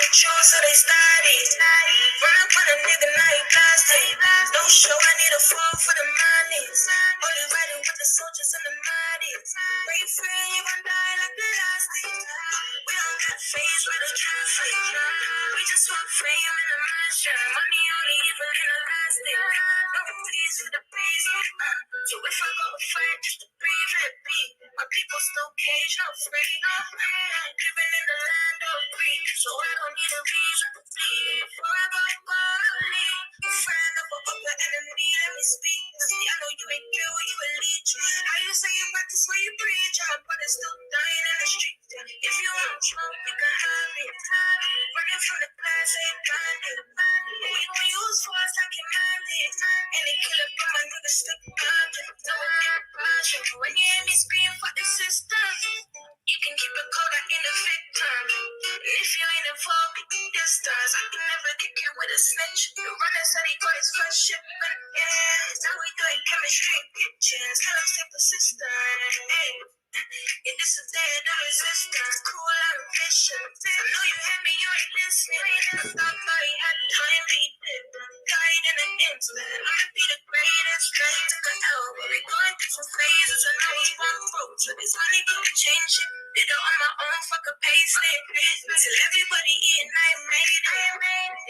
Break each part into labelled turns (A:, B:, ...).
A: with you, so they study. Run up on a nigga, now he plastic. No show, I need a fall for the money. Only riding with the soldiers and the mighties. Break free, you gon' die like the last thing. We don't got phase with the traffic. We just want fame in the mansion. Money only evil in the last thing. No please for the peace. So if I go to fight, just to breathe and be. My people still caged, no free. Living in the land of greed. So I don't need a reason to flee. Forever body. Friend of the enemy, let me speak. See, I know you ain't good when you a leech. How you say you practice where you preach? Our brother's still dying in the street. If you want smoke, you can have it. Running from the class, ain't blinded. We gon' use force like your mind is. And they kill it, but my niggas still blinded. Don't get passion. When you hear me scream for the system, you can keep it cold, I ain't a victim. And if you ain't involved, keep distance. I can never kick you with a snitch. The runner said he got his first shipment. Yeah, now we doing chemistry and kitchens. Tell him stay persistent. Hey. Yeah, this is dead of resistance, cool and vicious. I know you hear me, you ain't listening. Somebody had time, he did. Died in an instant. I'ma be the greatest, straight to the L. But we going through some phases, and I was one road. So this money gonna change it. Did it on my own, fuck a payslip. Till everybody eating, I made it.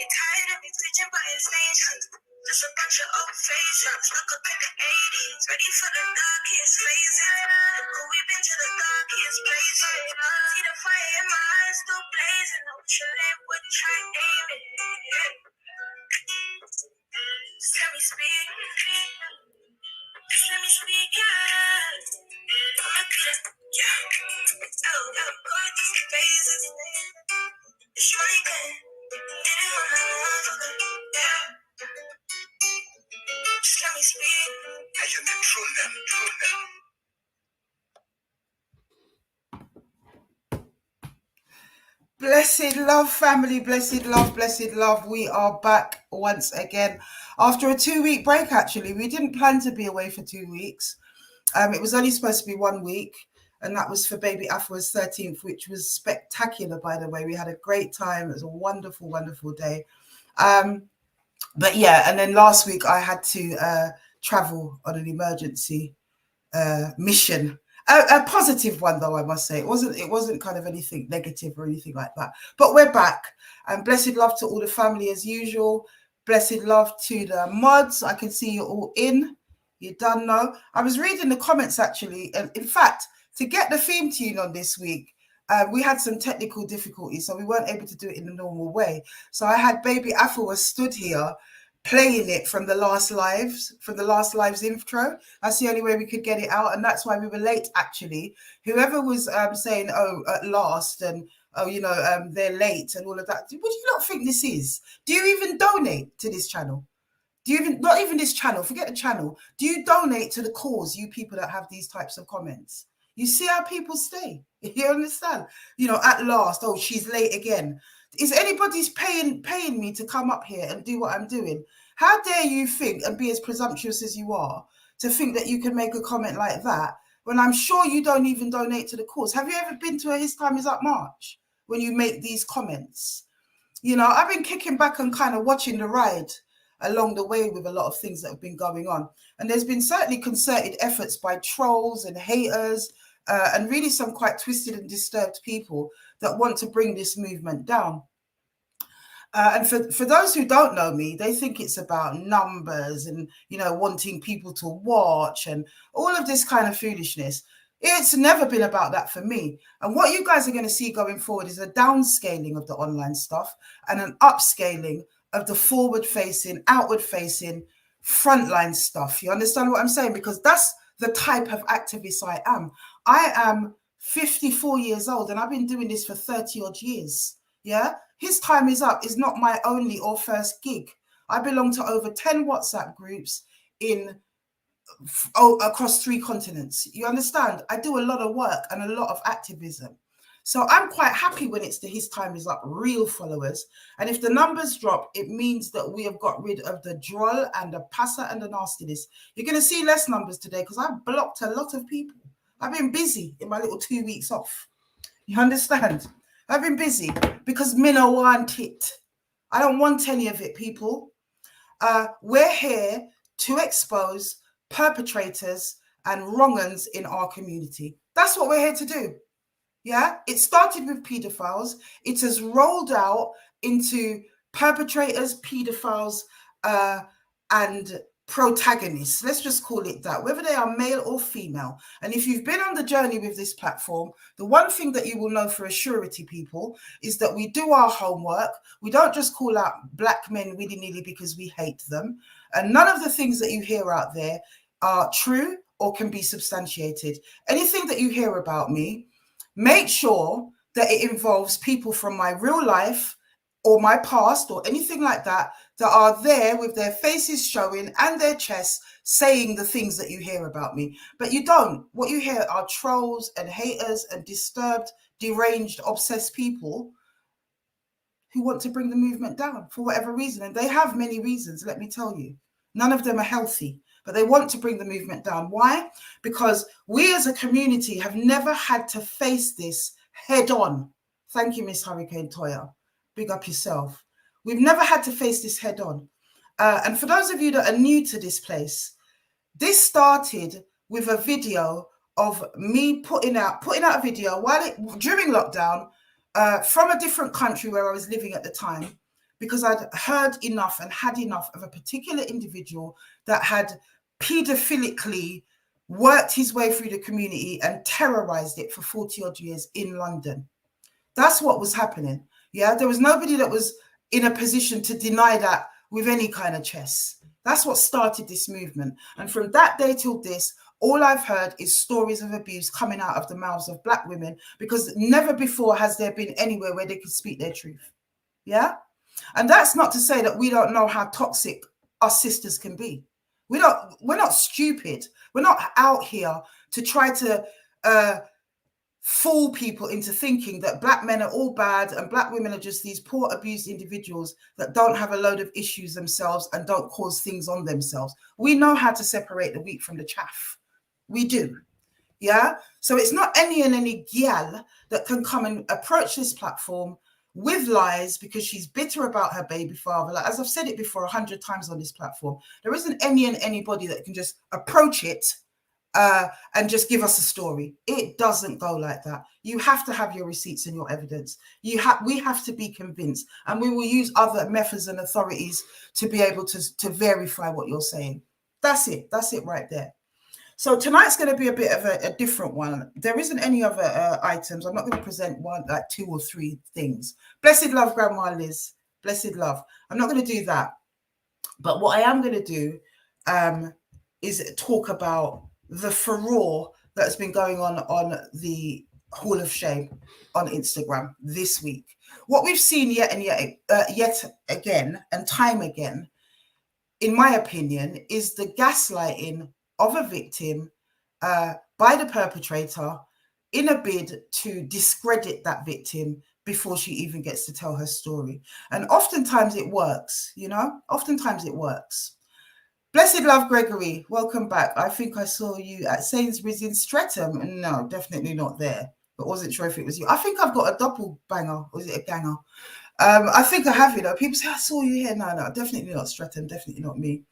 A: They tired of me twitching by his nation. Just a bunch of old faces, stuck up in the 80s, ready for the darkest phases. Oh, we've been to the darkest places. See the fire in my eyes still blazing. I wish your lamp would try aiming. Just let me speak. Just let me speak, yeah. I'ma be the, yeah. Oh, I'm going through some phases. It's money good. Did it on my own, yeah. Just let me speak. I can control them.
B: Blessed love, family, blessed love. We are back once again after a 2-week break. Actually, we didn't plan to be away for 2 weeks. It was only supposed to be 1 week, and that was for baby Afua's 13th, which was spectacular, by the way. We had a great time. It was a wonderful, wonderful day. But yeah, and then last week I had to travel on an emergency mission. A positive one, though, I must say. It wasn't kind of anything negative or anything like that. But we're back. And blessed love to all the family as usual. Blessed love to the mods. I can see you're all in. You done know. I was reading the comments, actually. And in fact, to get the theme tune on this week, we had some technical difficulties, so we weren't able to do it in the normal way. So I had baby Afua stood here playing it from the last live's intro. That's the only way we could get it out, and that's why we were late, actually. Whoever was saying, oh, at last, and oh, you know, they're late and all of that, what do you not think this is? Do you even donate to this channel? Do you even, not even this channel, forget the channel, do you donate to the cause, you people that have these types of comments? You see how people stay? You understand? You know, at last, oh, she's late again. Is anybody's paying me to come up here and do what I'm doing? How dare you think and be as presumptuous as you are to think that you can make a comment like that when I'm sure you don't even donate to the cause? Have you ever been to a His Time Is Up march when you make these comments? You know, I've been kicking back and kind of watching the ride along the way with a lot of things that have been going on. And there's been certainly concerted efforts by trolls and haters and really some quite twisted and disturbed people that want to bring this movement down. And for those who don't know me, they think it's about numbers and, you know, wanting people to watch and all of this kind of foolishness. It's never been about that for me. And what you guys are going to see going forward is a downscaling of the online stuff and an upscaling of the forward-facing, outward-facing, frontline stuff. You understand what I'm saying? Because that's the type of activist I am. I am 54 years old and I've been doing this for 30 odd years. Yeah. His Time Is Up is not my only or first gig. I belong to over 10 WhatsApp groups across 3 continents. You understand? I do a lot of work and a lot of activism. So I'm quite happy when it's the His Time Is Up real followers. And if the numbers drop, it means that we have got rid of the droll and the passer and the nastiness. You're going to see less numbers today because I've blocked a lot of people. I've been busy in my little 2 weeks off. You understand? I've been busy because me no want it. I don't want any of it, people. We're here to expose perpetrators and wrong-uns in our community. That's what we're here to do. Yeah, it started with pedophiles. It has rolled out into perpetrators, pedophiles, and protagonists. Let's just call it that, whether they are male or female. And if you've been on the journey with this platform, the one thing that you will know for a surety, people, is that we do our homework. We don't just call out black men willy-nilly because we hate them. And none of the things that you hear out there are true or can be substantiated. Anything that you hear about me, make sure that it involves people from my real life or my past or anything like that are there with their faces showing and their chests saying the things that you hear about me. But you don't. What you hear are trolls and haters and disturbed, deranged, obsessed people who want to bring the movement down for whatever reason. And they have many reasons, let me tell you. None of them are healthy, but they want to bring the movement down. Why? Because we as a community have never had to face this head on. Thank you, Miss Hurricane Toya. Big up yourself. We've never had to face this head on. And for those of you that are new to this place, this started with a video of me putting out a video during lockdown from a different country where I was living at the time, because I'd heard enough and had enough of a particular individual that had pedophilically worked his way through the community and terrorized it for 40 odd years in London. That's what was happening. Yeah, there was nobody that was in a position to deny that with any kind of chest. That's what started this movement. And from that day till this, all I've heard is stories of abuse coming out of the mouths of black women, because never before has there been anywhere where they could speak their truth. Yeah. And that's not to say that we don't know how toxic our sisters can be. We're not stupid. We're not out here to try to fool people into thinking that black men are all bad and black women are just these poor abused individuals that don't have a load of issues themselves and don't cause things on themselves. We know how to separate the wheat from the chaff. We do. Yeah. So it's not any gal that can come and approach this platform with lies because she's bitter about her baby father. Like, as I've said it before 100 times on this platform, there isn't anybody that can just approach it and just give us a story. It doesn't go like that. You have to have your receipts and your evidence. We have to be convinced, and we will use other methods and authorities to be able to verify what you're saying. That's it right there. So tonight's going to be a bit of a different one. There isn't any other items. I'm not going to present like 2 or 3 things. Blessed love, Grandma Liz. Blessed love. I'm not going to do that. But what I am going to do is talk about the furore that has been going on the Hall of Shame on Instagram this week. What we've seen yet again and time again, in my opinion, is the gaslighting of a victim by the perpetrator in a bid to discredit that victim before she even gets to tell her story. And oftentimes it works, oftentimes it works. Blessed love, Gregory, welcome back. I think I saw you at Sainsbury's in Streatham. No, definitely not there, but wasn't sure if it was you. I think I've got a double banger. Was it a ganger? I think I have, people say, I saw you here. No, definitely not Streatham, definitely not me.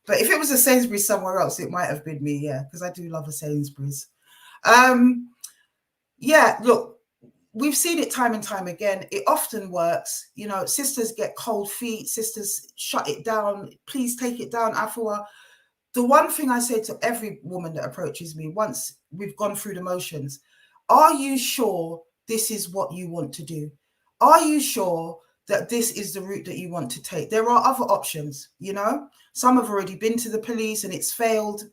B: But if it was a Sainsbury's somewhere else, it might have been me, yeah, because I do love a Sainsbury's. Yeah, look, we've seen it time and time again. It often works. Sisters get cold feet. Sisters shut it down. Please take it down, Afua. The one thing I say to every woman that approaches me once we've gone through the motions, are you sure this is what you want to do? Are you sure that this is the route that you want to take? There are other options, Some have already been to the police and it's failed.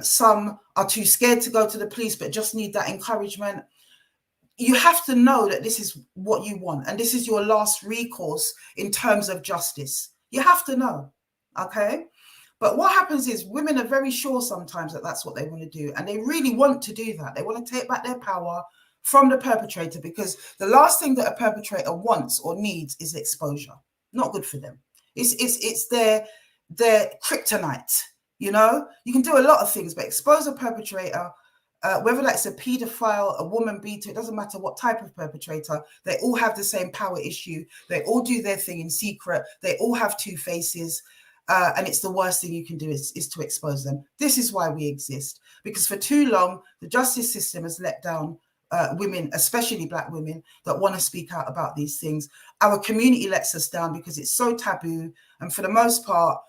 B: Some are too scared to go to the police but just need that encouragement. You have to know that this is what you want and this is your last recourse in terms of justice. You have to know, okay? But what happens is women are very sure sometimes that that's what they want to do, and they really want to do that. They want to take back their power from the perpetrator, because the last thing that a perpetrator wants or needs is exposure. Not good for them. It's their kryptonite. You can do a lot of things, but expose a perpetrator whether that's a paedophile, a woman beater, it doesn't matter what type of perpetrator, they all have the same power issue. They all do their thing in secret. They all have two faces. And it's the worst thing you can do is to expose them. This is why we exist. Because for too long, the justice system has let down women, especially Black women, that want to speak out about these things. Our community lets us down because it's so taboo. And for the most part,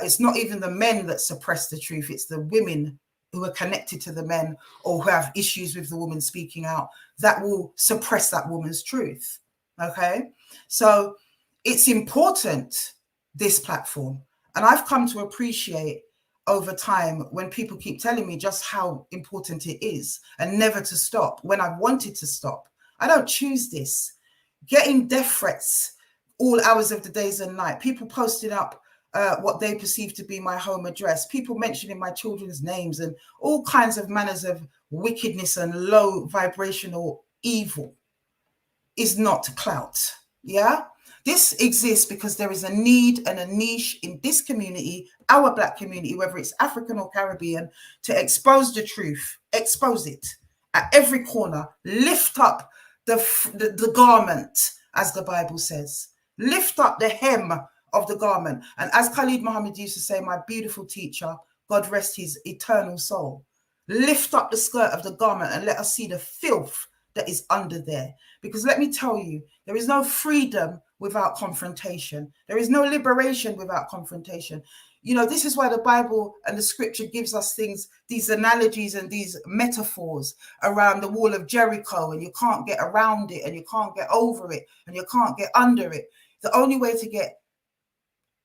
B: it's not even the men that suppress the truth. It's the women who are connected to the men or who have issues with the woman speaking out that will suppress that woman's truth. Okay? So it's important, this platform. And I've come to appreciate over time when people keep telling me just how important it is and never to stop when I've wanted to stop. I don't choose this. Getting death threats all hours of the days and night, people posting up what they perceive to be my home address, people mentioning my children's names and all kinds of manners of wickedness and low vibrational evil is not clout. Yeah? This exists because there is a need and a niche in this community, our Black community, whether it's African or Caribbean, to expose the truth, expose it at every corner, lift up the garment, as the Bible says, lift up the hem of the garment. And as Khalid Muhammad used to say, my beautiful teacher, God rest his eternal soul, lift up the skirt of the garment and let us see the filth that is under there. Because let me tell you, there is no freedom without confrontation. There is no liberation without confrontation. You know, this is why the Bible and the scripture gives us things, these analogies and these metaphors around the wall of Jericho, and you can't get around it and you can't get over it and you can't get under it. The only way to get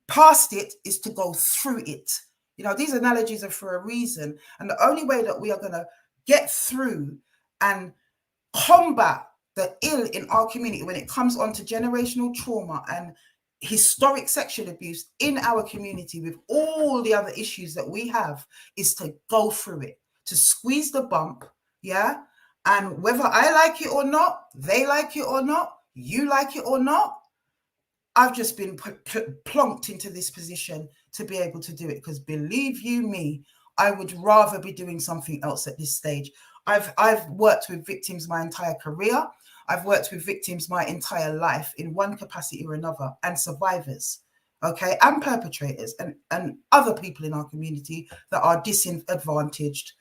B: past it is to go through it. You know, these analogies are for a reason. And the only way that we are going to get through and combat the ill in our community when it comes on to generational trauma and historic sexual abuse in our community with all the other issues that we have is to go through it, to squeeze the bump, yeah? And whether I like it or not, they like it or not, you like it or not, I've just been plonked into this position to be able to do it, because believe you me, I would rather be doing something else at this stage. I've worked with victims my entire career. I've worked with victims my entire life in one capacity or another, and survivors, okay, and perpetrators and other people in our community that are disadvantaged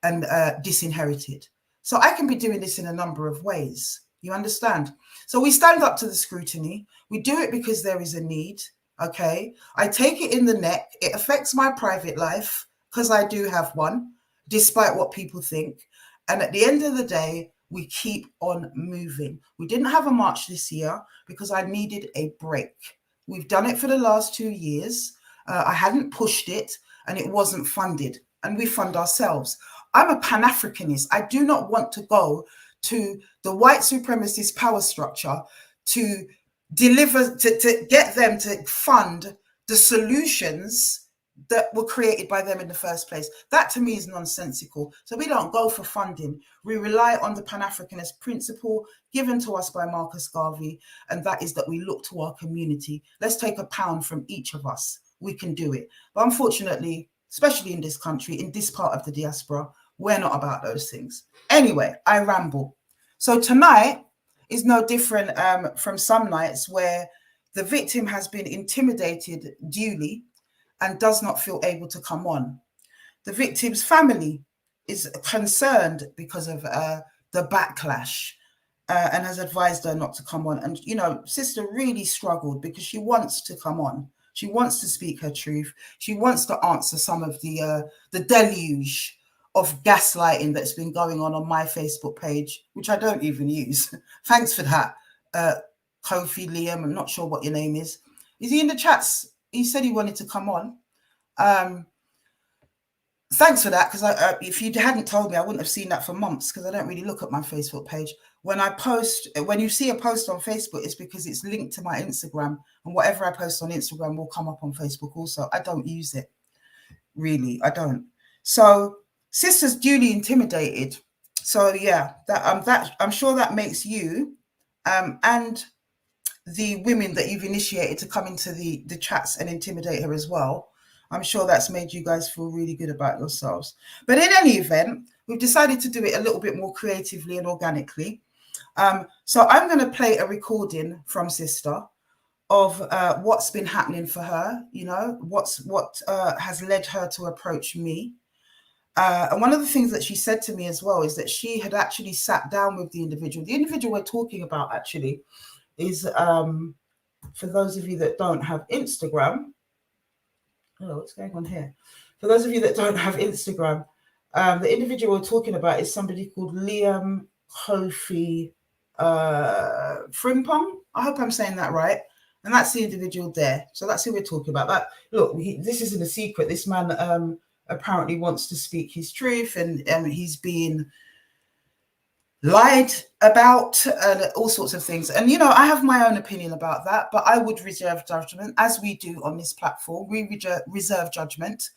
B: and disinherited. So I can be doing this in a number of ways. You understand? So we stand up to the scrutiny. We do it because there is a need, okay? I take it in the neck. It affects my private life because I do have one, despite what people think. And at the end of the day, we keep on moving. We didn't have a march this year because I needed a break. We've done it for the last 2 years. I hadn't pushed it and it wasn't funded, and we fund ourselves. I'm a Pan-Africanist. I do not want to go to the white supremacist power structure to deliver, to get them to fund the solutions that were created by them in the first place. That to me is nonsensical. So we don't go for funding. We rely on the Pan-Africanist principle given to us by Marcus Garvey, and that is that we look to our community. Let's take a pound from each of us. We can do it. But unfortunately, especially in this country, in this part of the diaspora, we're not about those things. Anyway, I ramble. So tonight is no different from some nights where the victim has been intimidated duly and does not feel able to come on. The victim's family is concerned because of the backlash and has advised her not to come on. And, you know, sister really struggled because she wants to come on. She wants to speak her truth. She wants to answer some of the deluge of gaslighting that's been going on my Facebook page, which I don't even use. Thanks for that, Kofi Liam. I'm not sure what your name is. Is he in the chats? He said he wanted to come on. Thanks for that, because if you hadn't told me, I wouldn't have seen that for months, because I don't really look at my Facebook page. When I post, when you see a post on Facebook, it's because it's linked to my Instagram, and whatever I post on Instagram will come up on Facebook also. I don't use it, really, I don't. So sister's duly intimidated. So yeah, that I'm sure that makes you and the women that you've initiated to come into the chats and intimidate her as well. I'm sure that's made you guys feel really good about yourselves. But in any event, we've decided to do it a little bit more creatively and organically. So I'm going to play a recording from Sister of what's been happening for her, you know, what has led her to approach me. And one of the things that she said to me as well is that she had actually sat down with the individual. The individual we're talking about actually is, for those of you that don't have Instagram, oh, what's going on here? For those of you that don't have Instagram, the individual we're talking about is somebody called Liam Kofi Frimpong. I hope I'm saying that right. And that's the individual there. So that's who we're talking about. That look, this isn't a secret. This man apparently wants to speak his truth, and he's being lied about and all sorts of things. And, you know, I have my own opinion about that, but I would reserve judgment, as we do on this platform. We reserve judgment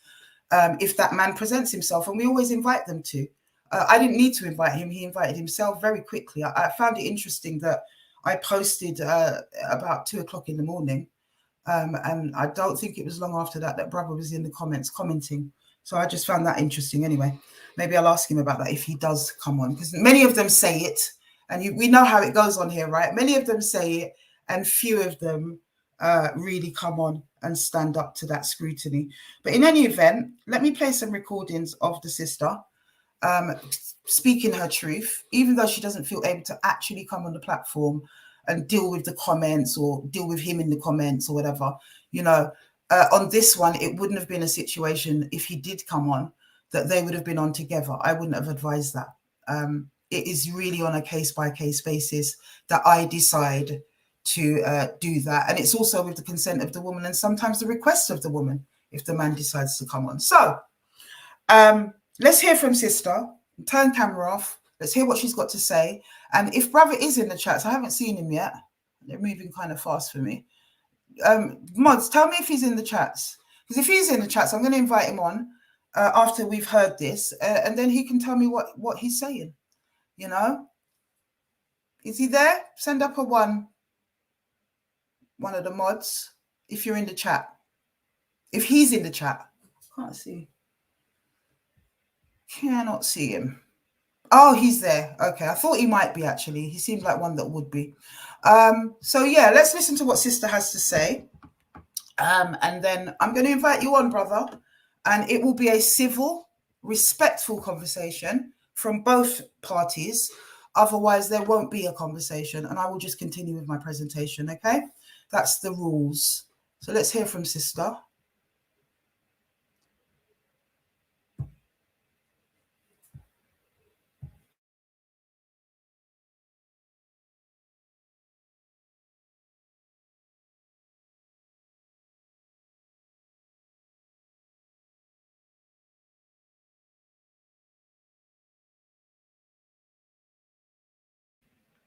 B: if that man presents himself, and we always invite them to. I didn't need to invite him. He invited himself very quickly. I found it interesting that I posted about 2 o'clock in the morning. And I don't think it was long after that that brother was in the comments commenting. So I just found that interesting anyway. Maybe I'll ask him about that if he does come on, because many of them say it, and we know how it goes on here, right? Many of them say it, and few of them really come on and stand up to that scrutiny. But in any event, let me play some recordings of the sister speaking her truth, even though she doesn't feel able to actually come on the platform and deal with the comments or deal with him in the comments or whatever. You know, on this one, it wouldn't have been a situation if he did come on that they would have been on together. I wouldn't have advised that. It is really on a case-by-case basis that I decide to do that. And it's also with the consent of the woman and sometimes the request of the woman if the man decides to come on. So let's hear from Sister. Turn camera off. Let's hear what she's got to say. And if brother is in the chats, I haven't seen him yet. They're moving kind of fast for me. Mods, tell me if he's in the chats. Because if he's in the chats, I'm going to invite him on after we've heard this. And then he can tell me what he's saying. You know? Is he there? Send up a one of the mods, if you're in the chat. If he's in the chat. Can't see. Cannot see him. Oh, he's there. Okay, I thought he might be, actually. He seems like one that would be. So, yeah, let's listen to what Sister has to say. And then I'm going to invite you on, brother. And it will be a civil, respectful conversation from both parties. Otherwise, there won't be a conversation. And I will just continue with my presentation, okay? That's the rules. So let's hear from Sister.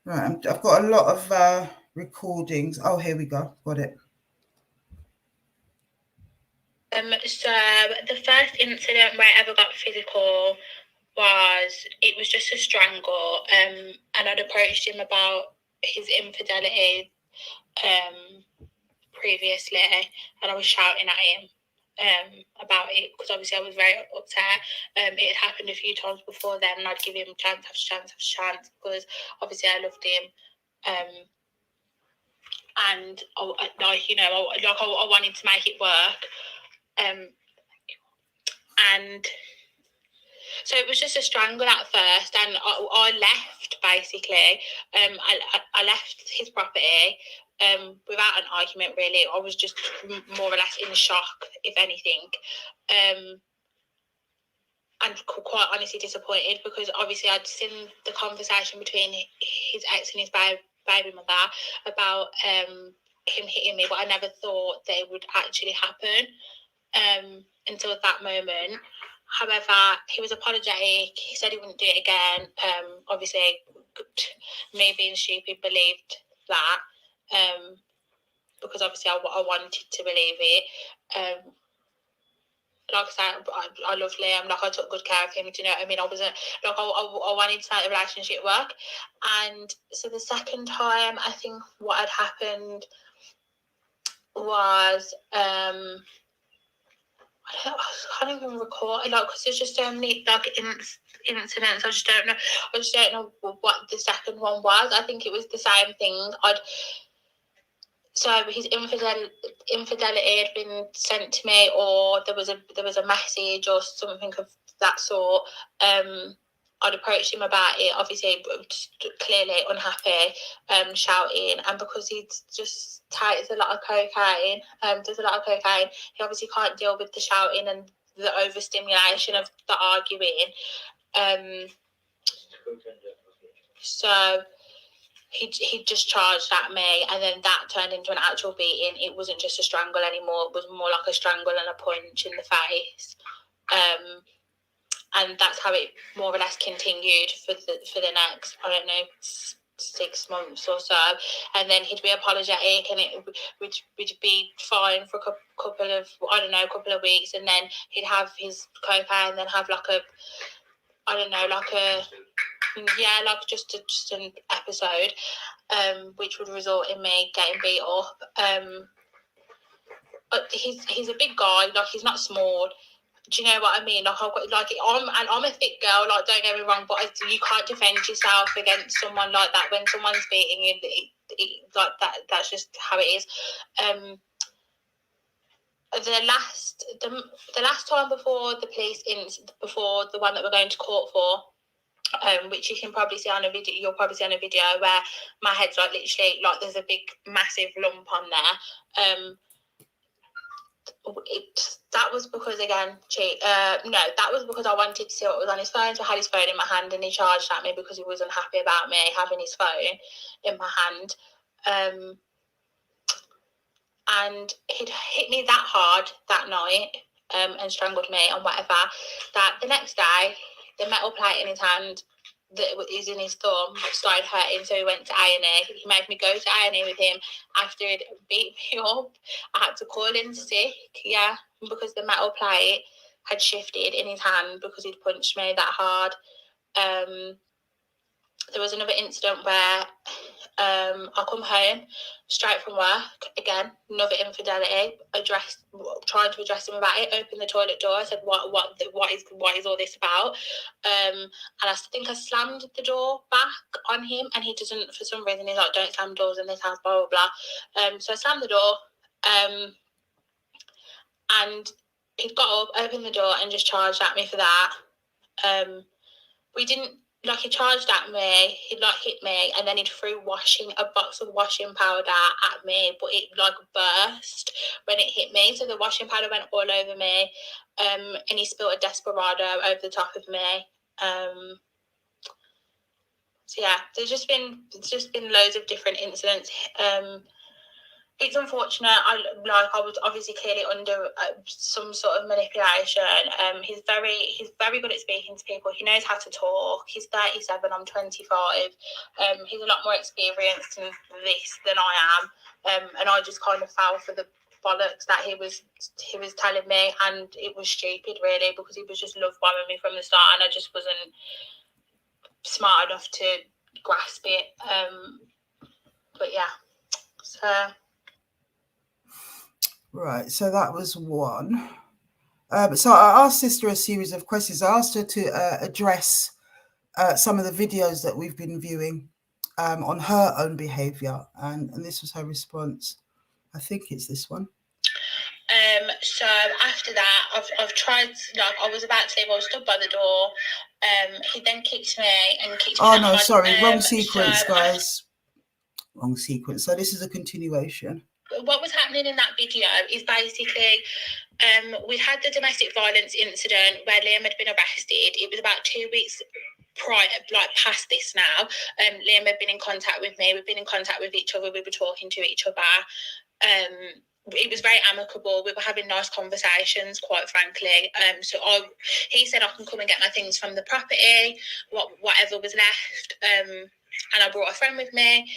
B: Right, I've got a lot of recordings. Oh, here we go. Got it.
A: So the first incident where I ever got physical was just a strangle. And I'd approached him about his infidelity previously, and I was shouting at him about it because obviously I was very upset. It had happened a few times before then, and I'd give him chance after chance after chance because obviously I loved him. And I wanted to make it work. And so it was just a strangle at first, and I left basically. I left his property without an argument really. I was just more or less in shock, if anything. And quite honestly disappointed because obviously I'd seen the conversation between his ex and his baby mother about him hitting me, but I never thought that it would actually happen until that moment. However, he was apologetic. He said he wouldn't do it again. Obviously, me being stupid believed that because obviously I wanted to believe it. Like I said, I love Liam. Like I took good care of him. Do you know what I mean? I wasn't like I wanted to make the relationship work. And so the second time, I think what had happened was I can't even recall, like, because there's just so many like incidents. I just don't know what the second one was. I think it was the same thing. So his infidelity had been sent to me, or there was a message or something of that sort. I'd approached him about it, obviously clearly unhappy, shouting, and because he just takes a lot of cocaine, does a lot of cocaine, he obviously can't deal with the shouting and the overstimulation of the arguing. So he just charged at me, and then that turned into an actual beating. It wasn't just a strangle anymore, it was more like a strangle and a punch in the face. And that's how it more or less continued for the next, I don't know, 6 months or so. And then he'd be apologetic, and it would be fine for a couple of weeks, and then he'd have his cocaine, and then have like just an episode, which would result in me getting beat up. But he's a big guy, like he's not small. Do you know what I mean? Like I'm a thick girl. Like, don't get me wrong, but you can't defend yourself against someone like that when someone's beating you. Like that. That's just how it is. The last time before before the one that we're going to court for, which you can probably see on a video. You'll probably see on a video where my head's like literally like there's a big massive lump on there. That was because that was because I wanted to see what was on his phone. So I had his phone in my hand, and he charged at me because he wasn't happy about me having his phone in my hand. And he'd hit me that hard that night, and strangled me and whatever, that the next day the metal plate in his hand that is in his thumb started hurting, so he went to A&E. He made me go to A&E with him after he'd beat me up. I had to call in sick, because the metal plate had shifted in his hand because he'd punched me that hard. There was another incident where I come home straight from work, again, another infidelity, trying to address him about it, opened the toilet door. I said, what is all this about? And I think I slammed the door back on him, and he doesn't, for some reason, he's like, don't slam doors in this house, blah, blah, blah. So I slammed the door, and he got up, opened the door, and just charged at me for that. He charged at me, he'd hit me, and then he threw a box of washing powder at me, but it burst when it hit me, so the washing powder went all over me, and he spilled a Desperado over the top of me. So yeah, there's just been loads of different incidents. It's unfortunate. I was obviously clearly under some sort of manipulation. He's very good at speaking to people. He knows how to talk. He's 37. I'm 25. He's a lot more experienced in this than I am. And I just kind of fell for the bollocks that he was telling me, and it was stupid really, because he was just love bombing me from the start, and I just wasn't smart enough to grasp it. But yeah, so.
B: Right, so that was one. So I asked Sister a series of questions. I asked her to address some of the videos that we've been viewing on her own behaviour, and this was her response. I think it's this one.
A: So after that, I've tried, I was about to leave, I was stood by the door. He then kicked me and kicked me.
B: Oh no, sorry, wrong sequence, guys. Wrong sequence. So this is a continuation.
A: What was happening in that video is basically we'd had the domestic violence incident where Liam had been arrested. It was about 2 weeks prior, past this now. Liam had been in contact with me. We've been in contact with each other. We were talking to each other. It was very amicable. We were having nice conversations, quite frankly. So he said I can come and get my things from the property, whatever was left. And I brought a friend with me,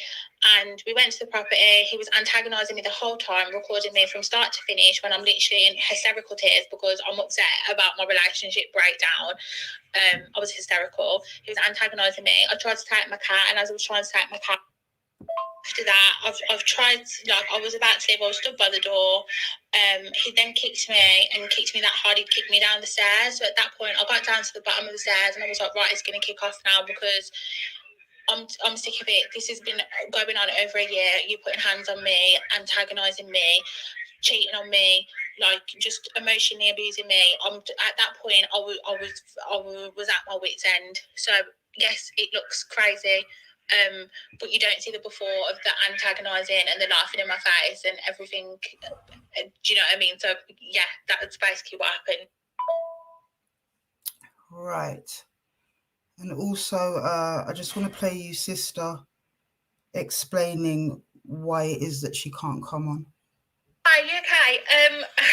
A: and we went to the property. He was antagonising me the whole time, recording me from start to finish when I'm literally in hysterical tears because I'm upset about my relationship breakdown. I was hysterical. He was antagonising me. I tried to take my cat, and as I was trying to take my cat, After that, I've tried, like, I was about to leave, I was stood by the door. He then kicked me that hard, he kicked me down the stairs. So at that point, I got down to the bottom of the stairs and I was like, right, it's going to kick off now because I'm sick of it. This has been going on over a year. You putting hands on me, antagonising me, cheating on me, like just emotionally abusing me. At that point, I was at my wit's end. So yes, it looks crazy, but you don't see the before of the antagonising and the laughing in my face and everything. Do you know what I mean? So yeah, that's basically what happened.
B: Right. And also, I just want to play you sister explaining why it is that she can't come on.
A: Hi, you okay?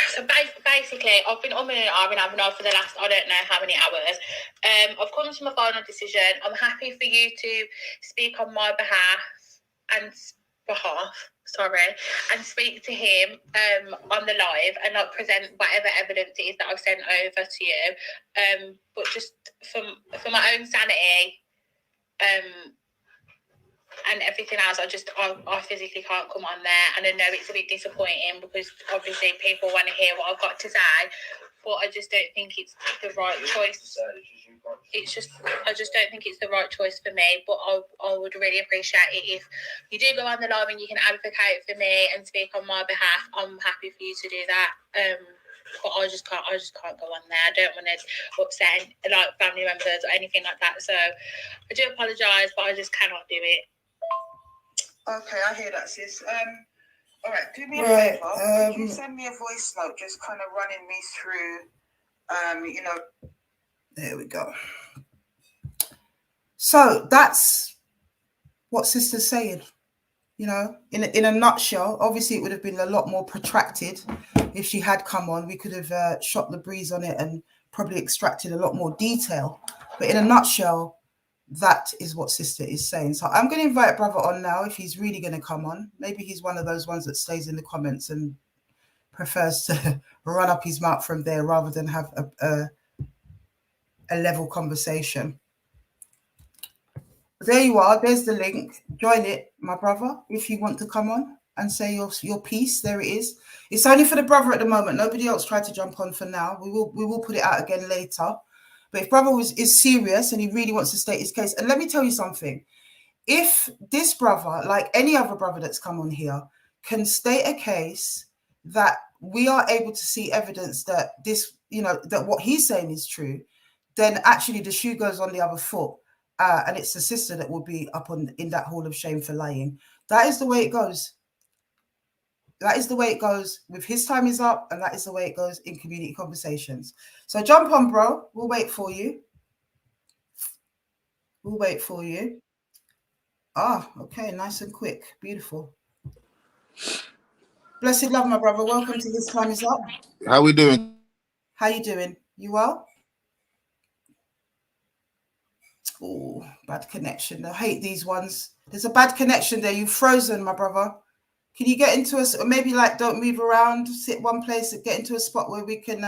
A: So basically, I've been on and off for the last, I don't know how many hours. I've come to my final decision. I'm happy for you to speak on my and speak to him on the live and like present whatever evidence it is that I've sent over to you. But just for my own sanity, and everything else, I physically can't come on there. And I know it's a bit disappointing because obviously people want to hear what I've got to say, but I just don't think it's the right choice. I just don't think it's the right choice for me. But I would really appreciate it if you do go on the live and you can advocate for me and speak on my behalf. I'm happy for you to do that. But I just can't go on there. I don't want to upset like family members or anything like that. So I do apologise, but I just cannot do it.
B: Okay, I hear that, sis. All right, do me a favour. Could you send me a voice note, just kind of running me through, there we go. So that's what sister's saying. In a nutshell. Obviously, it would have been a lot more protracted if she had come on. We could have shot the breeze on it and probably extracted a lot more detail. But in a nutshell, that is what sister is saying. So I'm going to invite brother on now if he's really going to come on. Maybe he's one of those ones that stays in the comments and prefers to run up his mouth from there rather than have a level conversation. There you are. There's the link. Join it, my brother, if you want to come on and say your piece. There it is. It's only for the brother at the moment. Nobody else tried to jump on for now. We will put it out again later. But if brother is serious and he really wants to state his case, and let me tell you something. If this brother, like any other brother that's come on here, can state a case that we are able to see evidence that this, that what he's saying is true, then actually the shoe goes on the other foot. And it's the sister that will be up in that hall of shame for lying. That is the way it goes. That is the way it goes with his time is up, and that is the way it goes in community conversations. So jump on, bro. We'll wait for you. Okay, nice and quick. Beautiful. Blessed love, my brother. Welcome to His Time Is Up.
C: How we doing?
B: How you doing? You well? Oh, bad connection. I hate these ones. There's a bad connection there. You've frozen, my brother. Can you get into us, or maybe like don't move around, sit one place and get into a spot where we can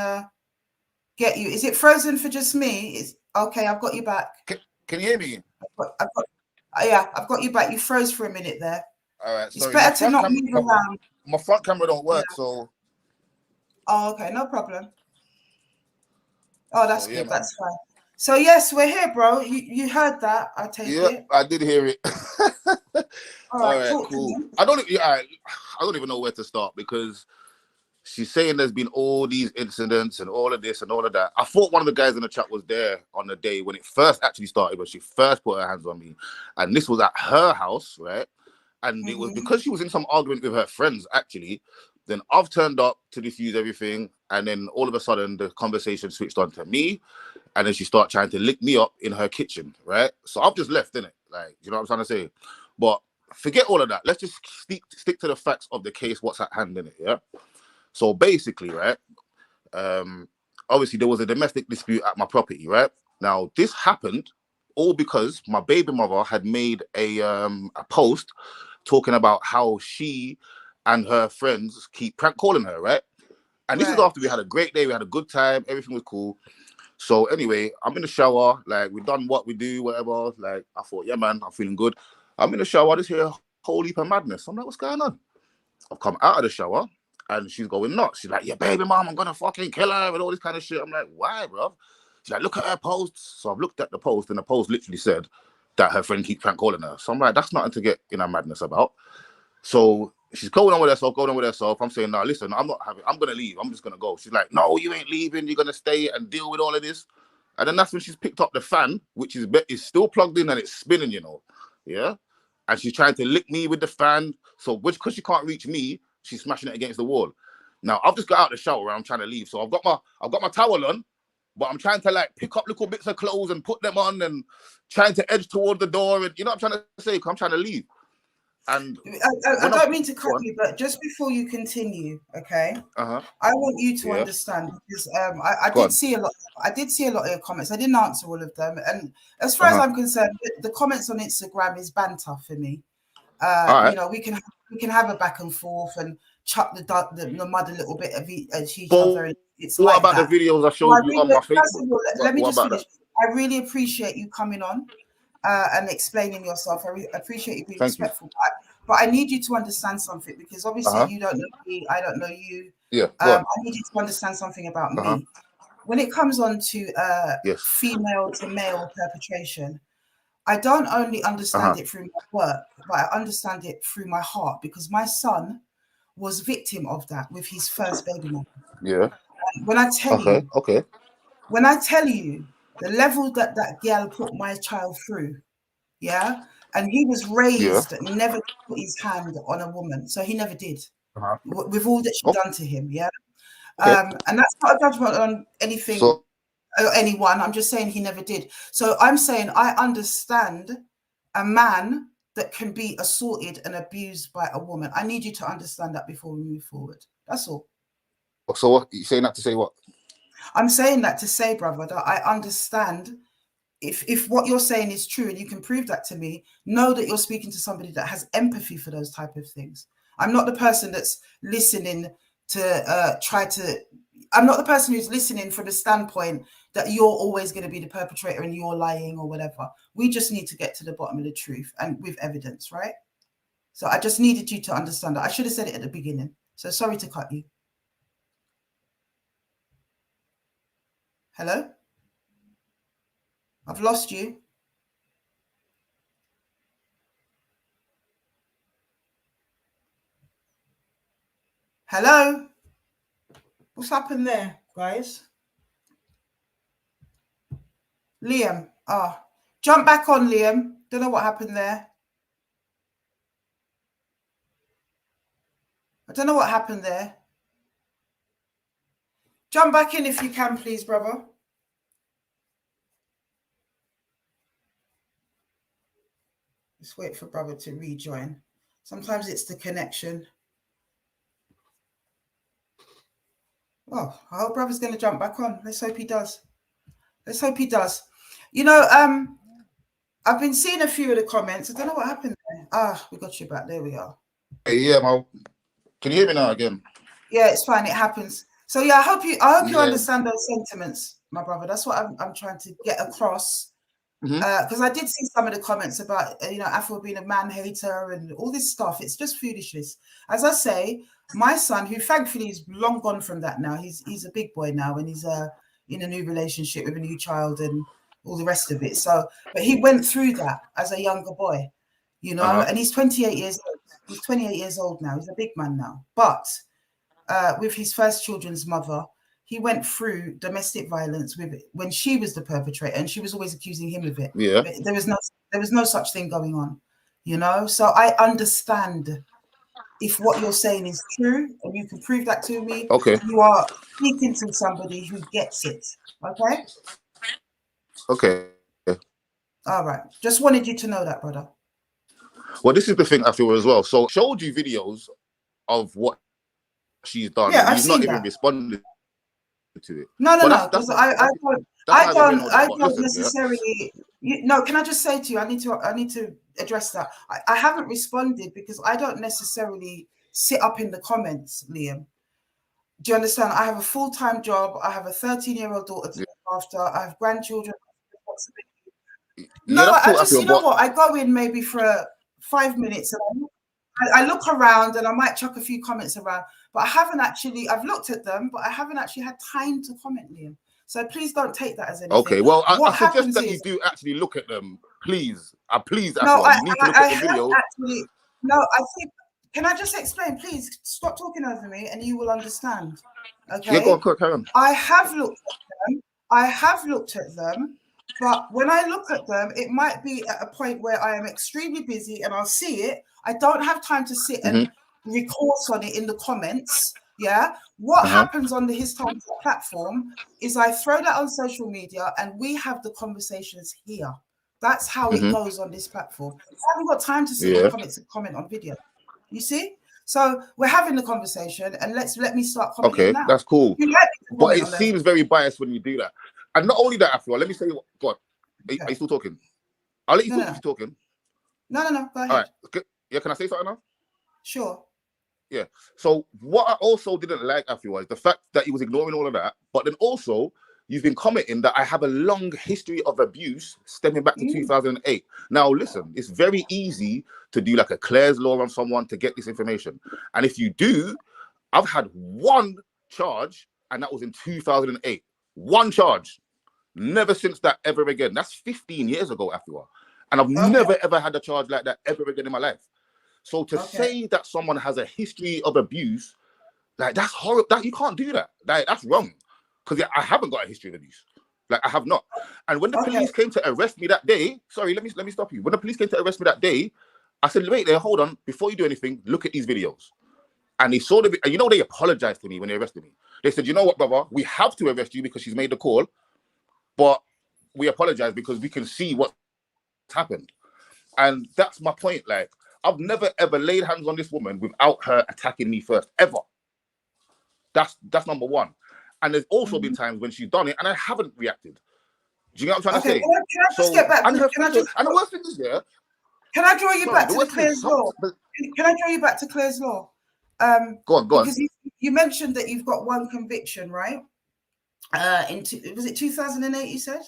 B: get you? Is it frozen for just me? Okay, I've got you back.
C: Can you hear me?
B: I've got you back. You froze for a minute there.
C: All right, sorry.
B: It's better to not move around.
C: My front camera don't work, so.
B: Oh, okay, no problem. Oh, that's good. That's fine. So yes, we're here, bro. You heard that? I take it.
C: Yeah, I did hear it.
B: All right, cool.
C: I don't even know where to start because she's saying there's been all these incidents and all of this and all of that. I thought one of the guys in the chat was there on the day when it first actually started, when she first put her hands on me, and this was at her house, right? And it was because she was in some argument with her friends, actually. Then I've turned up to diffuse everything, and then all of a sudden the conversation switched on to me, and then she started trying to lick me up in her kitchen, right? So I've just left, innit? Like, you know what I'm trying to say? But forget all of that. Let's just stick to the facts of the case, what's at hand, innit, yeah? So basically, right, obviously there was a domestic dispute at my property, right? Now, this happened all because my baby mother had made a post talking about how she and her friends keep prank calling her, right? And this is after we had a great day, we had a good time, everything was cool. So anyway, I'm in the shower, like we've done what we do, whatever. Like I thought, yeah, man, I'm feeling good. I'm in the shower, just hear whole heap of madness. I'm like, what's going on? I've come out of the shower and she's going nuts. She's like, yeah, baby mom, I'm gonna fucking kill her and all this kind of shit. I'm like, why, bro? She's like, look at her posts. So I've looked at the post and the post literally said that her friend keeps prank calling her. So I'm like, that's nothing to get in a madness about. So she's going on with herself. I'm saying, no, listen, I'm gonna leave. I'm just gonna go. She's like, no, you ain't leaving. You're gonna stay and deal with all of this. And then that's when she's picked up the fan, which is still plugged in and it's spinning, you know. Yeah. And she's trying to lick me with the fan. So because she can't reach me, she's smashing it against the wall. Now I've just got out of the shower and I'm trying to leave. So I've got my towel on, but I'm trying to like pick up little bits of clothes and put them on and trying to edge toward the door. And you know what I'm trying to say? I'm trying to leave. And
B: I don't mean to cut you, but just before you continue, okay? I want you to understand, because I did see a lot. I did see a lot of your comments. I didn't answer all of them, and as far as I'm concerned, the comments on Instagram is banter for me. You know, we can have a back and forth and chuck the mud a little bit of each other. It's
C: what
B: like
C: about
B: that.
C: the videos I showed you on my Facebook?
B: Let me just finish. I really appreciate you coming on and explaining yourself. I appreciate you being respectful. But I need you to understand something, because obviously you don't know me, I don't know you.
C: Yeah.
B: I need you to understand something about me. When it comes on to female to male perpetration, I don't only understand it through my work, but I understand it through my heart, because my son was victim of that with his first baby mother.
C: Yeah.
B: When I tell when I tell you the level that girl put my child through, and he was raised never to put his hand on a woman, so he never did, with all that she done to him, and that's not a judgment on anything or anyone. I'm just saying he never did. So I'm saying I understand a man that can be assaulted and abused by a woman. I need you to understand that before we move forward. That's all.
C: So what you saying that to say? What
B: I'm saying that to say, brother, that I understand. If what you're saying is true and you can prove that to me, know that you're speaking to somebody that has empathy for those type of things. I'm not the person that's listening to I'm not the person who's listening from the standpoint that you're always going to be the perpetrator and you're lying or whatever. We just need to get to the bottom of the truth, and with evidence, right? So I just needed you to understand that. I should have said it at the beginning. So sorry to cut you. Hello? I've lost you. Hello? What's happened there, guys? Liam. Jump back on, Liam. Don't know what happened there. I don't know what happened there. Jump back in if you can, please, brother. Just wait for brother to rejoin. Sometimes it's the connection. Well, I hope brother's going to jump back on. Let's hope he does. Let's hope he does. You know, I've been seeing a few of the comments. I don't know what happened there. We got you back. There we are.
C: Hey, yeah, can you hear me now again?
B: Yeah, it's fine. It happens. So yeah, I hope you understand those sentiments, my brother. That's what I'm trying to get across. Because I did see some of the comments about Afua being a man hater and all this stuff. It's just foolishness. As I say, my son, who thankfully is long gone from that now, he's a big boy now, and he's in a new relationship with a new child and all the rest of it. So, but he went through that as a younger boy, and he's 28 years old. He's 28 years old now. He's a big man now. But with his first children's mother, he went through domestic violence when she was the perpetrator, and she was always accusing him of it.
C: Yeah.
B: But there was no such thing going on, So I understand if what you're saying is true, and you can prove that to me.
C: Okay.
B: You are speaking to somebody who gets it. Okay.
C: Okay.
B: All right. Just wanted you to know that, brother.
C: Well, this is the thing I feel as well. So, showed you videos of what she's done.
B: Yeah, I've
C: You've
B: seen
C: not even
B: that.
C: responded to it.
B: No. Because I don't necessarily. No, can I just say to you, I need to address that. I haven't responded because I don't necessarily sit up in the comments, Liam. Do you understand? I have a full-time job. I have a 13-year-old daughter to look after. I have grandchildren. No, I just, what? I go in maybe for 5 minutes. I look around and I might chuck a few comments around, but I haven't actually, I've looked at them, but I haven't actually had time to comment, Liam. So please don't take that as anything.
C: Okay, well, I suggest that
B: is,
C: you do actually look at them, please. Please,
B: no,
C: Afua, you need to look at the video.
B: Actually, no, I think, can I just explain, please? Stop talking over me and you will understand. Okay?
C: Yeah, go on, carry on.
B: I have looked at them, but when I look at them, it might be at a point where I am extremely busy and I'll see it. I don't have time to sit and record on it in the comments. Yeah. What happens on the His Time platform is I throw that on social media and we have the conversations here. That's how it goes on this platform. I haven't got time to sit in comments and comment on video. You see? So we're having the conversation and let me start commenting now.
C: That's cool. But it seems very biased when you do that. And not only that, Afua, let me say what. God, are you still talking? I'll let you talk if you're talking.
B: No. Go ahead.
C: All right. Yeah, can I say something now?
B: Sure.
C: Yeah. So what I also didn't like, Afua, is the fact that he was ignoring all of that. But then also, you've been commenting that I have a long history of abuse stemming back to 2008. Now, listen, it's very easy to do like a Claire's Law on someone to get this information. And if you do, I've had one charge, and that was in 2008. One charge. Never since that ever again. That's 15 years ago, Afua. And I've never, ever had a charge like that ever again in my life. So to say that someone has a history of abuse, like, that's horrible. That, you can't do that. Like, that's wrong. Because I haven't got a history of abuse. Like, I have not. And when the police came to arrest me that day, sorry, let me stop you. When the police came to arrest me that day, I said, wait there, hold on. Before you do anything, look at these videos. And they saw the, and you know, they apologized to me when they arrested me. They said, you know what, brother, we have to arrest you because she's made the call, but we apologize because we can see what's happened. And that's my point. Like, I've never ever laid hands on this woman without her attacking me first, ever. That's number one. And there's also been times when she's done it and I haven't reacted. Do you know what I'm trying to say?
B: Can I just get back?
C: And the worst thing is, yeah.
B: Can I draw you back to Claire's Law? Can I draw you back to Claire's Law?
C: Go on.
B: Because you mentioned that you've got one conviction, right? Was it 2008? You said.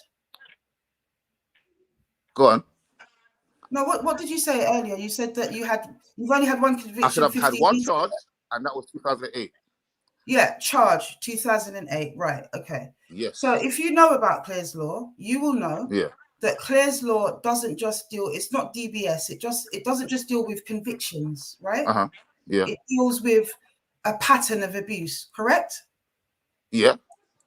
C: Go on.
B: No, what did you say earlier? You said that you've only had one conviction.
C: I said I've had one charge, and that was 2008.
B: Yeah, charge 2008. Right. Okay.
C: Yes.
B: So if you know about Claire's Law, you will know that Claire's Law doesn't just deal. It's not DBS. It doesn't just deal with convictions, right?
C: Yeah.
B: It deals with a pattern of abuse. Correct?
C: Yeah.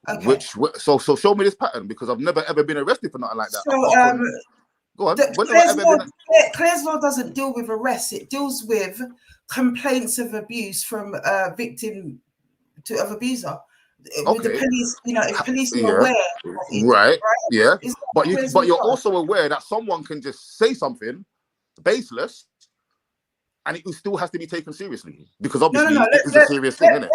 B: Okay.
C: So show me this pattern because I've never ever been arrested for nothing like that.
B: So
C: go on.
B: Claire's Law doesn't deal with arrests. It deals with complaints of abuse from a victim of abuser. With the police, you know, if police are aware of it,
C: right? Yeah. But you're also aware that someone can just say something baseless and it still has to be taken seriously because obviously it's a serious thing, isn't it?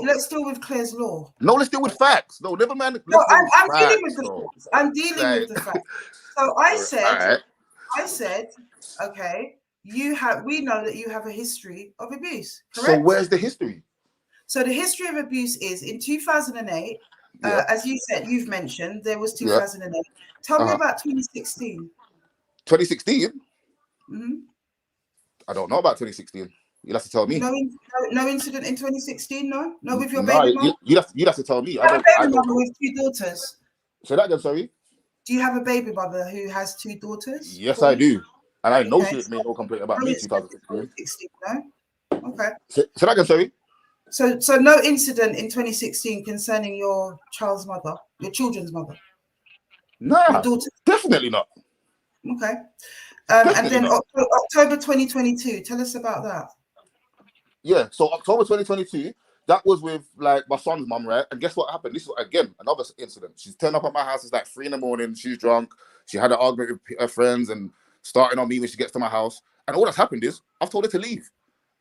B: Let's deal with Claire's Law.
C: No, let's deal with facts. No, never mind.
B: I'm dealing with the facts. I'm dealing with the facts. So I said, okay, we know that you have a history of abuse, correct?
C: So where's the history?
B: So the history of abuse is in 2008, as you said, you've mentioned, there was 2008. Tell me about 2016.
C: 2016? I don't know about 2016. You'll have to tell me.
B: No incident in 2016, no? No, with your baby mom?
C: You'd have to tell me.
B: I have a baby mother with 2 daughters.
C: Say that again, sorry?
B: Do you have a baby mother who has 2 daughters?
C: Yes, I do. And I know she made no complaint about me in 2016.
B: No? Okay.
C: Say that again, sorry?
B: So no incident in 2016 concerning your child's mother, your children's mother?
C: Nah, definitely not.
B: Okay. And then October 2022, tell us about that.
C: Yeah, so October 2022, that was with like my son's mum, right? And guess what happened? This is again another incident. She's turned up at my house. It's like 3 a.m. She's drunk. She had an argument with her friends and starting on me when she gets to my house. And all that's happened is I've told her to leave.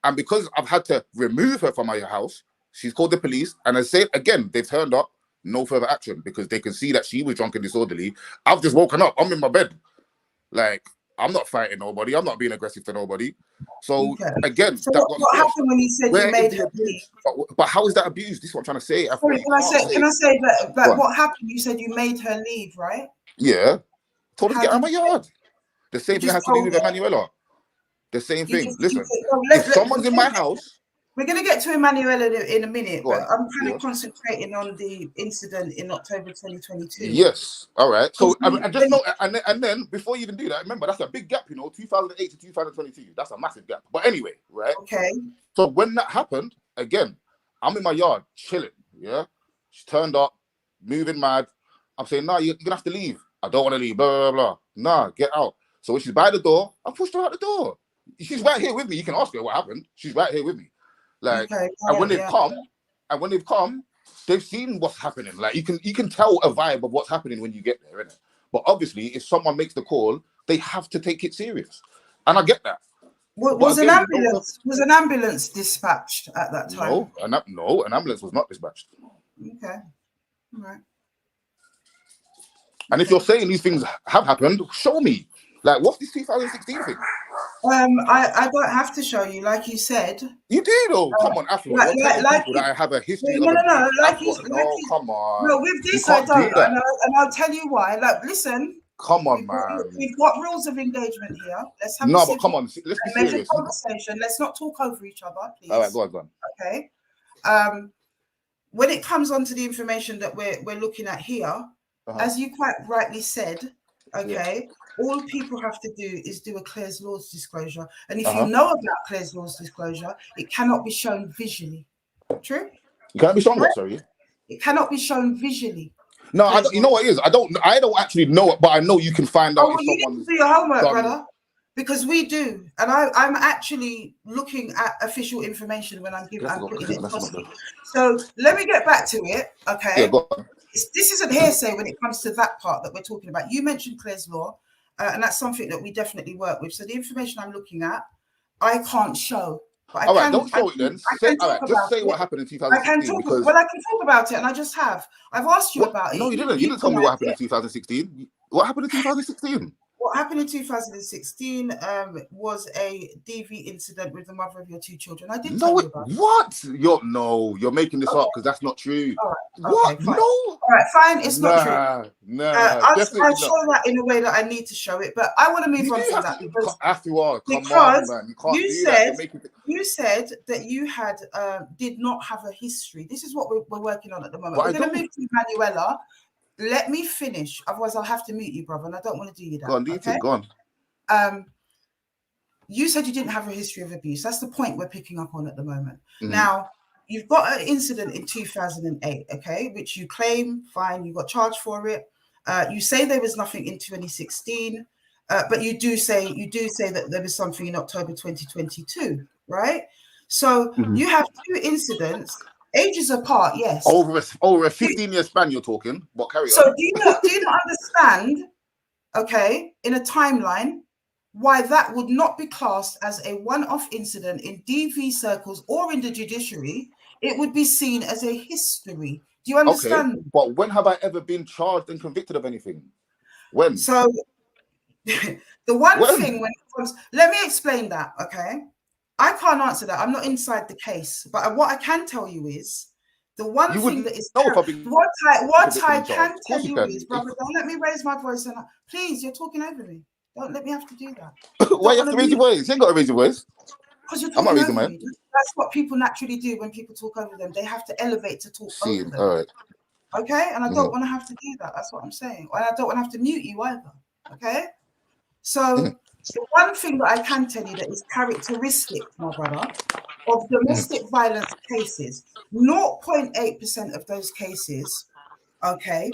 C: And because I've had to remove her from my house, she's called the police. And I say again, they've turned up, no further action because they can see that she was drunk and disorderly. I've just woken up. I'm in my bed. Like, I'm not fighting nobody. I'm not being aggressive to nobody. So again,
B: so what happened when you said you made her leave?
C: But how is that abuse? This is what I'm trying to say.
B: Sorry, can I say that what happened? You said you made her leave, right?
C: Yeah. Told her to get out of my yard. The same thing has to do with Emanuela. The same
B: You
C: thing.
B: just
C: Listen,
B: let,
C: if someone's in my house,
B: we're going to get to Emmanuel in a minute,
C: go
B: but
C: on.
B: I'm kind
C: Yeah.
B: of concentrating on the incident in October 2022.
C: Yes. All right. So I just
B: Then-
C: know, and then before you even do that, remember that's a big gap. 2008 to 2022. That's a massive gap. But anyway, right?
B: Okay.
C: So when that happened, again, I'm in my yard chilling. Yeah. She turned up, moving mad. I'm saying, nah, you're gonna have to leave. I don't want to leave. Blah blah blah. Nah, get out. So when she's by the door, I pushed her out the door. She's right here with me. You can ask her what happened. She's right here with me. Like,
B: Okay.
C: and when they've come, they've seen what's happening. Like you can tell a vibe of what's happening when you get there, innit? But obviously, if someone makes the call, they have to take it serious, and I get that.
B: Was an ambulance dispatched at that time?
C: No, an ambulance was not dispatched.
B: Okay. All right.
C: And if you're saying these things have happened, show me. Like, what's this 2016 thing?
B: I don't have to show you, like you said.
C: You do though. Come on, Afua. You're telling people that I have a history of abuse.
B: No.
C: Come on.
B: No, with this
C: you
B: I
C: can't
B: don't,
C: do that.
B: and I'll tell you why. Like, listen.
C: Come on, man.
B: We've got rules of engagement here. Let's have
C: but come on, let's be serious.
B: Conversation. Let's not talk over each other, please.
C: All right, go on.
B: Okay. When it comes on to the information that we're looking at here, as you quite rightly said, okay, all people have to do is do a Clare's Laws disclosure. And if you know about Clare's Laws disclosure, it cannot be shown visually. True?
C: You can't be shown what, sorry?
B: It cannot be shown visually.
C: No, I don't, you know what it is? I don't actually know it, but I know you can find out if
B: you
C: someone's
B: need to do your homework, brother. Because we do, and I'm actually looking at official information when I'm putting it across. So let me get back to it, okay?
C: Yeah, go on.
B: This isn't hearsay when it comes to that part that we're talking about. You mentioned Clare's Law, and that's something that we definitely work with. So the information I'm looking at, I can't show. But
C: All right, don't show it then. Just say what happened in 2016.
B: Well, I can talk about it, and I just have. I've asked you about it.
C: No, you didn't. You didn't tell me what happened in 2016. What happened in 2016?
B: What happened in 2016 was a DV incident with the mother of your two children. I did tell you about it.
C: What? You're making this up because that's not true.
B: All right.
C: What?
B: Okay, fine.
C: No.
B: All right, fine. It's not true.
C: Nah.
B: I'll show that in the way that I need to show it, but I want to move on from that because
C: Afua, come on, man. You can't do that.
B: You said that you had did not have a history. This is what we're working on at the moment. We're going to move to Manuela. Let me finish, otherwise I'll have to mute you, brother, and I don't want to do you that.
C: Go on.
B: You said you didn't have a history of abuse. That's the point we're picking up on at the moment. Now, you've got an incident in 2008, okay, which you claim, fine, you got charged for it. You say there was nothing in 2016, but you do say that there was something in October 2022, right? So you have two incidents. Ages apart, yes.
C: Over a 15-year span, you're talking. But carry on.
B: So do you not understand, okay, in a timeline, why that would not be classed as a one-off incident in DV circles or in the judiciary? It would be seen as a history. Do you understand?
C: Okay, but when have I ever been charged and convicted of anything? When?
B: So the one thing when it comes, let me explain that, okay? I can't answer that. I'm not inside the case. But what I can tell you is the one thing that is what I can tell you is, brother, don't let me raise my voice. And please, you're talking over me. Don't let me have to do that.
C: Why you have to raise your voice? You ain't got to raise your voice.
B: Because you're talking over me. That's what people naturally do when people talk over them. They have to elevate to talk over them.
C: All right.
B: Okay? And I don't want to have to do that. That's what I'm saying. And I don't want to have to mute you either. Okay? So the one thing that I can tell you that is characteristic, my brother, of domestic violence cases, 0.8% of those cases, okay,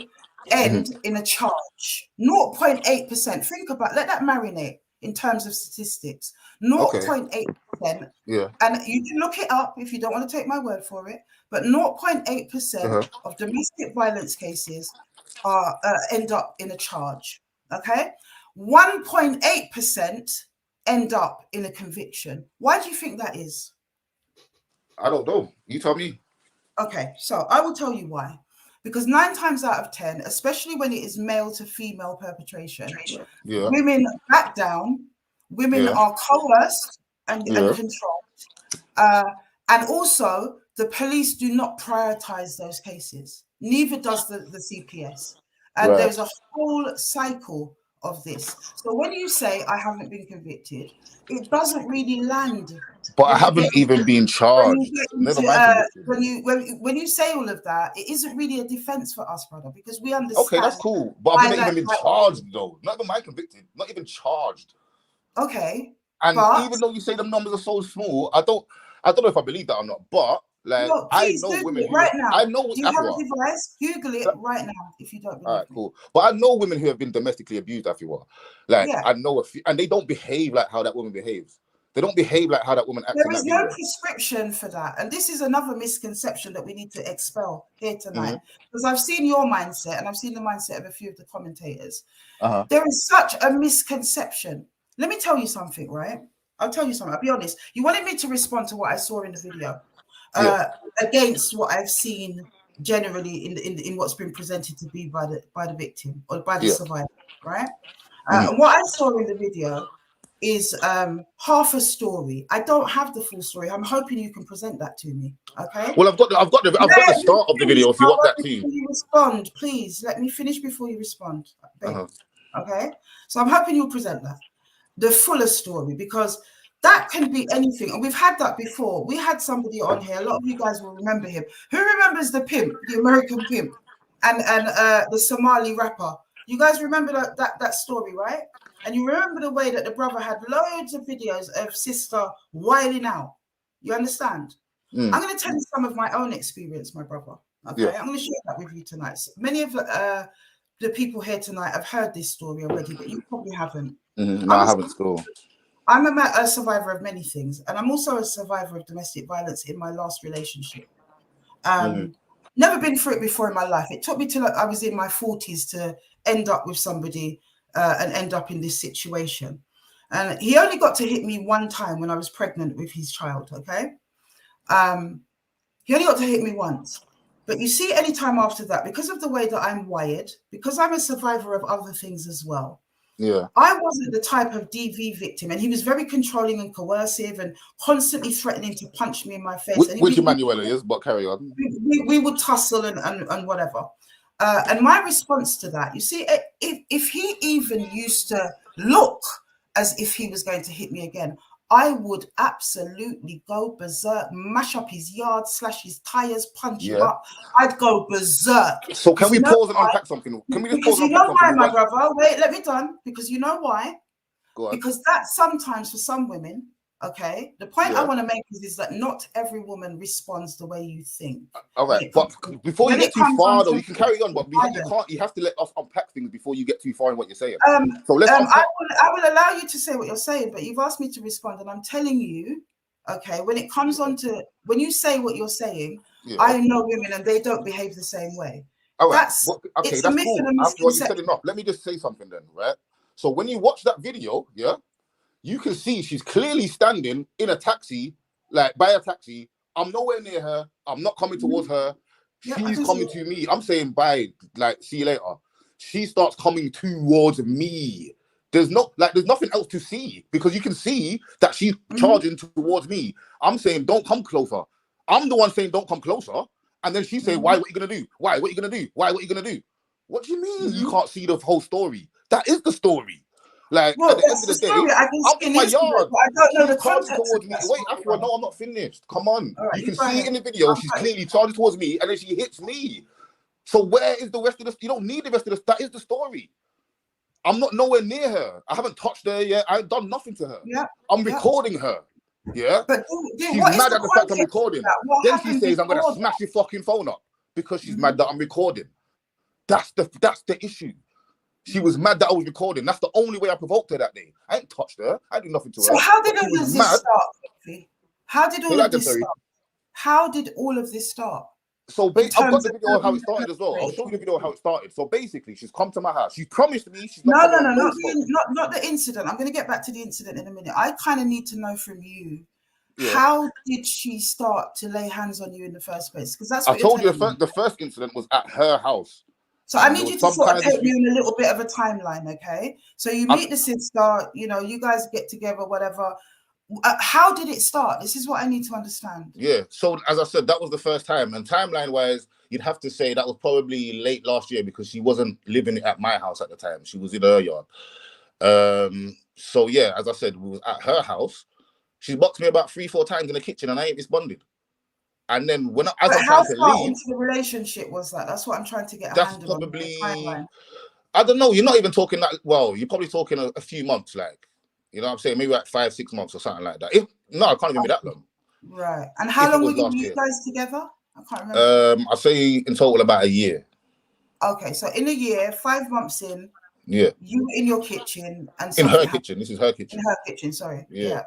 B: end in a charge. 0.8%. Think about, let that marinate in terms of statistics. 0.8%.
C: Yeah.
B: And you can look it up if you don't want to take my word for it, but 0.8% of domestic violence cases are end up in a charge. Okay? 1.8% end up in a conviction. Why do you think that is?
C: I don't know. You tell me.
B: Okay, so I will tell you why. Because 9 times out of 10, especially when it is male to female perpetration, women back down, women are coerced and controlled. And also, the police do not prioritize those cases. Neither does the CPS. And there's a whole cycle of this. So when you say I haven't been convicted, it doesn't really land.
C: But I
B: When you get
C: haven't even been
B: when you
C: charged.
B: get
C: Never
B: into
C: mind convicted.
B: when you say all of that, it isn't really a defense for us, brother, because we
C: Okay, that's
B: understand
C: cool. But I've
B: why
C: never
B: that
C: even been
B: might
C: charged
B: happen.
C: though. Not even mind convicted. Not even charged.
B: Okay,
C: And
B: but
C: even though you say the numbers are so small, I don't know if I believe that or not. But like,
B: no,
C: I
B: please
C: know
B: Google
C: women
B: it
C: who
B: right
C: I
B: now.
C: know
B: Do you have a
C: Afua.
B: device? Google it right now if you don't
C: All right,
B: believe me.
C: cool. But I know women who have been domestically abused, Afua. Like,
B: Yeah.
C: I know a few, and they don't behave like how that woman behaves. They don't behave like how that woman acts
B: There
C: in
B: is
C: that
B: no
C: video.
B: prescription for that. And this is another misconception that we need to expel here tonight.
C: Mm-hmm.
B: Because I've seen your mindset and I've seen the mindset of a few of the commentators.
C: Uh-huh.
B: There is such a misconception. Let me tell you something, right? I'll tell you something. I'll be honest. You wanted me to respond to what I saw in the video
C: Yeah.
B: against what I've seen generally in what's been presented to be by the victim or by the
C: Yeah.
B: survivor, right?
C: Mm-hmm.
B: And what I saw in the video is half a story. I don't have the full story. I'm hoping you can present that to me. Okay.
C: Well, I've got the
B: Let me
C: start of the
B: finish,
C: video if you want
B: brother,
C: that too.
B: before you respond. Please let me finish before you respond, babe.
C: Uh-huh.
B: Okay. So I'm hoping you'll present that, the fuller story, because that can be anything. And we've had that before. We had somebody on here. A lot of you guys will remember him. Who remembers the pimp, the American pimp, and the Somali rapper? You guys remember that story, right? And you remember the way that the brother had loads of videos of sister wailing out. You understand? I'm going to tell you some of my own experience, my brother. Okay,
C: Yeah.
B: I'm going to share that with you tonight. Many of the people here tonight have heard this story already, but you probably haven't.
C: Mm-hmm. No,
B: I'm
C: I
B: a,
C: haven't still.
B: I'm a survivor of many things, and I'm also a survivor of domestic violence in my last relationship. Never been through it before in my life. It took me till I was in my 40s to end up with somebody and end up in this situation. And he only got to hit me one time when I was pregnant with his child. Okay. He only got to hit me once. But you see, any time after that, because of the way that I'm wired, because I'm a survivor of other things as well,
C: Yeah.
B: I wasn't the type of DV victim. And he was very controlling and coercive and constantly threatening to punch me in my face. And
C: Which Emmanuel is, but carry on.
B: we would tussle and whatever. And my response to that, you see, if he even used to look as if he was going to hit me again, I would absolutely go berserk, mash up his yard, slash his tires, punch him
C: Yeah.
B: up. I'd go berserk.
C: So can
B: Because
C: we
B: you know
C: pause and
B: why?
C: unpack something? Can we just pause
B: Because
C: and
B: you
C: unpack
B: know why,
C: something?
B: my brother? Wait, let me done. Because you know why?
C: Go on.
B: Because that sometimes for some women, okay, the point I
C: Yeah.
B: want to make is that not every woman responds the way you think.
C: All
B: When
C: right,
B: it
C: but
B: comes to,
C: before you
B: when
C: get
B: it
C: too
B: comes on
C: far, though, you can
B: domestic
C: carry on. But you
B: violence.
C: can't. You have to let us unpack things before you get too far in what you're saying.
B: I
C: So let's unpack.
B: will allow you to say what you're saying, but you've asked me to respond, and I'm telling you, okay, when it comes on to when you say what you're saying,
C: Yeah.
B: I know women and they don't behave the same way.
C: All right. Okay,
B: It's a
C: that's
B: myth and
C: cool.
B: a
C: After what you said
B: misconception.
C: enough, let me just say something then, right? So when you watch that video, yeah, you can see she's clearly standing in a taxi, like by a taxi. I'm nowhere near her. I'm not coming towards her.
B: Yeah, I
C: She's
B: can see
C: coming
B: it.
C: to me. I'm saying bye, like see you later. She starts coming towards me. There's nothing else to see because you can see that she's charging towards me. I'm saying don't come closer. I'm the one saying don't come closer. And then she say, why, what are you gonna do? Why, what are you gonna do? Why, what are you gonna do? What do you mean you can't see the whole story? That is the story. Like
B: Well,
C: at the end
B: that's
C: of
B: the
C: the day,
B: story. I can
C: I'm
B: see
C: in
B: an
C: my
B: incident,
C: yard.
B: but I don't know
C: She's
B: the
C: charging
B: context of
C: towards me.
B: that
C: Wait,
B: story,
C: Afua,
B: brother.
C: no, I'm not finished. Come on.
B: All right,
C: You
B: you
C: can
B: go
C: see
B: ahead.
C: in the video,
B: I'm
C: she's
B: sorry.
C: clearly charging towards me, and then she hits me. So where is the rest of this? You don't need the rest of this. That is the story. I'm not nowhere near her. I haven't touched her yet. I ain't done nothing to her.
B: Yeah,
C: I'm
B: yeah.
C: recording her. Yeah.
B: But
C: She's
B: what is
C: mad
B: the
C: at the fact I'm
B: context of
C: recording.
B: that? What
C: Then she
B: happened
C: says, I'm gonna
B: before
C: smash your fucking phone up because she's
B: that?
C: mad that I'm recording. That's the issue. She was mad that I was recording. That's the only way I provoked her that day. I ain't touched her. I did nothing to
B: So
C: her.
B: how did
C: But she
B: all
C: was
B: of this
C: mad.
B: start, Sophie? How did
C: Say
B: all
C: that
B: of
C: again,
B: this
C: sorry.
B: start? How did all of this start?
C: So
B: In
C: I've got
B: terms
C: the
B: of
C: video of how it started as well. I'll show you the video of how it started. So basically, she's come to my house. She promised me she's not
B: no,
C: coming
B: no,
C: on
B: no,
C: no
B: not
C: smoke.
B: not the incident. I'm going to get back to the incident in a minute. I kind of need to know from you,
C: Yeah.
B: how did she start to lay hands on you in the first place? Because that's
C: I
B: what you're
C: told you
B: telling me.
C: the first incident was at her house.
B: So I
C: And there
B: need you
C: was
B: to
C: some
B: sort of
C: kind of
B: take me
C: dispute.
B: on a little bit of a timeline, okay? So you meet the sister, you guys get together, whatever. How did it start? This is what I need to understand.
C: Yeah. So as I said, that was the first time. And timeline wise, you'd have to say that was probably late last year because she wasn't living at my house at the time. She was in her yard. So yeah, as I said, we was at her house. She's boxed me about 3-4 times in the kitchen, and I ain't responded. And then as I'm
B: how
C: trying to
B: far
C: leave,
B: into the relationship was that? That's what I'm trying to get a
C: that's
B: handle on the
C: probably,
B: timeline.
C: I don't know. You're not even talking that well. You're probably talking a few months, like, you know what I'm saying? Maybe like 5-6 months or something like that. No, I can't even be that long.
B: Right. And how
C: If it
B: long were
C: was last year.
B: you guys together? I can't remember.
C: I say in total about a year.
B: Okay, so in a year, 5 months in,
C: Yeah.
B: you were in your kitchen and
C: In
B: something
C: her
B: happened.
C: kitchen. This is her kitchen.
B: In her kitchen, sorry.
C: Yeah.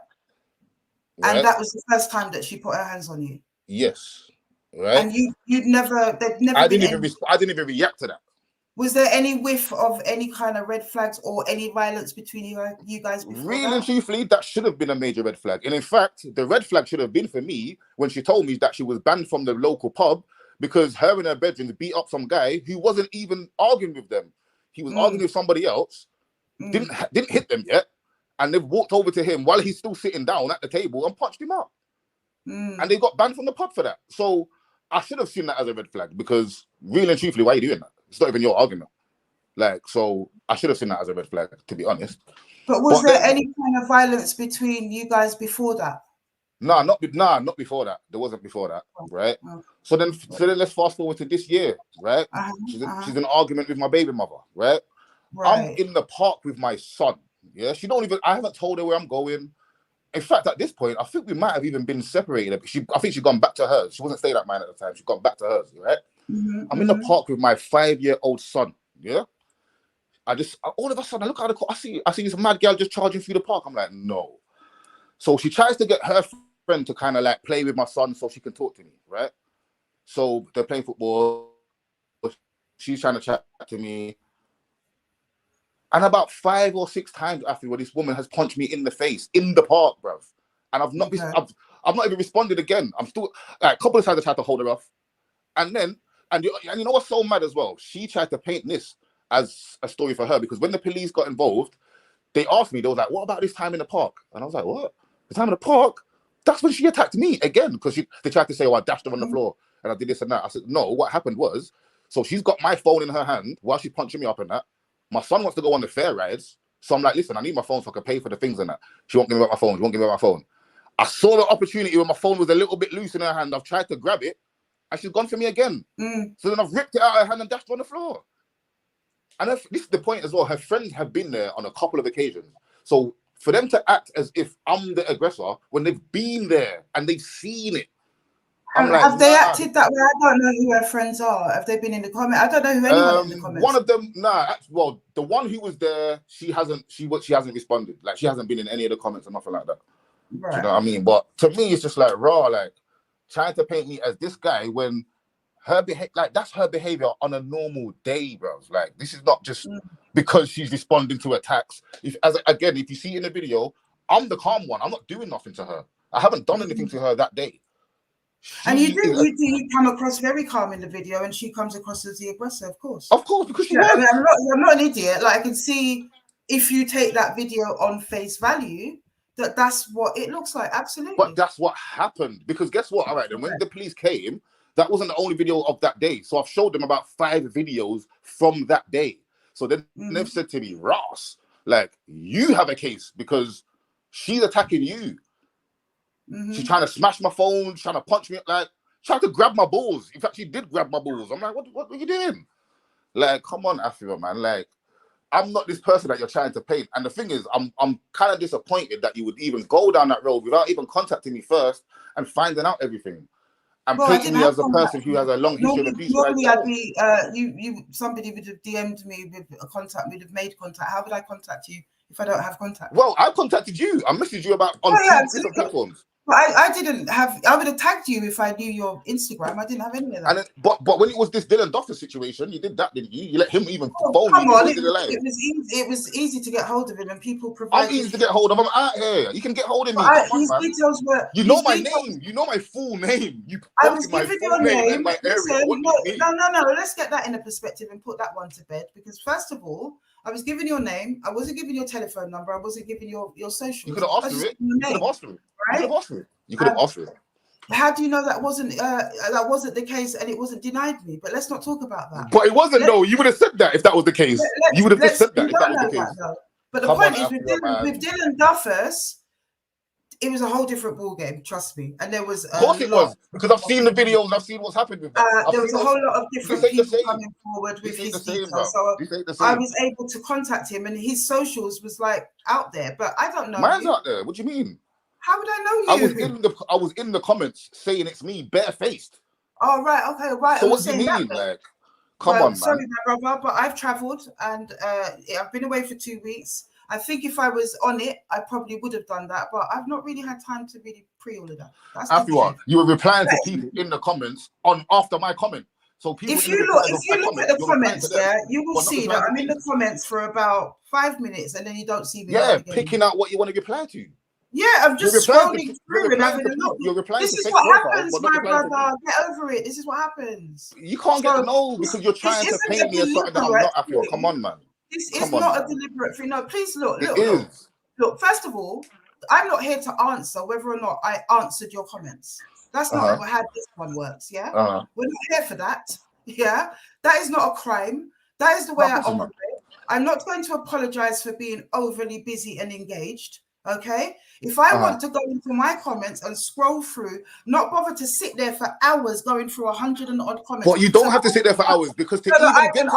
B: And
C: Right?
B: that was the first time that she put her hands on you.
C: Yes. Right.
B: And they'd never
C: I didn't even react to that.
B: Was there any whiff of any kind of red flags or any violence between you guys before
C: Really
B: that?
C: and truthfully, that should have been a major red flag. And in fact, the red flag should have been for me when she told me that she was banned from the local pub because her in her bedroom beat up some guy who wasn't even arguing with them. He was arguing with somebody else, didn't hit them yet, and they've walked over to him while he's still sitting down at the table and punched him up. And they got banned from the pub for that. So I should have seen that as a red flag because really and truthfully, why are you doing that? It's not even your argument. Like, so I should have seen that as a red flag, to be honest.
B: But was there any kind of violence between you guys before that?
C: Not before that. There wasn't before that, right? So then let's fast forward to this year, right? She's in an argument with my baby mother, right? I'm in the park with my son. Yeah, I haven't told her where I'm going. In fact, at this point, I think we might have even been separated. I think she'd gone back to hers. She wasn't staying at mine at the time. She'd gone back to hers, right? I'm in the park with my 5-year-old son, yeah? All of a sudden, I look at the car, I see this mad girl just charging through the park. I'm like, no. So she tries to get her friend to kind of like play with my son so she can talk to me, right? So they're playing football. She's trying to chat to me. And about 5 or 6 times afterward, this woman has punched me in the face in the park, bruv. And I've not even responded again. I'm still like, a couple of times I tried to hold her off. And you know what's so mad as well? She tried to paint this as a story for her because when the police got involved, they asked me, they was like, what about this time in the park? And I was like, what? The time in the park? That's when she attacked me again because they tried to say, oh, I dashed her on the floor and I did this and that. I said, no, what happened was, so she's got my phone in her hand while she's punching me up and that. My son wants to go on the fair rides. So I'm like, listen, I need my phone so I can pay for the things and that. She won't give me back my phone. She won't give me back my phone. I saw the opportunity when my phone was a little bit loose in her hand. I've tried to grab it and she's gone for me again. So then I've ripped it out of her hand and dashed her on the floor. And this is the point as well. Her friends have been there on a couple of occasions. So for them to act as if I'm the aggressor when they've been there and they've seen it.
B: Have they acted that way? I don't know who her friends are. Have they been in the comment? I don't know who anyone in the comments.
C: One of them, well, the one who was there, she hasn't responded. Like she hasn't been in any of the comments or nothing like that. Right. Do you know what I mean? But to me, it's just like raw, like trying to paint me as this guy when that's her behavior on a normal day, bro. Like this is not just because she's responding to attacks. If you see in the video, I'm the calm one. I'm not doing nothing to her. I haven't done anything to her that day.
B: And you come across very calm in the video, and she comes across as the aggressor, of course.
C: Of course, because she was.
B: I mean, I'm not an idiot. Like I can see if you take that video on face value, that's what it looks like. Absolutely.
C: But that's what happened. Because guess what? All right, then when the police came, that wasn't the only video of that day. So I've showed them about 5 videos from that day. So then they've said to me, Ross, like, you have a case because she's attacking you. She's trying to smash my phone, trying to punch me, like, trying to grab my balls. In fact, she did grab my balls. I'm like, what are you doing? Like, come on, Afua, man. Like, I'm not this person that you're trying to paint. And the thing is, I'm kind of disappointed that you would even go down that road without even contacting me first and finding out everything. And painting me as a person who has a long history of abuse.
B: Normally, I'd be somebody would have DM'd me with a contact, would have made contact. How would I contact you if I don't have contact?
C: Well, I contacted you. I messaged you about on 2 different platforms.
B: But I didn't have. I would have tagged you if I knew your Instagram. I didn't have any of that.
C: And but when it was this Dylan Duffer situation, you did that, didn't you? You let him even phone
B: come
C: you.
B: On, it was easy to get hold of him, and people provided.
C: I'm easy to get hold of. I'm out here. You can get hold of me.
B: His details were.
C: You know my name. You know my full name. You.
B: I was giving your name.
C: My area.
B: No. Let's get that in a perspective and put that one to bed. Because first of all, I was giving your name. I wasn't giving your telephone number. I wasn't giving your social.
C: You could have asked for it. You could have asked for it.
B: Right?
C: You could have asked for it. You could have asked for it.
B: How do you know that wasn't the case and it wasn't denied me? But let's not talk about that.
C: But it wasn't though. You would have said that if that was the case. You would have just said that if that was the case.
B: Though. But the
C: Come
B: point
C: on,
B: is,
C: Afua,
B: with Dylan Duffus, it was a whole different ball game. Trust me. And there was
C: of course it was, because I've seen the videos and I've seen what's happened with that.
B: there was a whole lot of different people coming forward with his details. So I was able to contact him, and his socials was like out there. But I don't know.
C: Mine's out there. What do you mean?
B: How would I know you?
C: I was in the comments saying it's me, barefaced.
B: Oh right, okay, right.
C: So what do you mean, like? Come on, man.
B: Sorry, my brother, but I've travelled and I've been away for 2 weeks. I think if I was on it, I probably would have done that, but I've not really had time to really all of that.
C: Afua, you were replying to people in the comments after my comment. So people,
B: if you look at the comments, you will see that I'm in the comments for about 5 minutes, and then you don't see me.
C: Yeah, picking out what you want to reply to.
B: Yeah, I'm just scrolling through and having a look. This is what happens, my brother. Get over it. This is what happens.
C: You can't get to know because you're trying to paint me as something that I'm not, Afua. Come on, man.
B: This is not a deliberate thing. No, please look. Look, first of all, I'm not here to answer whether or not I answered your comments. That's not how this one works, yeah? We're not here for that, yeah? That is not a crime. That is the way I operate. I'm not going to apologize for being overly busy and engaged, okay? If I want to go into my comments and scroll through, not bother to sit there for hours going through 100 and odd comments.
C: But you don't have to sit there for hours, because to even get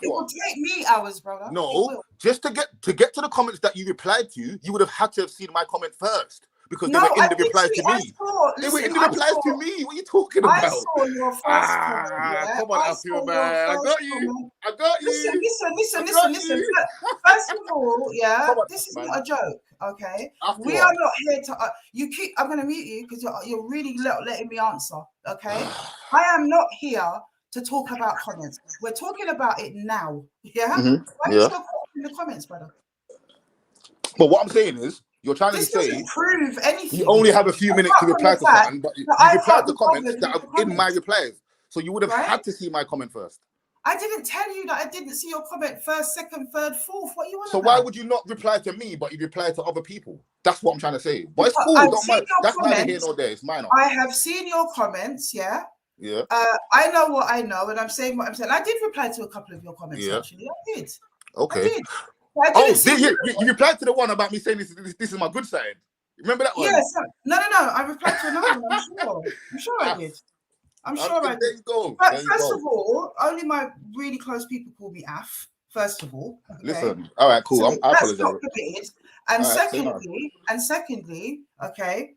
B: it will take me hours, brother.
C: No, just to get to the comments that you replied to, you would have had to have seen my comment first, because they were in the replies to me. They were in the replies to me. What are you talking about?
B: I saw your first comment.
C: Come on, Afua, man. I got you. I got you.
B: Listen. First of all, this is not a joke, okay? We are not here to. I'm going to mute you because you're really letting me answer, okay? I am not here to talk about comments. We're talking about it now, yeah? Why are you still in the comments, brother?
C: But what I'm saying is, you're trying to say
B: doesn't prove anything.
C: You only have a few minutes to reply to something, but you replied to comments that are in my replies. So you would have had to see my comment first.
B: I didn't tell you that I didn't see your comment first, second, third, fourth. What you want?
C: So why would you not reply to me, but you reply to other people? That's what I'm trying to say. But it's cool. Don't mind. That's neither here nor there. It's minor.
B: I have seen your comments. Yeah.
C: Yeah.
B: I know what I know, and I'm saying what I'm saying. I did reply to a couple of your comments. Actually, I did.
C: Okay.
B: I did.
C: You replied to the one about me saying this is my good side. Remember that one?
B: Yes. No. I replied to another one. I'm sure I did. I'm sure I did.
C: There you go.
B: But first of all, only my really close people call me Af. First of all, okay? Listen.
C: All right, cool.
B: So I apologize. Not permitted. And secondly, okay,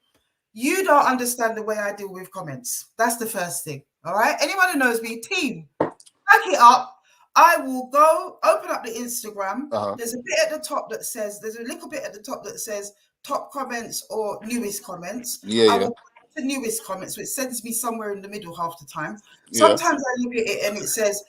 B: you don't understand the way I deal with comments. That's the first thing. All right. Anyone who knows me, team, back it up. I will go open up the Instagram. There's a bit at the top that says, there's a little bit at the top that says top comments or newest comments. I will put the newest comments, which sends me somewhere in the middle half the time. Sometimes I look at it and it says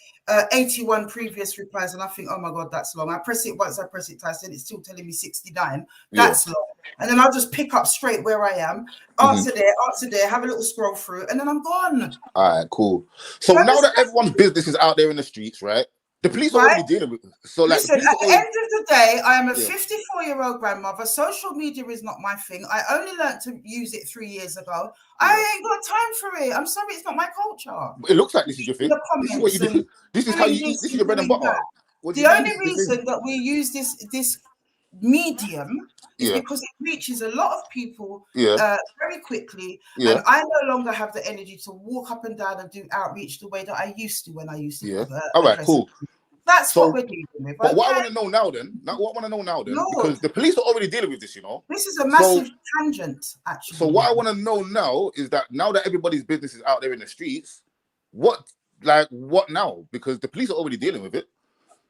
B: 81 previous replies, and I think, oh my God, that's long. I press it once, I press it twice, and it's still telling me 69. That's long. And then I'll just pick up straight where I am, answer there, have a little scroll through, and then I'm gone.
C: All right, cool. So now that everyone's business is out there in the streets, right? The police are already dealing with it. So, like,
B: listen, at the end of the day, I am a 54-year-old grandmother. Social media is not my thing. I only learned to use it 3 years ago. I ain't got time for it. I'm sorry, it's not my culture.
C: It looks like this is your thing. This is what you do. This is how you eat. This is your bread and butter.
B: The only reason that we use this medium is because it reaches a lot of people very quickly, and I no longer have the energy to walk up and down and do outreach the way that I used to when I used to.
C: All right, cool.
B: That's what we're dealing with.
C: But what I want to know now then, because the police are already dealing with this, you know.
B: This is a massive tangent, actually.
C: So what I want to know now is that now that everybody's business is out there in the streets, what now? Because the police are already dealing with it.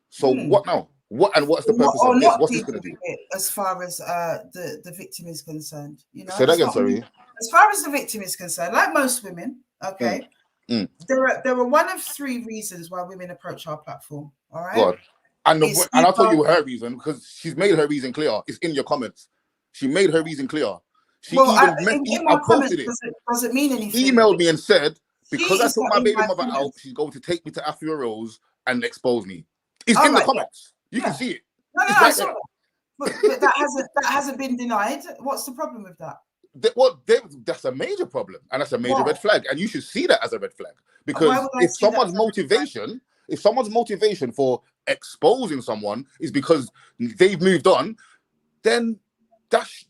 C: So what now? What's the purpose of this? What's this going to do?
B: As far as the victim is concerned, you know.
C: Say that again, sorry.
B: As far as the victim is concerned, like most women, okay, there are one of three reasons why women approach our platform. All right. God.
C: And I'll tell you her reason, because she's made her reason clear. It's in your comments. She made her reason clear. She I posted it.
B: Doesn't mean anything.
C: Emailed me and said, because I took my baby mother out, she's going to take me to Afua Rose and expose me. It's in the comments. You can see it.
B: No, but that hasn't been denied. What's the problem with that?
C: that's a major problem, and that's a major
B: What?
C: red flag, and you should see that as a red flag,
B: Why
C: because
B: would I see that as
C: if someone's motivation for exposing someone is because they've moved on, then that's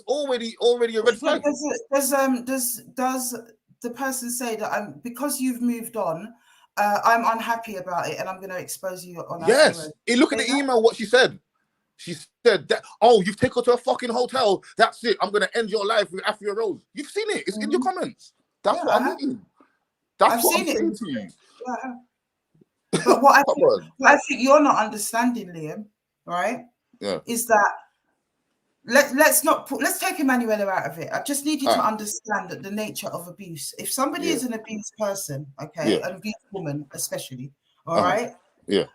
C: already a red flag.
B: Does the person say that because you've moved on, I'm unhappy about it and I'm going to expose you on
C: Yes. Look at the email. What she said. She said that, oh, you've taken her to a fucking hotel. That's it. I'm going to end your life with Afua Rose. You've seen it. It's in your comments. That's what I mean. That's what I'm saying to you.
B: Yeah. But what I think you're not understanding, Liam, right?
C: Yeah.
B: Is that let's take Emanuela out of it. I just need you to understand that the nature of abuse. If somebody is an abused person, okay, an abused woman especially, all right?
C: Yeah.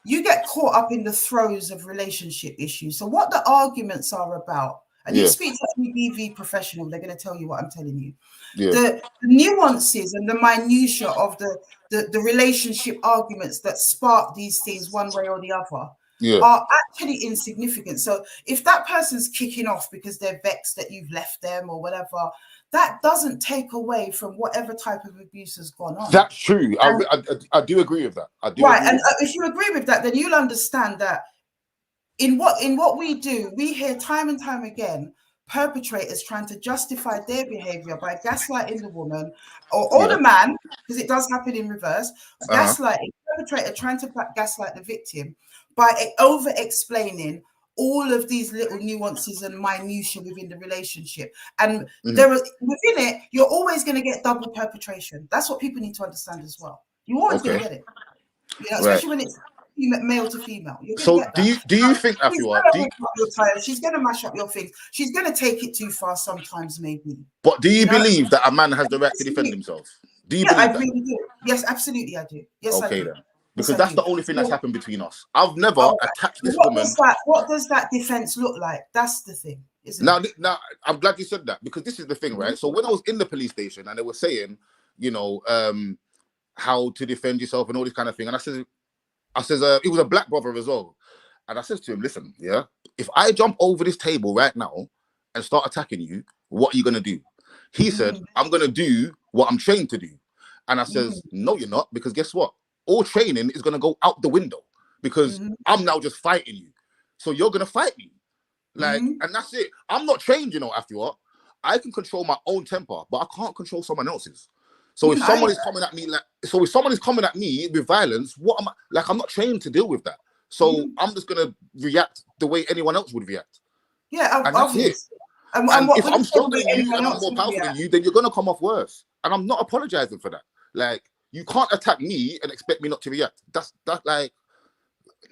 B: You get caught up in the throes of relationship issues. So what the arguments are about, and you speak to any BV professional, they're going to tell you what I'm telling you.
C: Yeah.
B: The nuances and the minutiae of the relationship arguments that spark these things one way or the other are actually insignificant. So if that person's kicking off because they're vexed that you've left them or whatever, that doesn't take away from whatever type of abuse has gone on.
C: That's true. I do agree with that.
B: And if you agree with that, then you'll understand that in what we do, we hear time and time again perpetrators trying to justify their behavior by gaslighting the woman or the man, because it does happen in reverse. Gaslighting, perpetrator trying to gaslight the victim by over explaining all of these little nuances and minutiae within the relationship. And there are within it, you're always going to get double perpetration. That's what people need to understand as well. You're always going to get it. You know, especially when it's male to female.
C: So do you think, Afua,
B: she's going to mash up your things. She's going to take it too far sometimes, maybe.
C: But do you believe that a man has the right to defend himself? Do you believe that? I really do.
B: Yes, absolutely, I do. Yes,
C: okay,
B: I do.
C: Then. Because that's the only thing that's happened between us. I've never attacked this woman.
B: What does that defense look like? That's the thing, isn't it?
C: Now, I'm glad you said that, because this is the thing, right? So when I was in the police station and they were saying, you know, how to defend yourself and all this kind of thing, and I said, it was a black brother as well. And I said to him, listen, if I jump over this table right now and start attacking you, what are you going to do? He said, I'm going to do what I'm trained to do. And I says, no, you're not, because guess what? All training is going to go out the window, because I'm now just fighting you. So you're going to fight me. Like, and that's it. I'm not trained, you know, after what. I can control my own temper, but I can't control someone else's. So if someone is coming at me with violence, what am I, like, I'm not trained to deal with that. So I'm just going to react the way anyone else would react.
B: Yeah,
C: and that's it. And if I'm stronger than you and I'm more powerful than you, then you're going to come off worse. And I'm not apologizing for that. Like, you can't attack me and expect me not to react. That's like,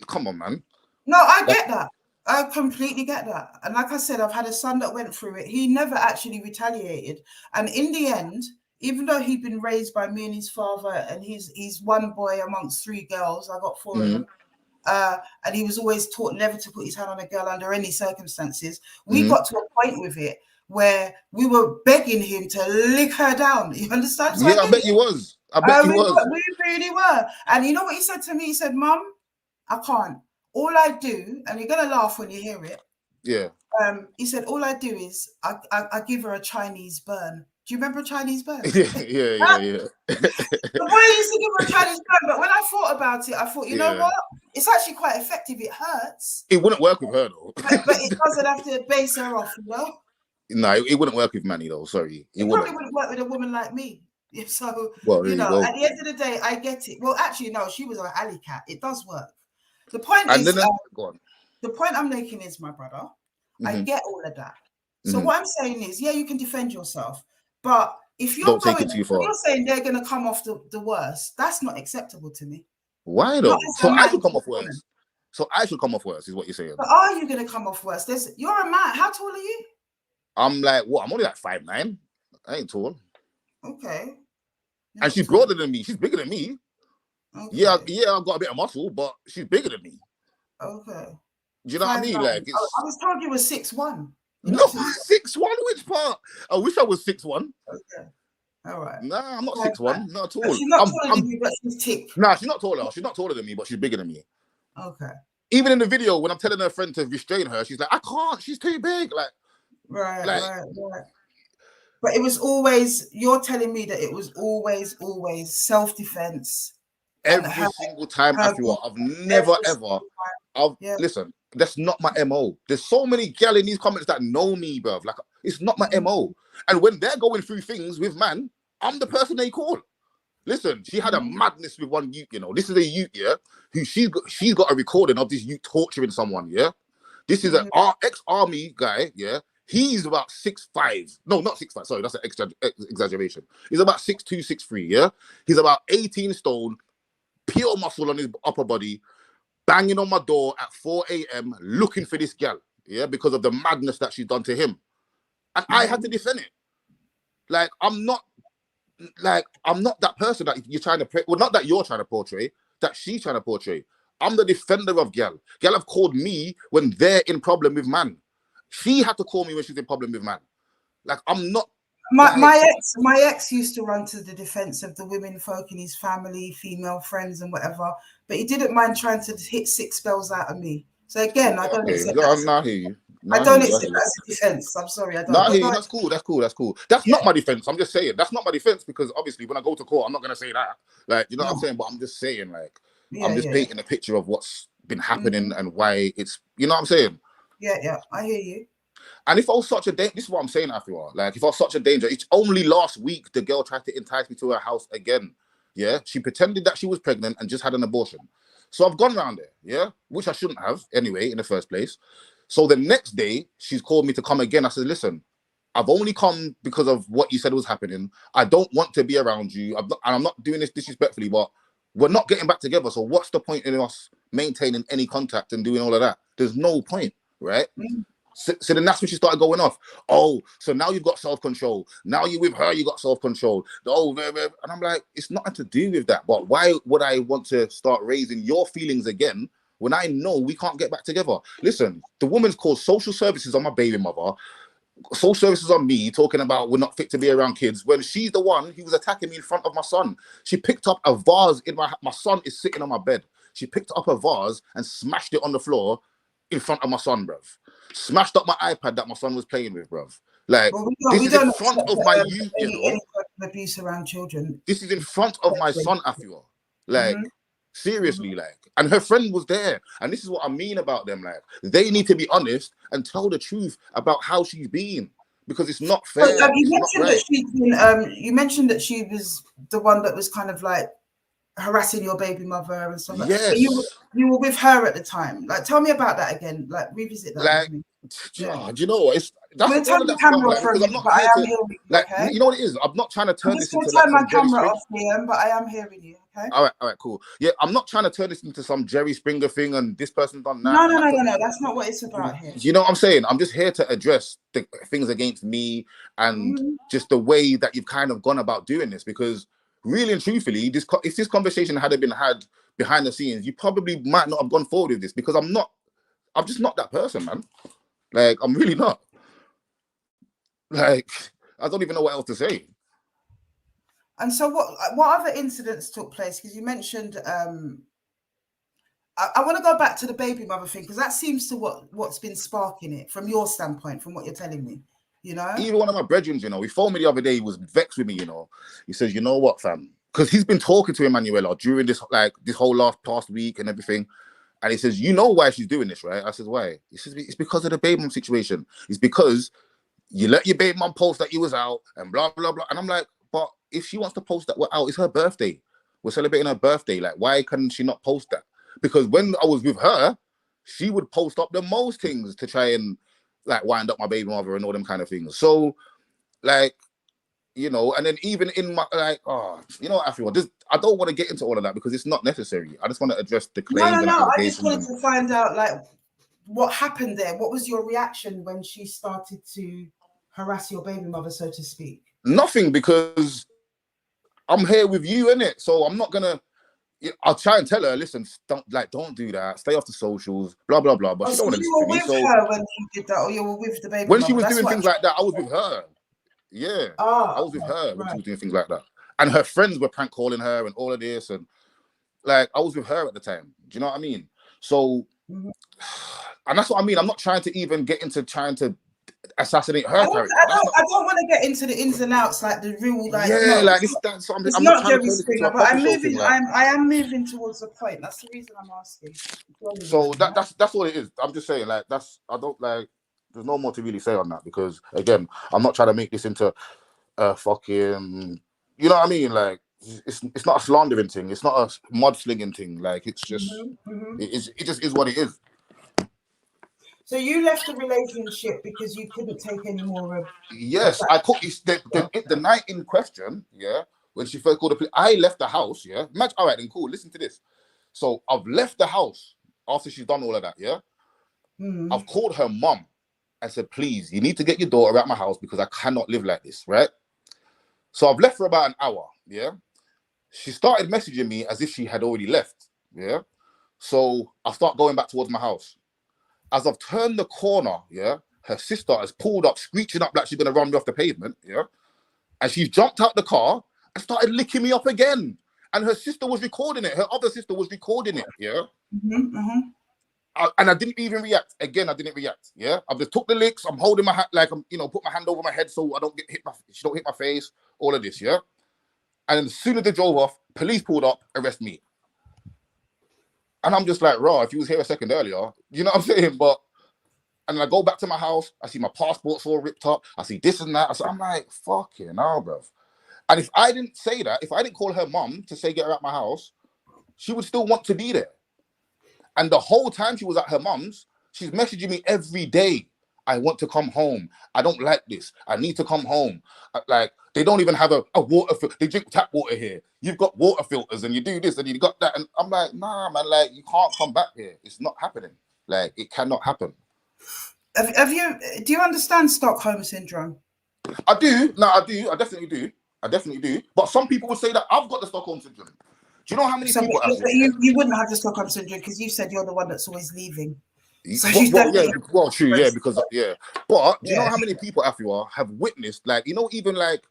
C: come on, man.
B: No, I get that. I completely get that. And like I said, I've had a son that went through it. He never actually retaliated. And in the end, even though he'd been raised by me and his father, and he's one boy amongst three girls, I got four of them, and he was always taught never to put his hand on a girl under any circumstances. We got to a point with it where we were begging him to lick her down. You understand? So
C: I bet you was. I bet you was.
B: We really were. And you know what he said to me? He said, Mum, I can't. All I do, and you're going to laugh when you hear it.
C: Yeah.
B: He said, all I do is I give her a Chinese burn. Do you remember a Chinese burn?
C: Yeah.
B: The boy used to give her a Chinese burn, but when I thought about it, I thought, you know what? It's actually quite effective. It hurts.
C: It wouldn't work with her, though.
B: but it doesn't have to base her off, you know?
C: No, it wouldn't work with Manny, though. Sorry.
B: It probably wouldn't work with a woman like me. So,
C: at
B: the end of the day, I get it. Well, actually, no, she was an alley cat. It does work. The point is, the point I'm making is, my brother, I get all of that. So what I'm saying is, you can defend yourself, but if you're you're saying they're going to come off the worst, that's not acceptable to me.
C: Why though? So I should come off worse. So I should come off worse, is what you're saying.
B: But are you going to come off worse? You're a man. How tall are you?
C: I'm like, what? I'm only like 5'9". I ain't tall.
B: Okay.
C: And she's broader than me. She's bigger than me. Okay. Yeah, I've got a bit of muscle, but she's bigger than me.
B: Okay.
C: Do you know what I mean? Like,
B: I was told you were 6'1".
C: No, 6'1", which part? I wish I was 6'1".
B: Okay. All right.
C: Nah, I'm not 6'1", not at all.
B: She's not taller than you, but she's thick.
C: Nah, she's not taller. She's not taller than me, but she's bigger than me.
B: Okay.
C: Even in the video, when I'm telling her friend to restrain her, she's like, I can't, she's too big. Like,
B: Right. But it was always, you're telling me that it was always self-defense and
C: Every single time,
B: her
C: Afua, I've never
B: every
C: ever.
B: single time.
C: I've
B: Yeah.
C: listen. That's not my MO. There's so many gal in these comments that know me, bruv. Like it's not my MO. And when they're going through things with man, I'm the person they call. Listen, she had a madness with one youth, you know. This is a youth, yeah, who she's got a recording of this youth torturing someone, yeah. This is an ex-army guy, yeah. He's about 6'5". No, not 6'5". Sorry, that's an exaggeration. He's about 6'2", 6'3", yeah. He's about 18 stone, pure muscle on his upper body, banging on my door at 4 a.m. looking for this gal, yeah, because of the madness that she's done to him. And I had to defend it. Like, I'm not that person that you're trying to well, not that you're trying to portray, that she's trying to portray. I'm the defender of gal. Gal have called me when they're in problem with man. She had to call me when she's in problem with man. Like, I'm not.
B: My ex used to run to the defense of the women folk in his family, female friends and whatever, but he didn't mind trying to hit 6 spells out of me. So again, I don't accept that.
C: I'm not here.
B: I don't accept that as a defense. I'm sorry, I don't.
C: Nah, hey, that's cool. That's cool. That's cool. That's not my defense. I'm just saying that's not my defense because obviously when I go to court, I'm not gonna say that. Like, you know what I'm saying? But I'm just saying, like, I'm just painting a picture of what's been happening and why it's. You know what I'm saying?
B: Yeah, I hear you.
C: And if I was such a danger, this is what I'm saying, Afua. Like, if I was such a danger, it's only last week the girl tried to entice me to her house again. Yeah, she pretended that she was pregnant and just had an abortion. So I've gone around there, yeah, which I shouldn't have anyway in the first place. So the next day, she's called me to come again. I said, listen, I've only come because of what you said was happening. I don't want to be around you. I'm not doing this disrespectfully, but we're not getting back together. So what's the point in us maintaining any contact and doing all of that? There's no point, right? So then that's when she started going off. Oh, so now you've got self-control. Now you're with her, you got self-control. Oh, and I'm like, it's nothing to do with that. But why would I want to start raising your feelings again when I know we can't get back together? Listen, the woman's called social services on my baby mother, social services on me, talking about we're not fit to be around kids, when she's the one who was attacking me in front of my son. She picked up a vase in my son is sitting on my bed. She picked up a vase and smashed it on the floor in front of my son, bruv. Smashed up my iPad that my son was playing with, bruv. Like, this is in front of my youth, you know.
B: Any abuse around children.
C: This is in front of my son, Afua. Like, seriously, like. And her friend was there. And this is what I mean about them. Like, they need to be honest and tell the truth about how she's been. Because it's not fair.
B: You mentioned that she was the one that was kind of like harassing your baby mother and stuff like that.
C: Yes.
B: You were with her at the time. Like, tell me about that again. Like, revisit that.
C: Like, do you know what? That's
B: turn the camera off for a minute, but I am hearing you.
C: Like,
B: okay?
C: You know what it is? I'm not trying to turn this into
B: turn my camera off, Liam, but I am hearing you. Okay.
C: All right, cool. Yeah, I'm not trying to turn this into some Jerry Springer thing and this person's done that.
B: No. That's not what it's about here.
C: You know what I'm saying? I'm just here to address the things against me and just the way that you've kind of gone about doing this. Because really and truthfully, if this conversation had been had behind the scenes, you probably might not have gone forward with this because I'm just not that person, man. Like, I'm really not. Like, I don't even know what else to say.
B: And so what other incidents took place? Because you mentioned, I want to go back to the baby mother thing, because that seems to what's been sparking it from your standpoint, from what you're telling me, you know?
C: Even one of my brethren, you know, he phoned me the other day, he was vexed with me, you know. He says, you know what, fam? Because he's been talking to Emanuela during this whole past week and everything. And he says, you know why she's doing this, right? I said, why? He says, it's because of the baby mom situation. It's because you let your baby mom post that you was out and blah, blah, blah. And I'm like, but if she wants to post that we're out, it's her birthday. We're celebrating her birthday. Like, why can she not post that? Because when I was with her, she would post up the most things to try and like wind up my baby mother and all them kind of things. So, like, you know, and then even in my you know, Afua, I don't want to get into all of that because it's not necessary. I just want to address the claims and allegations.
B: I just wanted to find out like what happened there. What was your reaction when she started to harass your baby mother, so to speak?
C: Nothing, because I'm here with you, innit? So I'm not gonna. I'll try and tell her, listen, don't do that. Stay off the socials, blah blah blah. But she don't want to listen to me.
B: So you were with her when you did that, or you were with the baby
C: when
B: mother?
C: She was doing things like that, I was with her. Yeah, I was with her when she was doing things like that, and her friends were prank calling her and all of this, and like I was with her at the time. Do you know what I mean? So, and that's what I mean. I'm not trying to even get into trying to assassinate
B: I
C: her
B: don't,
C: character.
B: I
C: That's
B: don't,
C: not.
B: I don't want to get into the ins and outs, like the real, like
C: Yeah,
B: no,
C: like this. That's.
B: it's
C: I'm not
B: not
C: trying to
B: Jerry
C: turn this into
B: Springer,
C: a
B: but
C: puppy
B: I'm
C: show thing.
B: moving.
C: Like,
B: I am moving towards the point. That's the reason I'm asking.
C: so that's what it is. I'm just saying, like, that's. I don't like. There's no more to really say on that because again, I'm not trying to make this into a fucking. You know what I mean? Like, it's not a slandering thing. It's not a mudslinging thing. Like, it's just. It just is what it is.
B: So you left the relationship because you couldn't take any more of
C: Yes, I cooked. It's the night in question. Yeah, when she first called the police, I left the house. Yeah, imagine. All right, then cool. Listen to this. So I've left the house after she's done all of that. Yeah, I've called her mum and said, please, you need to get your daughter out my house because I cannot live like this. Right. So I've left for about an hour. Yeah. She started messaging me as if she had already left. Yeah. So I start going back towards my house. As I've turned the corner, yeah, her sister has pulled up, screeching up like she's gonna run me off the pavement, yeah. And she's jumped out the car and started licking me up again. And her sister was recording it. Her other sister was recording it, yeah. And I didn't even react. Again, I didn't react. Yeah, I've just took the licks. I'm holding my hand, like I'm, put my hand over my head so I don't get hit. She don't hit my face. All of this, yeah. And then as soon as they drove off, police pulled up, arrest me. And I'm just like, raw. If you was here a second earlier, you know what I'm saying? But and I go back to my house, I see my passport's all ripped up. I see this and that. So I'm like, fucking hell, bro. And if I didn't say that, if I didn't call her mum to say get her out my house, she would still want to be there. And the whole time she was at her mum's, she's messaging me every day. I want to come home. I don't like this. I need to come home. Like, they don't even have a water filter. They drink tap water here. You've got water filters and you do this and you got that. And I'm like, nah, man, like, you can't come back here. It's not happening. Like, it cannot happen.
B: Do you understand Stockholm Syndrome?
C: I do. No, I do. I definitely do. I definitely do. But some people would say that I've got the Stockholm Syndrome. Do you know how many people have
B: but you wouldn't have the Stockholm Syndrome because you said you're the one that's always leaving. So
C: True, yeah, because yeah. But do you know how many people, Afua, have witnessed, like, even like,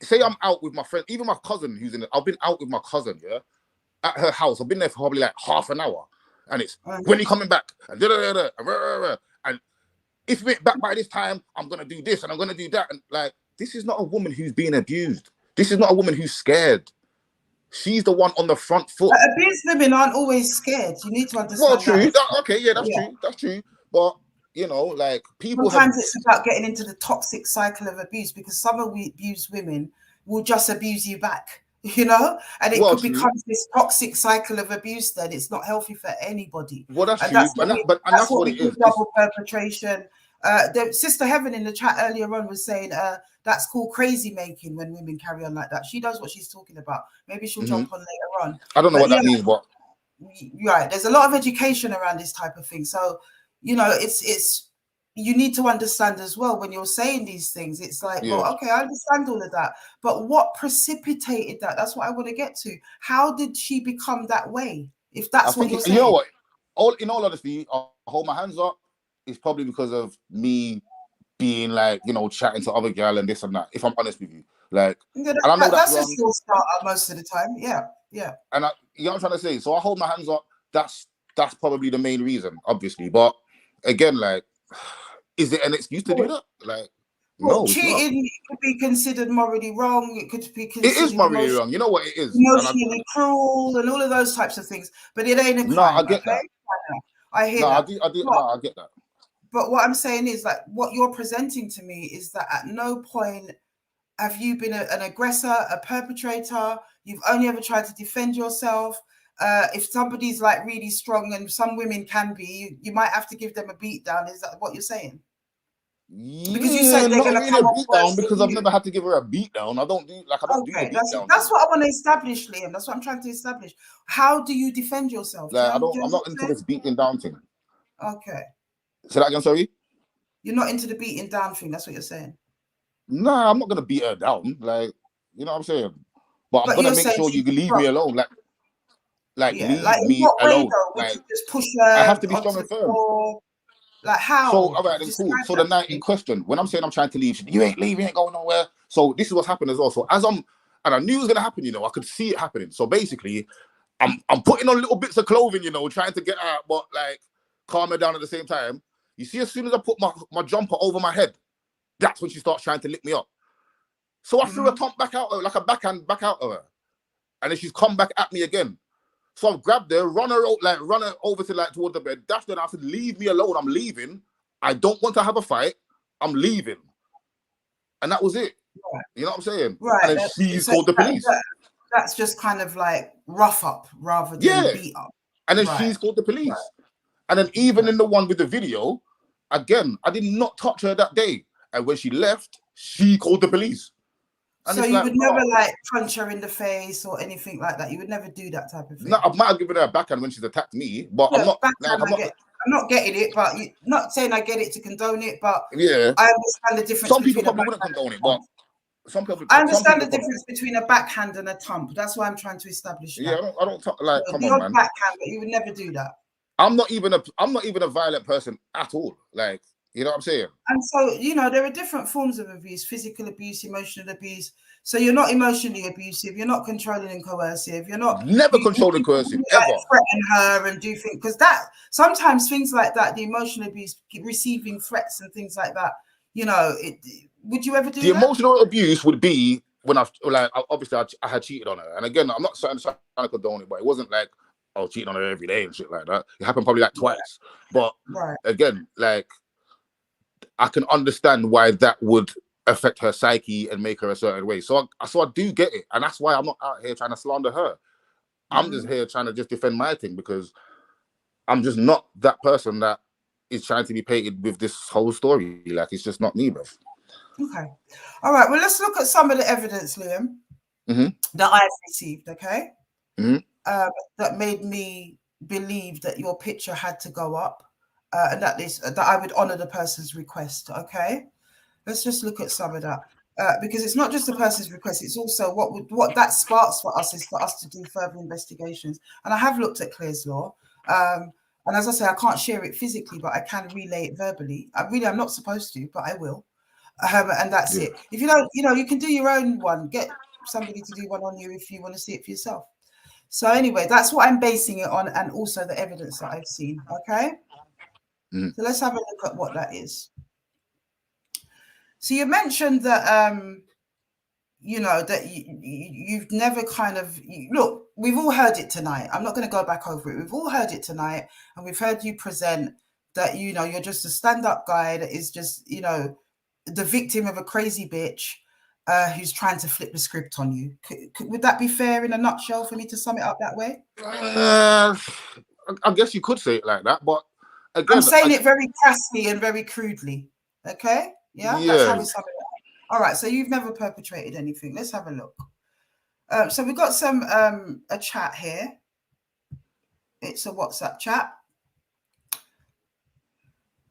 C: say I'm out with my friend, even my cousin who's in it. I've been out with my cousin, yeah, at her house. I've been there for probably like half an hour, and it's when you coming back, and and if you ain't back by this time, I'm gonna do this and I'm gonna do that, and like, this is not a woman who's being abused. This is not a woman who's scared. She's the one on the front foot.
B: Abused women aren't always scared. You need to understand.
C: Well, true. True. That's true. But like, people
B: sometimes it's about getting into the toxic cycle of abuse, because some abused women will just abuse you back, and it could become this toxic cycle of abuse. Then it's not healthy for anybody.
C: Well, that's true. That's what it is.
B: Double perpetration. The Sister Heaven in the chat earlier on was saying that's called crazy making when women carry on like that. She knows what she's talking about. Maybe she'll jump on later on.
C: I don't know what that means, but
B: right, there's a lot of education around this type of thing. So, it's you need to understand as well when you're saying these things. It's like, well, okay, I understand all of that, but what precipitated that? That's what I want to get to. How did she become that way? If that's what you're saying.
C: You know what? In all honesty, I'll hold my hands up. It's probably because of me being like, chatting to other girl and this and that. If I'm honest with you, like, and I know
B: that's a slow starter most of the time. Yeah.
C: And you know what I'm trying to say. So I hold my hands up. That's probably the main reason, obviously. But again, like, is it an excuse to do that? Like, no,
B: cheating could be considered morally wrong. It could be considered.
C: It is morally wrong. You know what it is?
B: Emotionally cruel and all of those types of things. But it ain't a crime.
C: No, I get that.
B: I hear that.
C: I get that.
B: But what I'm saying is, like, what you're presenting to me is that at no point have you been an aggressor, a perpetrator. You've only ever tried to defend yourself. If somebody's like really strong, and some women can be, you might have to give them a beat down. Is that what you're saying?
C: Because you said they're going to come a beat down, because I've never had to give her a beat down. I don't do the beat down.
B: That's what I want to establish, Liam. That's what I'm trying to establish. How do you defend yourself?
C: Like, I'm not into this beating down thing.
B: Okay.
C: Say that again, sorry?
B: You're not into the beating down thing. That's what you're saying.
C: Nah, I'm not going to beat her down. Like, you know what I'm saying? But I'm going to make sure you leave me alone. Leave me alone.
B: Like, just push her.
C: I have to be strong and firm.
B: Like, how?
C: So, all right, then cool. So the night in question, when I'm saying I'm trying to leave, you ain't leaving, you ain't going nowhere. So this is what's happened as well. So and I knew it was going to happen, I could see it happening. So basically, I'm putting on little bits of clothing, trying to get out, but like calm her down at the same time. You see, as soon as I put my jumper over my head, that's when she starts trying to lick me up. So I threw a tomp back out, like a backhand back out of her. And then she's come back at me again. So I've grabbed her, run her over to like toward the bed, dashed her, and I said, leave me alone, I'm leaving. I don't want to have a fight. I'm leaving. And that was it.
B: Right.
C: You know what I'm saying?
B: Right.
C: And then she's called the police.
B: That's just kind of like rough up rather than beat up.
C: And then she's called the police. Right. And then even in the one with the video, again, I did not touch her that day. And when she left, she called the police. And
B: so you would never like punch her in the face or anything like that. You would never do that type of thing.
C: No, I might have given her a backhand when she's attacked me, but I'm not.
B: I'm not getting it, but not saying I get it to condone it, but
C: yeah,
B: I understand the difference.
C: Some people probably wouldn't condone it, but some people.
B: I understand the difference between a backhand and a thump. That's why I'm trying to establish that.
C: Yeah, I don't like. Come on, man.
B: Backhand, but you would never do that.
C: I'm not even a violent person at all. Like, you know what I'm saying?
B: And so, there are different forms of abuse: physical abuse, emotional abuse. So you're not emotionally abusive. You're not controlling and coercive. You're not
C: never controlling and coercive ever.
B: Threaten her and do things, because that sometimes things like that, the emotional abuse, receiving threats and things like that. Would you ever do
C: the
B: that?
C: Emotional abuse would be when obviously I had cheated on her, and again, I'm not trying to condone it, but it wasn't like I was cheating on her every day and shit like that. It happened probably like twice, but again, like I can understand why that would affect her psyche and make her a certain way. So I do get it, and that's why I'm not out here trying to slander her. I'm just here trying to just defend my thing, because I'm just not that person that is trying to be painted with this whole story. Like, it's just not me, bro.
B: Okay. All right. Well, let's look at some of the evidence, Liam, that I've received, okay? That made me believe that your picture had to go up, and that I would honor the person's request, okay? Let's just look at some of that, because it's not just the person's request, it's also what that sparks for us is for us to do further investigations. And I have looked at Claire's law, and as I say, I can't share it physically, but I can relay it verbally. I'm not supposed to, but I will. And that's it. If you don't, you can do your own one. Get somebody to do one on you if you want to see it for yourself. So anyway, that's what I'm basing it on, and also the evidence that I've seen. Okay. So let's have a look at what that is. So you mentioned that, that you've never kind of look. We've all heard it tonight. I'm not going to go back over it. We've all heard it tonight, and we've heard you present that you're just a stand-up guy that is just the victim of a crazy bitch who's trying to flip the script on you. Would that be fair in a nutshell for me to sum it up that way?
C: I guess you could say it like that, but again,
B: I'm saying it very crassly and very crudely. Okay? Yeah? That's how we sum it up. All right, so you've never perpetrated anything. Let's have a look. So we've got a chat here. It's a WhatsApp chat.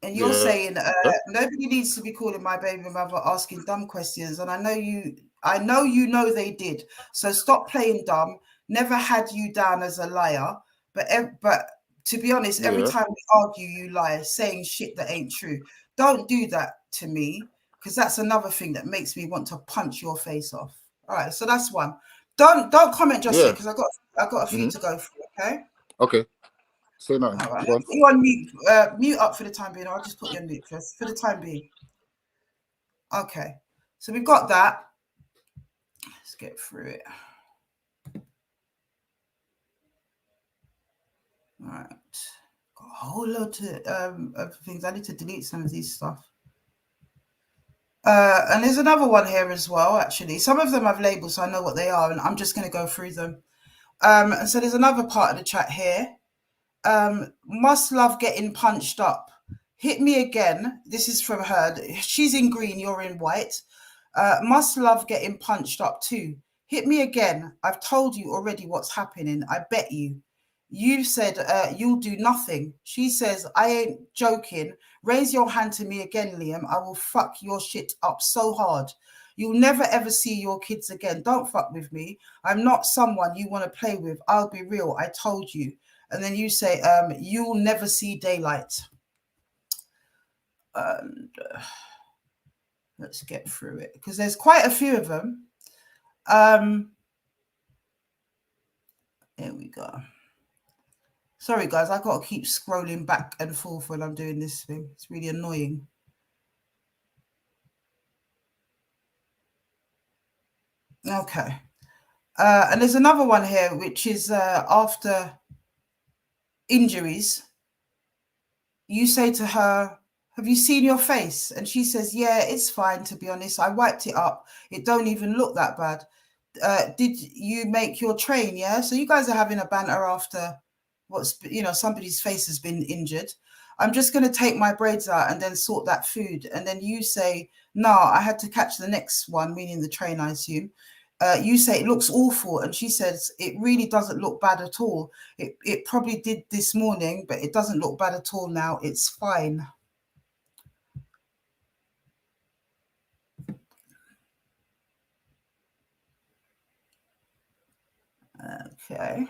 B: And you're saying nobody needs to be calling my baby mother asking dumb questions. And I know you know they did. So stop playing dumb. Never had you down as a liar. But to be honest, every time we argue, you lie, saying shit that ain't true. Don't do that to me, because that's another thing that makes me want to punch your face off. All right, so that's one. Don't comment just yet, because I got a few to go through. Okay.
C: Okay. So no.
B: Right. You on mute? Mute up for the time being. I'll just put you on mute first for the time being. Okay. So we've got that. Let's get through it. All right. Got a whole lot of things. I need to delete some of these stuff. And there's another one here as well, actually. Some of them I've labeled so I know what they are, and I'm just going to go through them. And so there's another part of the chat here. Must love getting punched up. Hit me again. This is from her. She's in green, you're in white. Must love getting punched up too. Hit me again. I've told you already what's happening. I bet you. You said you'll do nothing. She says, I ain't joking. Raise your hand to me again, Liam. I will fuck your shit up so hard. You'll never ever see your kids again. Don't fuck with me. I'm not someone you want to play with. I'll be real. I told you. And then you say, you'll never see daylight. And let's get through it, because there's quite a few of them. Here we go. Sorry, guys, I got to keep scrolling back and forth when I'm doing this thing. It's really annoying. Okay. And there's another one here, which is after injuries. You say to her, have you seen your face? And she says, yeah, it's fine, to be honest. I wiped it up. It don't even look that bad. Did you make your train? Yeah. So you guys are having a banter after somebody's face has been injured. I'm just going to take my braids out and then sort that food. And then you say, no, I had to catch the next one, meaning the train, I assume. You say it looks awful. And she says, it really doesn't look bad at all. It probably did this morning, but it doesn't look bad at all now. It's fine. Okay.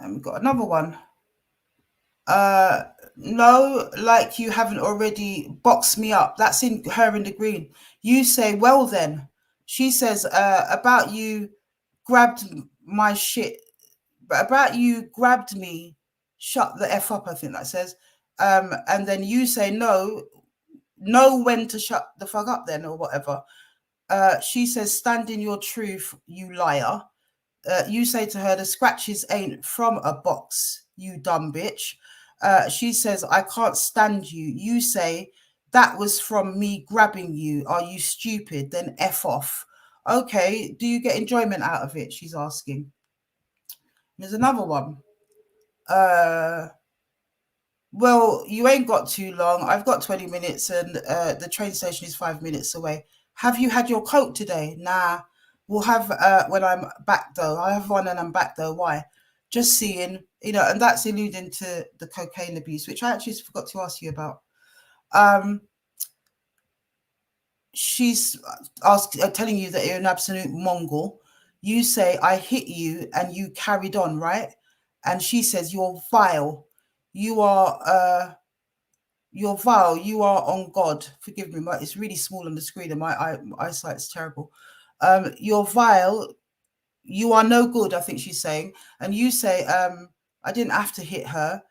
B: And we've got another one. No, like you haven't already boxed me up. That's in her in the green. You say, well then. She says, about you grabbed my shit, but about you grabbed me, shut the F up, I think that says. And then you say, no, know when to shut the fuck up then, or whatever. She says, stand in your truth, you liar. You say to her, the scratches ain't from a box, you dumb bitch. She says, I can't stand you. You say, that was from me grabbing you. Are you stupid? Then F off. Okay, do you get enjoyment out of it? She's asking. There's another one. Well, you ain't got too long. I've got 20 minutes and the train station is 5 minutes away. Have you had your coat today? Nah. We'll have when I'm back though. I have one and I'm back though. Why? Just seeing, and that's alluding to the cocaine abuse, which I actually forgot to ask you about. She's telling you that you're an absolute Mongol. You say, I hit you and you carried on, right? And she says, you're vile. You're vile. You are on God. Forgive me, it's really small on the screen and my eyesight's terrible. You're vile. You are no good, I think she's saying. And you say, I didn't have to hit her.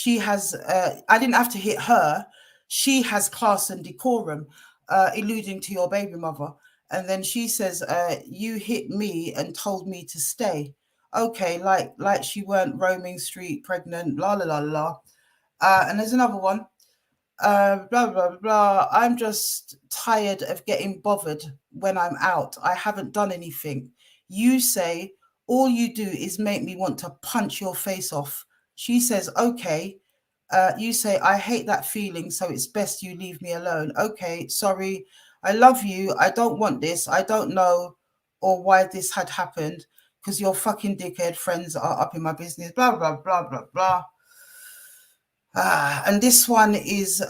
B: I didn't have to hit her. She has class and decorum, alluding to your baby mother. And then she says, you hit me and told me to stay. Okay, like she weren't roaming street pregnant, la la la la. And there's another one. Blah blah blah. I'm just tired of getting bothered when I'm out. I haven't done anything. You say all you do is make me want to punch your face off. She says, okay. You say, I hate that feeling, so it's best you leave me alone. Okay, sorry. I love you. I don't want this. I don't know or why this had happened because your fucking dickhead friends are up in my business. Blah blah blah blah blah. And this one is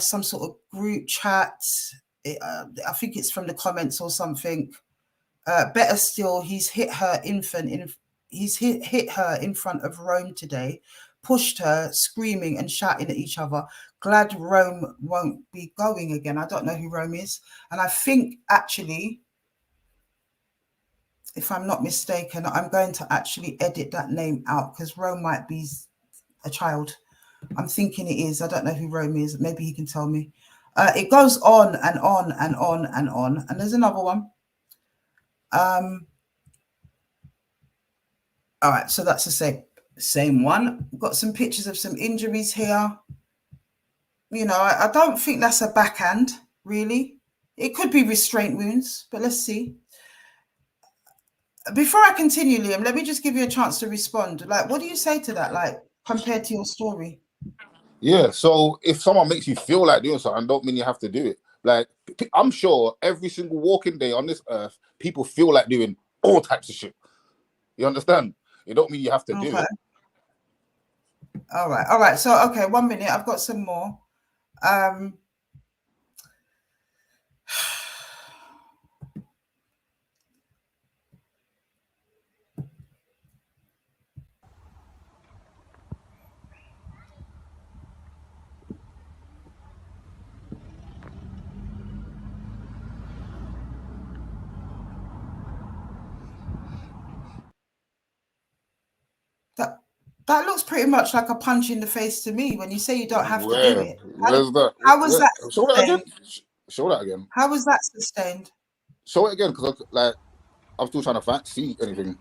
B: some sort of group chat. I think it's from the comments or something. Better still, he's hit her he's hit her in front of Rome today, pushed her, screaming and shouting at each other. Glad Rome won't be going again. I don't know who Rome is. And I think actually, if I'm not mistaken, I'm going to actually edit that name out because Rome might be a child. I'm thinking it is. I don't know who Rome is. Maybe he can tell me. It goes on and on and on and on. And there's another one. All right, so that's the same one. We've got some pictures of some injuries here. I don't think that's a backhand, really. It could be restraint wounds, but let's see. Before I continue, Liam, let me just give you a chance to respond. Like, what do you say to that, like, compared to your story?
C: Yeah, so if someone makes you feel like doing something, don't mean you have to do it. Like, I'm sure every single walking day on this earth, people feel like doing all types of shit. You understand? It don't mean you have to do it.
B: All right. So, okay, 1 minute. I've got some more. That looks pretty much like a punch in the face to me. When you say you don't have to do it,
C: Where's that?
B: how was that
C: Show that again.
B: sustained?
C: Show that again.
B: How was that sustained?
C: Show it again, because like I'm still trying to see anything.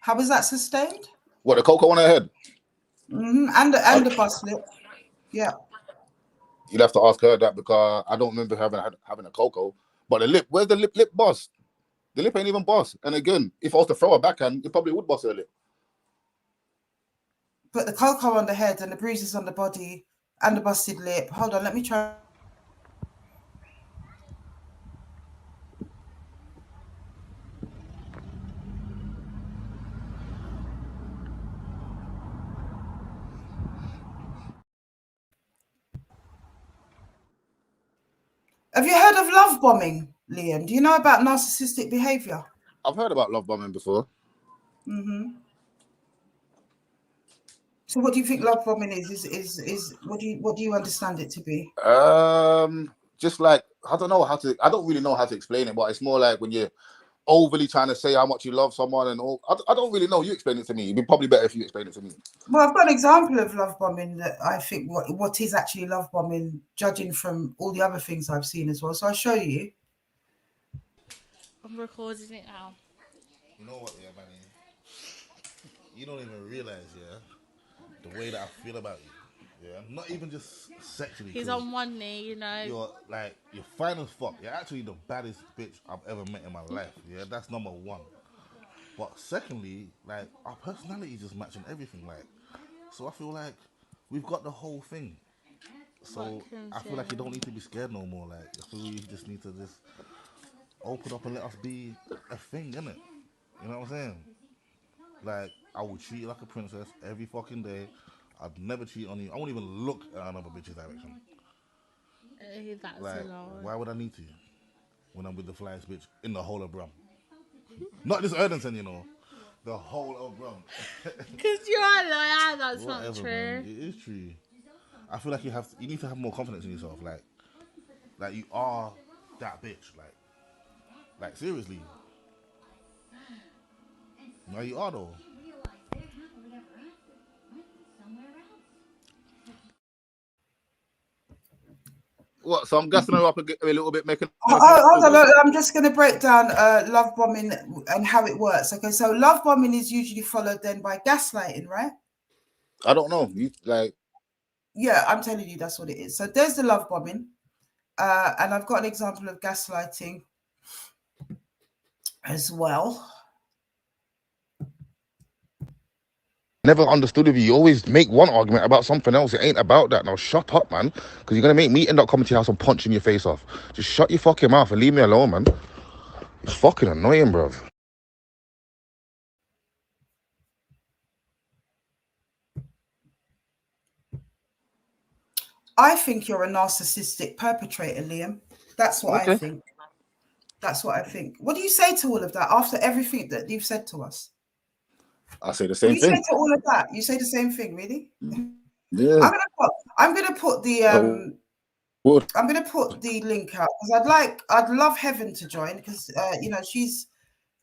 B: How was that sustained?
C: What, the cocoa on her head?
B: And the bust lip. Yeah.
C: You'd have to ask her that, because I don't remember having a cocoa. But the lip, where's the lip bust? The lip ain't even bust. And again, if I was to throw a backhand, it probably would bust her lip.
B: But the cocoa on the head and the bruises on the body and the busted lip. Hold on, let me try. Have you heard of love bombing, Liam? Do you know about narcissistic behavior?
C: I've heard about love bombing before.
B: So what do you think love bombing is what do you understand it to be?
C: Just like, I don't really know how to explain it, but it's more like when you're overly trying to say how much you love someone and all. I don't really know. You explain it to me. It'd be probably better if you explain it to me.
B: Well, I've got an example of love bombing that I think what is actually love bombing, judging from all the other things I've seen as well. So I'll show you.
A: I'm recording it now.
D: You know what, yeah, man? You don't even realize, yeah, the way that I feel about you. Yeah, not even just sexually.
A: He's on one knee, you know.
D: You're fine as fuck. You're actually the baddest bitch I've ever met in my life. Yeah, that's number one. But secondly, like, our personality just matching everything. Like, so I feel like we've got the whole thing. So I feel like you don't need to be scared no more. Like, I feel you just need to just open up and let us be a thing, innit? You know what I'm saying? Like, I will treat you like a princess every fucking day. I'd never cheat on you. I won't even look at another bitch's direction.
A: That's
D: Like,
A: a lot.
D: why would I need to? When I'm with the flyest bitch in the whole of Brum. Not just Erdington, you know. The whole of Brum.
A: Because you are like, that's
D: Whatever,
A: not true.
D: man. It is true. I feel like you need to have more confidence in yourself. Like you are that bitch. Like seriously. No, you are though.
C: What? So I'm gassing her up a little bit, making.
B: Hold on, I'm just going to break down love bombing and how it works. Okay, so love bombing is usually followed then by gaslighting, right?
C: I don't know. You like?
B: Yeah, I'm telling you, that's what it is. So there's the love bombing, and I've got an example of gaslighting as well.
C: Never understood of you. You always make one argument about something else. It ain't about that. Now shut up, man. Because you're gonna make me end up coming to your house and punching your face off. Just shut your fucking mouth and leave me alone, man. It's fucking annoying, bruv.
B: I think you're a narcissistic perpetrator, Liam. That's what I think. That's what I think. What do you say to all of that after everything that you've said to us?
C: I say the same
B: thing.
C: thing.
B: You say to all of that? You say the same thing, really?
C: Yeah.
B: I'm gonna put the I'm gonna put the link out because I'd love Heaven to join because you know, she's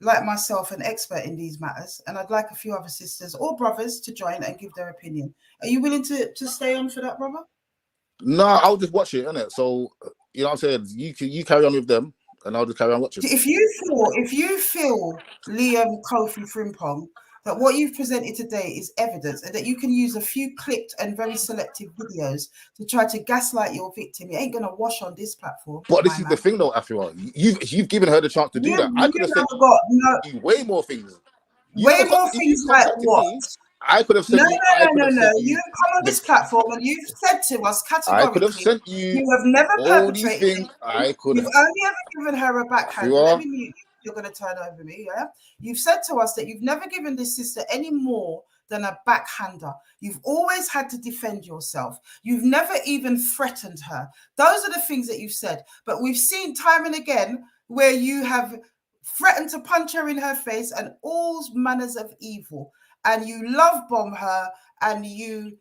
B: like myself an expert in these matters, and I'd like a few other sisters or brothers to join and give their opinion. Are you willing to stay on for that, brother?
C: No, I'll just watch it, innit? So you know what I'm saying? You carry on with them and I'll just carry on watching.
B: If you feel Liam Kofi Frimpong that what you've presented today is evidence and that you can use a few clipped and very selective videos to try to gaslight your victim, it ain't gonna wash on this platform.
C: But this is the thing though, Afua. You've given her the chance to do that. I could have said you way more things.
B: Way more things like what?
C: Me, I could have sent you.
B: No. You come on this platform and you've said to us categorically,
C: I could have sent you.
B: You have never
C: all these
B: perpetrated.
C: things. I could.
B: You've only ever given her a backhand. Let me mute you. You're going to turn over me, yeah? You've said to us that you've never given this sister any more than a backhander. You've always had to defend yourself. You've never even threatened her. Those are the things that you've said. But we've seen time and again where you have threatened to punch her in her face and all manners of evil. and you love bomb her and you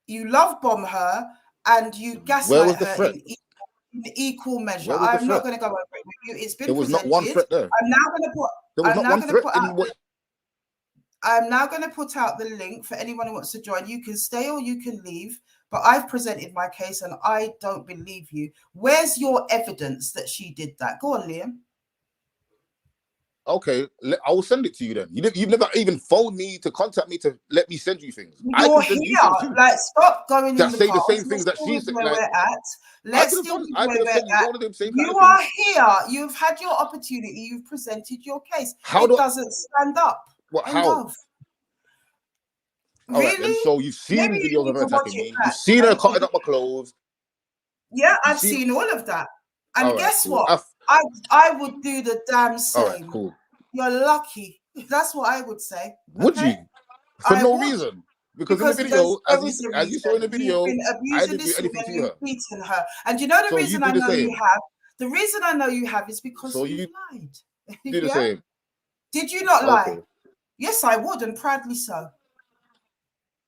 B: love bomb her and you
C: Where was
B: gaslight
C: the
B: her
C: threat?
B: in equal measure.
C: Where was the
B: I'm not
C: threat?
B: going to go over it with you. It's been
C: There was not one
B: presented.
C: threat there.
B: I'm now going to put.
C: There was
B: I'm
C: not
B: now
C: one
B: going to
C: threat
B: put
C: in
B: out.
C: what.
B: I'm now going to put out the link for anyone who wants to join. You can stay or you can leave, but I've presented my case and I don't believe you. Where's your evidence that she did that? Go on, Liam.
C: Okay, I will send it to you then. You've never even phoned me to contact me to let me send you things. I
B: You're
C: can send you
B: here.
C: things too.
B: Like, stop going
C: That
B: in the
C: say the
B: past.
C: same things
B: Let's
C: that
B: deal
C: she
B: with
C: said.
B: where
C: Like,
B: we're at.
C: I
B: Let's
C: could have
B: deal
C: done.
B: with
C: I
B: where
C: could have
B: we're
C: sent you
B: at.
C: all of them same kind
B: You
C: of
B: are
C: things.
B: here. You've had your opportunity. You've presented your case.
C: How
B: It doesn't stand up.
C: What?
B: And
C: How?
B: love.
C: All right then.
B: Really?
C: So you've seen
B: Maybe you
C: videos
B: need
C: of her
B: to watch
C: attacking
B: it
C: me. You've
B: back.
C: seen her cutting up my clothes.
B: Yeah,
C: You've
B: I've seen all of that.
C: All
B: And
C: right,
B: guess
C: cool.
B: what? I would do the damn
C: All right,
B: same.
C: cool.
B: You're lucky. That's what I would say.
C: Would
B: Okay?
C: you? For
B: I
C: no
B: would.
C: reason. Because in the
B: Because
C: video,
B: there
C: as
B: is a
C: you saw in the
B: reason. You've
C: video,
B: been
C: I
B: abusing
C: didn't do
B: this
C: anything
B: woman,
C: to
B: you've
C: her.
B: beaten her. And you know the
C: So you
B: reason
C: do
B: I
C: the
B: know you
C: same.
B: have? The reason I know you have is because
C: So
B: you've
C: you
B: lied.
C: do the
B: Yeah?
C: same.
B: Did you not lie?
C: Okay.
B: Yes, I would, and proudly so.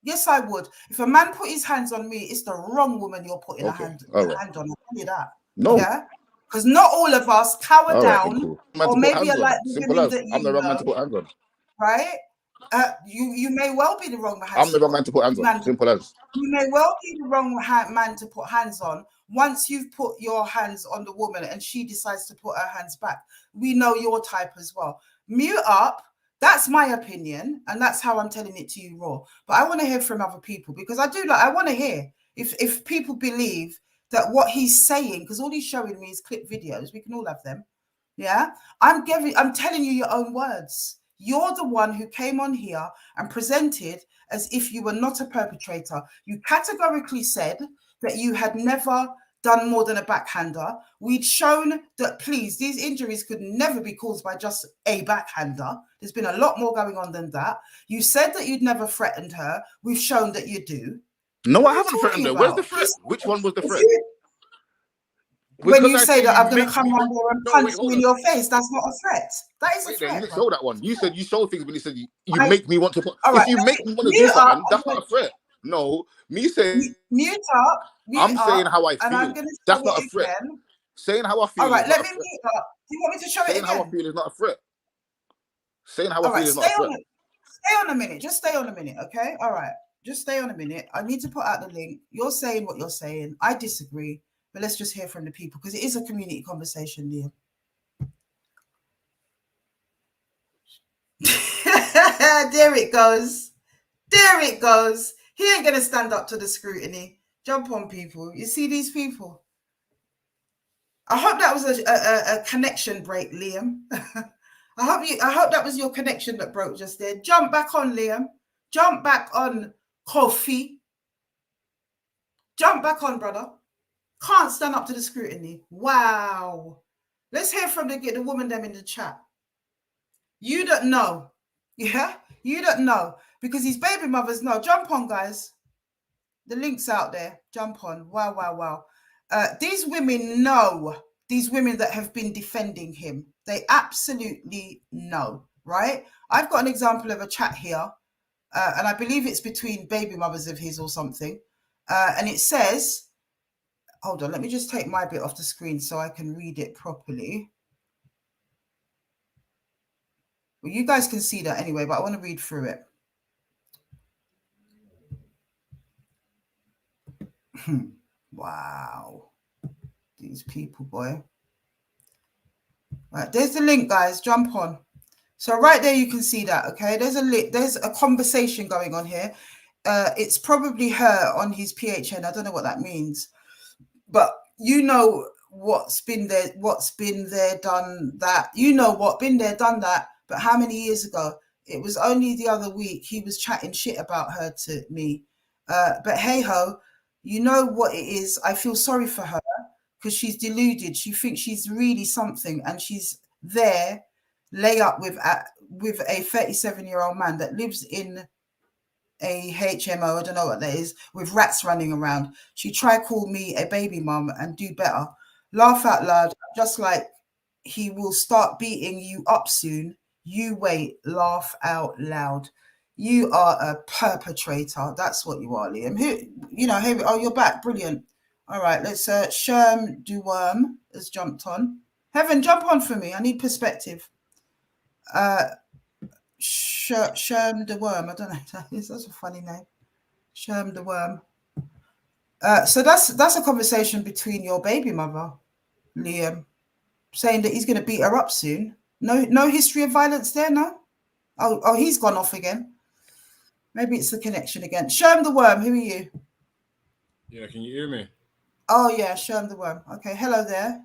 B: Yes, I would. If a man put his hands on me, it's the wrong woman you're putting a
C: Okay.
B: hand
C: All right.
B: on. I'll tell you that.
C: No.
B: Yeah? Because not all of us cower
C: All right, then
B: down,
C: cool. Man
B: or
C: to put
B: maybe
C: hands
B: are like
C: on.
B: the
C: Simple
B: women
C: as.
B: that
C: I'm the
B: you
C: wrong man to
B: know,
C: put hands on.
B: right? You may well be the wrong
C: I'm the wrong man to put hands on.
B: man.
C: Simple as.
B: You may well be the wrong man to put hands on. Once you've put your hands on the woman and she decides to put her hands back, we know your type as well. Mute up. That's my opinion, and that's how I'm telling it to you raw. But I want to hear from other people because I want to hear if people believe that what he's saying, because all he's showing me is clip videos. We can all have them. Yeah, I'm telling you your own words. You're the one who came on here and presented as if you were not a perpetrator. You categorically said that you had never done more than a backhander. We'd shown that, please, these injuries could never be caused by just a backhander. There's been a lot more going on than that. You said that you'd never threatened her. We've shown that you do.
C: No, I
B: What are you
C: haven't threatened
B: talking
C: her. Where's the
B: about?
C: threat? Which one was the
B: If
C: threat?
B: you, when
C: Because
B: you
C: I
B: say
C: say
B: that
C: you
B: I'm going to
C: make
B: come
C: me.
B: around there and
C: No,
B: punch
C: wait,
B: you
C: hold
B: in
C: on.
B: your face, that's not a threat. That is
C: Wait
B: a
C: there, you
B: threat,
C: didn't
B: bro.
C: show that one. You said you show things when you said you make me want to put.
B: All
C: If
B: right,
C: you make me want to do
B: mute up.
C: something, that's not a threat. No, me saying
B: Mute up.
C: I'm saying how I
B: And I'm
C: feel.
B: going to show
C: That's not a
B: it
C: threat.
B: again.
C: Saying how I
B: All
C: feel
B: right,
C: is not
B: let
C: a
B: me
C: threat.
B: mute up. Do you want me to show it
C: Saying how I
B: again?
C: feel is not a threat. Saying how I
B: All
C: feel
B: right,
C: is not a threat.
B: stay on a minute. Just stay on a minute, okay? All right, just stay on a minute. I need to put out the link. You're saying what you're saying. I disagree, but let's just hear from the people because it is a community conversation, Liam. There it goes. There it goes. He ain't going to stand up to the scrutiny. Jump on, people. You see these people? I hope that was a connection break, Liam. I hope that was your connection that broke just there. Jump back on, Liam. Jump back on, Kofi. Jump back on, brother. Can't stand up to the scrutiny. Wow. Let's hear from the woman them in the chat. You don't know. Yeah? You don't know. Because these baby mothers know. Jump on, guys. The link's out there. Jump on. Wow, wow, wow. These women know. These women that have been defending him. They absolutely know, right? I've got an example of a chat here. And I believe it's between baby mothers of his or something. And it says, hold on, let me just take my bit off the screen so I can read it properly. Well, you guys can see that anyway, but I want to read through it. Wow. These people, boy. Right, there's the link, guys. Jump on. So right there, you can see that, okay? There's a conversation going on here. It's probably her on his PHN. I don't know what that means. But you know what's been there, done that. You know what, been there, done that. But how many years ago? It was only the other week he was chatting shit about her to me. But hey ho, you know what it is. I feel sorry for her because she's deluded. She thinks she's really something, and she's there, lay up with a 37-year-old man that lives in a HMO, I don't know what that is, with rats running around. She tried call me a baby mum and do better. Laugh out loud, just like he will start beating you up soon. You wait, laugh out loud. You are a perpetrator. That's what you are, Liam. Here. Oh, you're back. Brilliant. All right, let's. Sherm Duworm has jumped on. Heaven, jump on for me. I need perspective. Sherm the Worm. I don't know. That's a funny name. Sherm the Worm. So that's a conversation between your baby mother, Liam, saying that he's going to beat her up soon. No history of violence there, no. Oh, he's gone off again. Maybe it's the connection again. Sherm the Worm. Who are you?
E: Yeah, can you hear me?
B: Oh yeah, Sherm the Worm. Okay, hello there.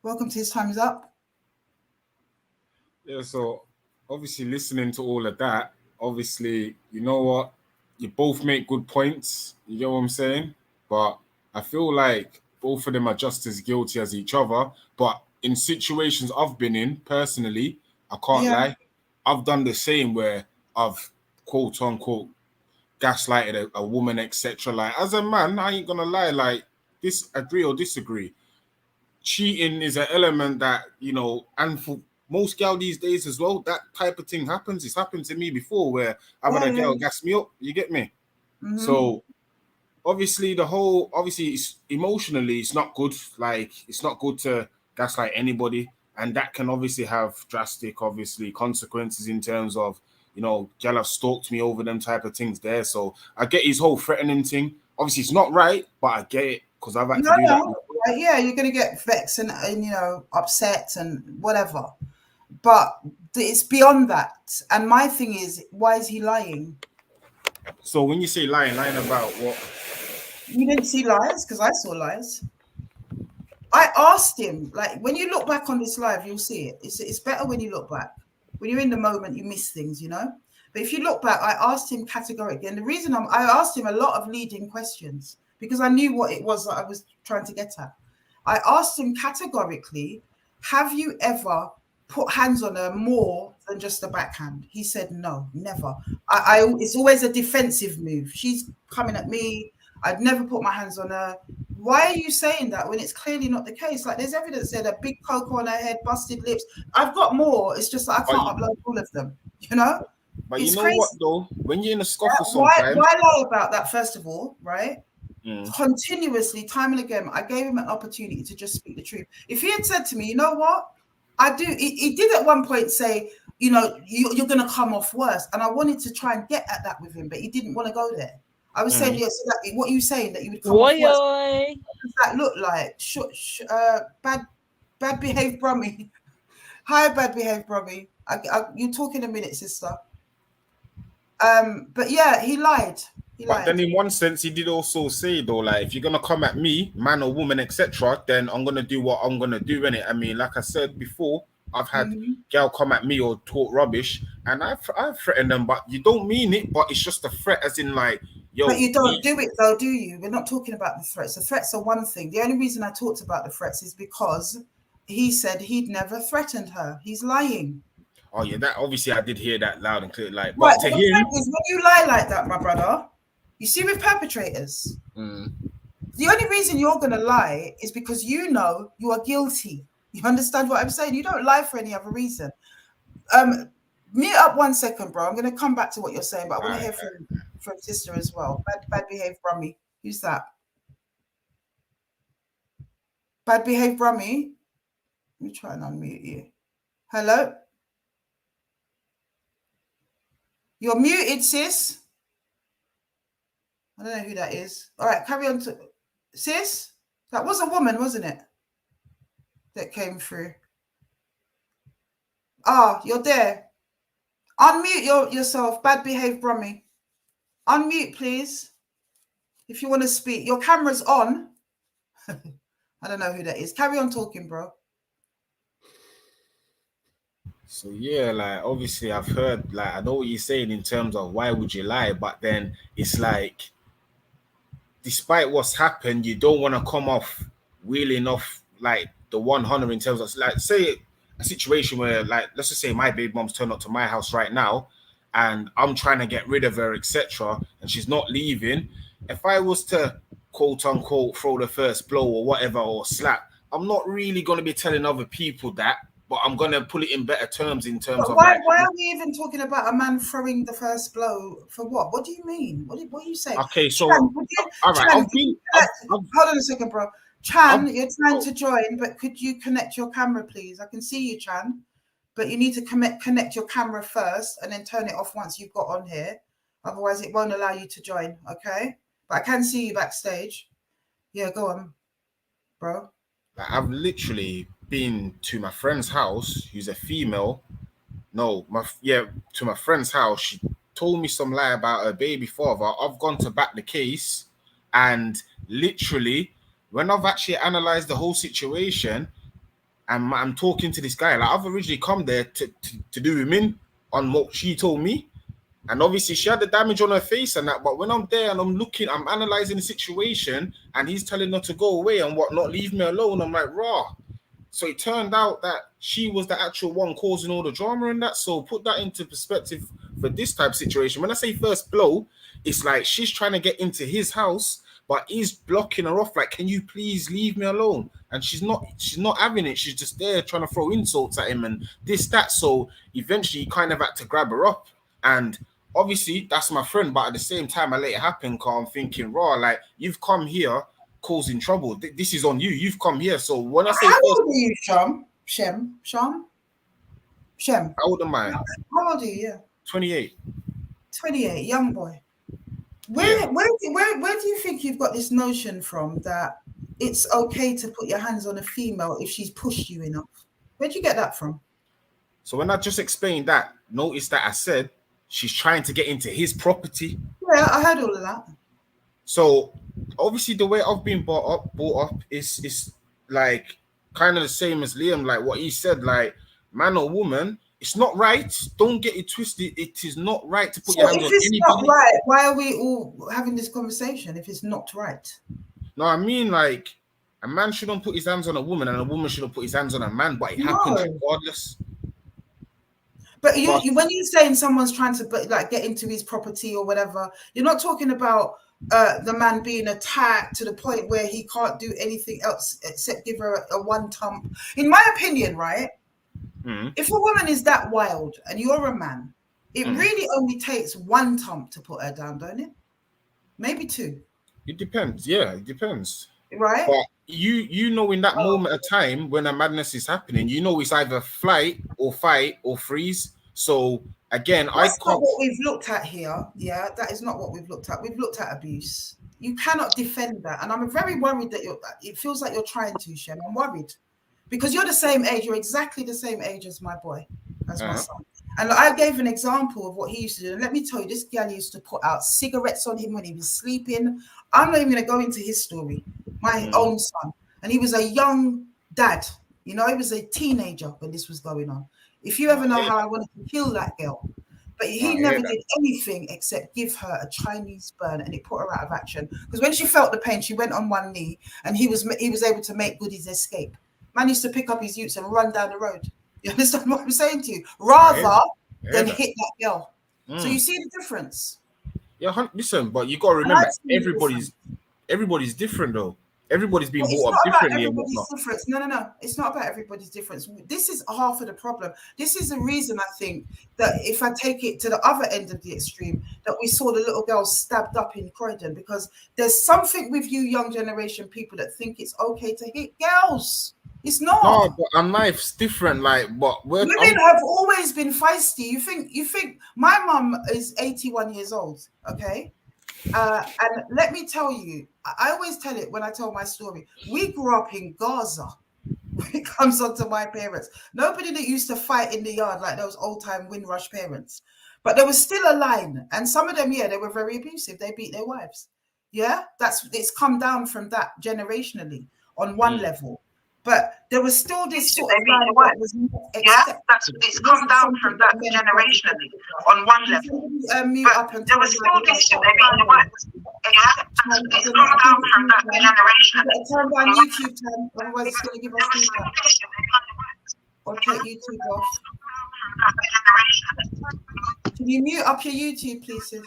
B: Welcome to His Time Is Up.
E: Yeah, so obviously listening to all of that, obviously, you know what? You both make good points. You get what I'm saying? But I feel like both of them are just as guilty as each other. But in situations I've been in personally, I can't lie. I've done the same where I've quote unquote gaslighted a woman, etc. Like as a man, I ain't gonna lie, like agree or disagree. Cheating is an element that, and for most gal these days as well, that type of thing happens. It's happened to me before where I've had a girl gas me up, you get me?
B: Mm-hmm.
E: So obviously it's emotionally it's not good. Like it's not good to gaslight anybody, and that can obviously have drastic obviously consequences in terms of gal have stalked me over them type of things there. So I get his whole threatening thing. Obviously it's not right, but I get it because I've had to do that.
B: Yeah, you're going to get vexed and upset and whatever, but it's beyond that. And my thing is, why is he lying?
E: So when you say lying about what?
B: You didn't see lies? Because I saw lies. I asked him, like, when you look back on this live, you'll see it. It's better when you look back. When you're in the moment, you miss things, But if you look back, I asked him categorically, and the reason I asked him a lot of leading questions because I knew what it was that I was trying to get at. I asked him categorically, have you ever put hands on her more than just a backhand? He said, no, never. It's always a defensive move. She's coming at me. I'd never put my hands on her. Why are you saying that when it's clearly not the case? Like there's evidence there, a big coke on her head, busted lips. I've got more. It's just that I can't upload all of them,
E: But
B: it's
E: you know
B: crazy.
E: what though? When you're in a scuffle
B: sometimes. Why lie about that, first of all, right? Continuously, time and again, I gave him an opportunity to just speak the truth. If he had said to me, you know what? He did at one point say, you're going to come off worse. And I wanted to try and get at that with him, but he didn't want to go there. I was saying, yes, what are you saying? That you would come off worse? What does that look like? Bad behaved Brummy. Hi, bad behaved Brummy. You talk in a minute, sister. But yeah, he lied.
E: But then in one sense, he did also say though, like, if you're going to come at me, man or woman, etc., then I'm going to do what I'm going to do, innit? I mean, like I said before, I've had gal come at me or talk rubbish, and I've threatened them, but you don't mean it, but it's just a threat, as in like, yo.
B: But you don't do it though, do you? We're not talking about the threats. The threats are one thing. The only reason I talked about the threats is because he said he'd never threatened her. He's lying.
E: Oh yeah, that obviously I did hear that loud and clear. Like, but to him,
B: is when you lie like that, my brother, you see with perpetrators, the only reason you're going to lie is because you know you are guilty. You understand what I'm saying? You don't lie for any other reason. Mute up 1 second, bro. I'm going to come back to what you're saying, but I want to hear from sister as well. Bad behaved Brummy. Who's that? Bad behaved Brummy. Let me try and unmute you. Hello? You're muted, sis. I don't know who that is. All right, carry on to sis. That was a woman, wasn't it? That came through. Ah, you're there. Unmute yourself, bad behaved Brummy. Unmute, please. If you want to speak. Your camera's on. I don't know who that is. Carry on talking, bro.
E: So yeah, like obviously I've heard, like I know what you're saying in terms of why would you lie, but then it's like, despite what's happened, you don't want to come off wheeling off like the 100 in terms of, like, say a situation where, like, let's just say my baby mom's turned up to my house right now and I'm trying to get rid of her, etc., and she's not leaving. If I was to quote unquote throw the first blow or whatever or slap, I'm not really going to be telling other people that. but I'm gonna put it in better terms in terms
B: But
E: of
B: why
E: like.
B: are we even talking about a man throwing the first blow for what? What do you mean? What are you saying?
E: Okay, so
B: Chan, could you,
E: all right,
B: Chan,
E: I've
B: could you
E: been,
B: connect, hold on a second, bro. Chan,
E: I've,
B: you're trying
E: oh,
B: to join, but could you connect your camera, please? I can see you, Chan, but you need to connect your camera first and then turn it off once you've got on here. Otherwise, it won't allow you to join, okay? But I can see you backstage. Yeah, go on, bro.
E: I've literally been to my friend's house, who's a female. No, to my friend's house. She told me some lie about her baby father. I've gone to back the case, and literally, when I've actually analyzed the whole situation, I'm talking to this guy. Like I've originally come there to do him in on what she told me. And obviously she had the damage on her face and that, but when I'm there and I'm analyzing the situation and he's telling her to go away and whatnot, leave me alone. I'm like, raw. So it turned out that she was the actual one causing all the drama and that. So put that into perspective for this type of situation. When I say first blow, it's like she's trying to get into his house, but he's blocking her off. Like, can you please leave me alone? And she's not having it. She's just there trying to throw insults at him and this, that. So eventually he kind of had to grab her up. And obviously that's my friend, but at the same time I let it happen because I'm thinking, raw, like you've come here causing trouble. This is on you. You've come here. So when I say
B: How
E: first,
B: old are you, Shem?
E: how old am I?
B: How old are you? Yeah.
E: 28.
B: 28, young boy. Where do you think you've got this notion from that it's okay to put your hands on a female if she's pushed you enough? Where'd you get that from?
E: So when I just explained that, notice that I said she's trying to get into his property.
B: Yeah, I heard all of that.
E: So obviously the way I've been brought up is like kind of the same as Liam, like what he said, like man or woman, it's not right. Don't get it twisted. It is not right to put
B: So
E: your hands
B: if
E: on
B: it's
E: anybody.
B: not right, why are we all having this conversation if it's not right?
E: No, I mean like a man shouldn't put his hands on a woman and a woman shouldn't put his hands on a man, but it happens regardless.
B: But when you're saying someone's trying to like get into his property or whatever, you're not talking about the man being attacked to the point where he can't do anything else except give her a one thump. In my opinion, right? If a woman is that wild and you're a man, it really only takes one thump to put her down, don't it? Maybe two.
E: It depends. Yeah, it depends.
B: Right?
E: But you know in that moment of time when a madness is happening, you know it's either flight or fight or freeze. So again,
B: that's not what we've looked at here. Yeah, that is not what we've looked at. We've looked at abuse. You cannot defend that. And I'm very worried that it feels like you're trying to, Shem. I'm worried. Because you're the same age, you're exactly the same age as my boy, as my son. And I gave an example of what he used to do. And let me tell you, this guy used to put out cigarettes on him when he was sleeping. I'm not even going to go into his story, my own son. And he was a young dad. You know, he was a teenager when this was going on. If you ever know how I wanted to kill that girl. But he never did anything except give her a Chinese burn, and it put her out of action. Because when she felt the pain, she went on one knee and he was able to make good his escape. Man used to pick up his utes and run down the road. You understand what I'm saying to you? Rather than hit that girl. So you see the difference.
E: Yeah, listen, but you got to remember, everybody's different though. Everybody's being brought up differently and whatnot.
B: Difference. No. It's not about everybody's difference. This is half of the problem. This is the reason I think that if I take it to the other end of the extreme, that we saw the little girl stabbed up in Croydon, because there's something with you young generation people that think it's okay to hit girls. It's not.
E: No, but a knife's different. Like, but
B: women have always been feisty. You think my mum is 81 years old, okay? And let me tell you, I always tell it when I tell my story. We grew up in Gaza when it comes on to my parents. Nobody that used to fight in the yard like those old-time Windrush parents. But there was still a line. And some of them, they were very abusive. They beat their wives. Yeah? It's come down from that generationally on one level. But there was still this sort of line that was not acceptable.
A: It's come down from that generationally on one level. But there was still this sort of line that was it's come down from that generationally.
B: Turn down YouTube, otherwise it's going to give us feedback. Or take YouTube off. Can you mute up your YouTube, please, sis?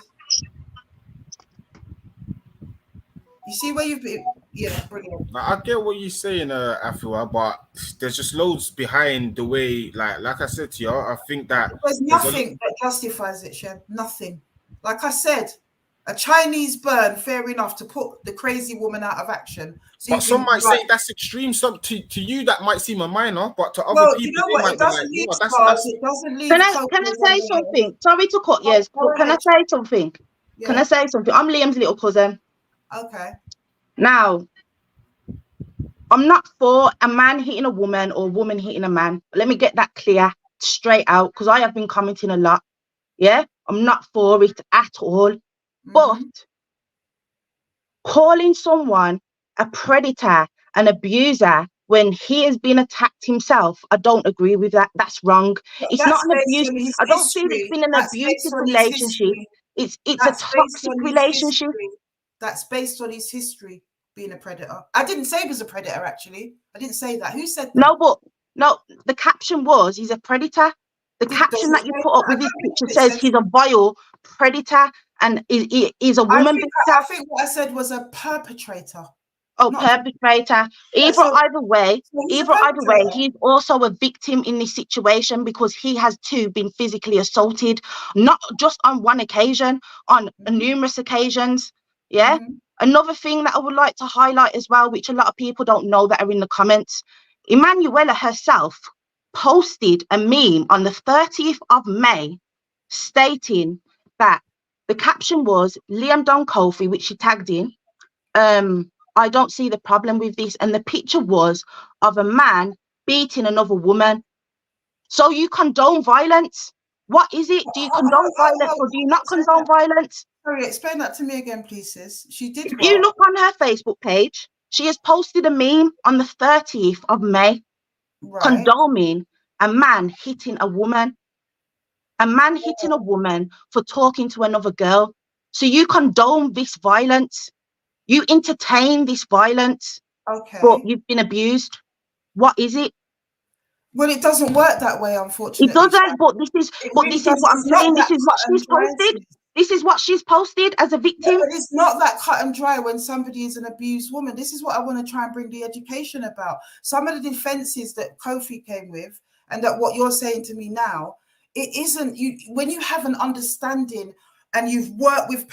B: You see where you've been? Yeah, brilliant.
E: Like, I get what you're saying, Afua, but there's just loads behind the way, like I said to you, I think that
B: There's
E: there's
B: nothing that justifies it, Shem. Nothing. Like I said, a Chinese burn, fair enough, to put the crazy woman out of action. So
E: but
B: you
E: some
B: can,
E: might
B: like,
E: say that's extreme. Some to you that might seem a minor, but to other
B: well, you
E: people
B: know
E: they
B: what? It
E: might be like,
B: doesn't leave
E: no,
B: scars.
E: that's
B: It doesn't
A: Can
B: leave
A: I
B: clothes
A: can I
B: on
A: say
B: the head.
A: something? Sorry to cut
B: Oh,
A: yes,
B: go
A: but can I
B: ahead.
A: say something? Can I
B: Yeah.
A: say something? I'm Liam's little cousin.
B: Okay.
A: Now, I'm not for a man hitting a woman or a woman hitting a man. Let me get that clear straight out, because I have been commenting a lot. Yeah, I'm not for it at all. But
B: Mm-hmm.
A: calling someone a predator, an abuser, when he has been attacked himself, I don't agree with that. That's wrong.
B: But
A: It's not
B: that's
A: an
B: based
A: abuse.
B: on his
A: I don't feel it's
B: history.
A: been an
B: That's based
A: abusive
B: on his
A: relationship.
B: history.
A: It's a
B: That's based
A: toxic
B: on his
A: relationship.
B: history. That's based on his history being a predator. I didn't say he was a predator, actually. I didn't say that. Who said that?
A: No, the caption was he's a predator. The
B: It
A: caption
B: doesn't
A: that you
B: say
A: put up
B: that. I
A: with his
B: don't think
A: picture
B: it
A: says
B: says
A: he's a vile predator and is a woman beater.
B: I think what I said was a perpetrator,
A: Oh,
B: not a,
A: perpetrator.
B: yeah,
A: Either either way,
B: so he's a perpetrator.
A: he's also a victim in this situation because he has too been physically assaulted, not just on one occasion, on numerous occasions. Yeah.
B: Mm-hmm.
A: Another thing that I would like to highlight as well, which a lot of people don't know that are in the comments, Emanuela herself posted a meme on the 30th of May stating that the caption was Liam Don Kofi, which she tagged in. I don't see the problem with this. And the picture was of a man beating another woman. So you condone violence? What is it? Do you condone violence or do you not condone violence?
B: Sorry, explain that to me again, please, sis. She did
A: If you
B: what?
A: look on her Facebook page, she has posted a meme on the 30th of May
B: Right.
A: condoning a man hitting a woman. A man hitting a woman for talking to another girl. So you condone this violence. You entertain this violence, but
B: Okay.
A: you've been abused. What is it?
B: Well, it doesn't work that way,
A: It
B: unfortunately.
A: doesn't, but
B: It really
A: this is
B: does.
A: what I'm
B: It's not
A: saying. This
B: that
A: is what
B: cut and
A: she's
B: dry,
A: posted.
B: sis.
A: This is what she's posted as a
B: Yeah,
A: victim.
B: but it's not that cut and dry when somebody is an abused woman. This is what I want to try and bring the education about. Some of the defenses that Kofi came with, and that what you're saying to me now, it isn't you when you have an understanding and you've worked with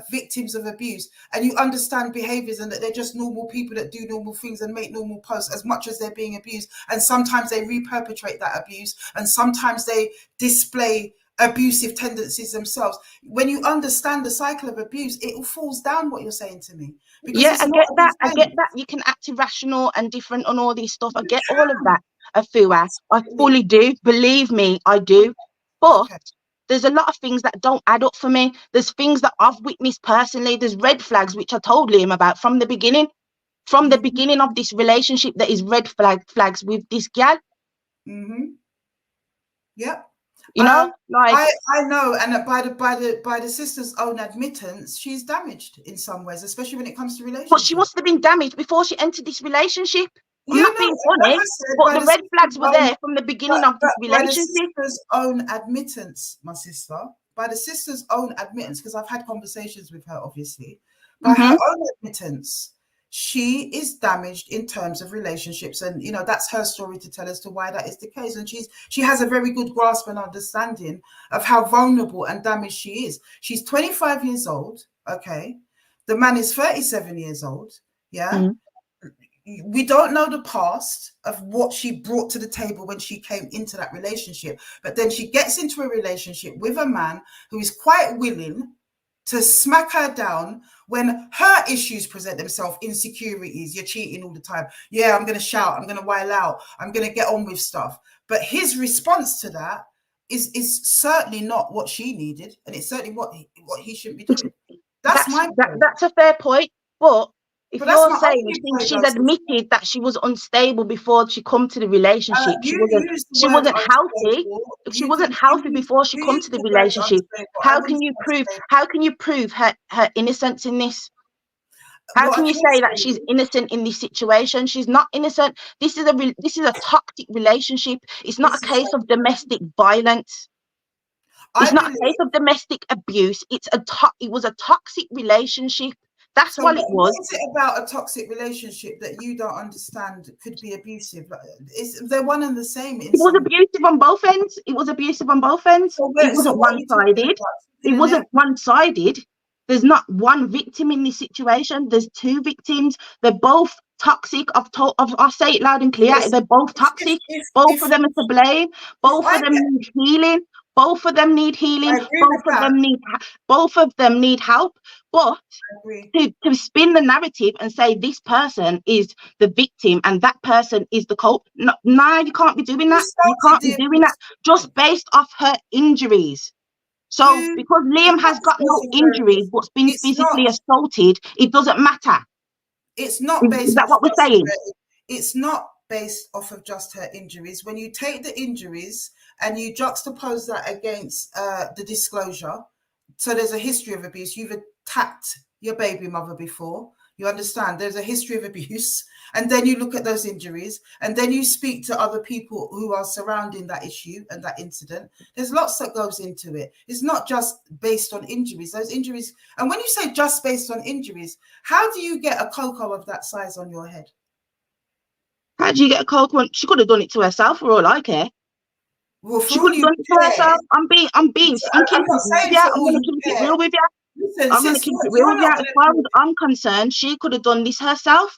B: victims of abuse and you understand behaviors and that they're just normal people that do normal things and make normal posts as much as they're being abused, and sometimes they reperpetrate that abuse and sometimes they display abusive tendencies themselves. When you understand the cycle of abuse, it all falls down what you're saying to me, because
A: Yeah,
B: it's
A: I
B: not
A: get
B: a
A: that. I get
B: defense.
A: that. You can act irrational and different on all these stuff. I
B: You
A: get all of
B: can.
A: that, Afua. I
B: Absolutely.
A: fully do. Believe me, I do. But
B: Okay.
A: there's a lot of things that don't add up for me. There's things that I've witnessed personally. There's red flags, which I told Liam about from the beginning. From the
B: Mm-hmm.
A: beginning of this relationship, there is red flags with this gal.
B: Mm-hmm. Yep.
A: You know, like,
B: I know, and by the sister's own admittance, she's damaged in some ways, especially when it comes to
A: but she
B: relationships.
A: must have been damaged before she entered this relationship. I'm
B: Yeah,
A: not
B: no,
A: being
B: like
A: funny,
B: I said,
A: but
B: by
A: the
B: the
A: red
B: sister's
A: flags were
B: own,
A: there from the beginning of this
B: by the
A: relationship.
B: sister's own admittance, my sister, by the sister's own admittance, because I've had conversations with her, obviously, by her own admittance, she is damaged in terms of relationships, and you know that's her story to tell as to why that is the case. And she has a very good grasp and understanding of how vulnerable and damaged she is. She's 25 years old. Okay, the man is 37 years old. Yeah. We don't know the past of what she brought to the table when she came into that relationship, but then she gets into a relationship with a man who is quite willing to smack her down when her issues present themselves. Insecurities, you're cheating all the time, yeah, I'm going to shout, I'm going to wail out, I'm going to get on with stuff. But his response to that is certainly not what she needed, and it's certainly what he shouldn't be doing. That's my point.
A: That's a fair point, but if
B: But that's
A: you're
B: my
A: saying
B: only
A: since
B: point,
A: she's
B: though, sister.
A: admitted that she was unstable before she come to the relationship,
B: You use the
A: she
B: word
A: wasn't healthy.
B: unstable.
A: If she wasn't healthy before she
B: You
A: come
B: use
A: to the
B: the word
A: relationship,
B: unstable. I wouldn't say unstable.
A: how can you prove her innocence in this? How
B: What
A: can
B: I
A: you
B: can
A: say that she's
B: say,
A: innocent in this situation? She's not innocent. This is a toxic relationship. It's not a
B: this is
A: case of domestic violence. It's
B: I
A: not a
B: believe
A: case of domestic abuse. It was a toxic relationship That's
B: So
A: what it
B: what
A: was.
B: is it about a toxic relationship that you don't understand could be abusive? They're one and the same in
A: It was
B: some way.
A: abusive on both ends. It was abusive on both ends.
B: So,
A: It
B: so
A: wasn't
B: what are you talking
A: one-sided.
B: about?
A: It wasn't one-sided. There's not one victim in this situation. There's two victims. They're both toxic. I'll say it loud and clear.
B: Yes.
A: They're both toxic. Both of them are to blame. Both of them need healing. Both of them need healing.
B: I agree with that.
A: Both of them need help. But
B: I agree.
A: to spin the narrative and say this person is the victim and that person is the culprit. No, you can't be doing that. You can't be doing that just based off her injuries. So because Liam has got no injuries but's been physically assaulted, it doesn't matter.
B: It's not based.
A: Is that what we're saying?
B: It's not based off of just her injuries. When you take the injuries and you juxtapose that against the disclosure, so there's a history of abuse. You've attacked your baby mother before. You understand there's a history of abuse. And then you look at those injuries and then you speak to other people who are surrounding that issue and that incident. There's lots that goes into it. It's not just based on injuries. Those injuries, and when you say just based on injuries, how do you get a cocoa of that size on your head?
A: How do you get a cocoa? She could have done it to herself for all I care.
B: Well,
A: she could have done it to herself. I'm keeping it real with you.
B: Listen,
A: I'm going to keep it real with you. As far as I'm concerned, she could have done this herself.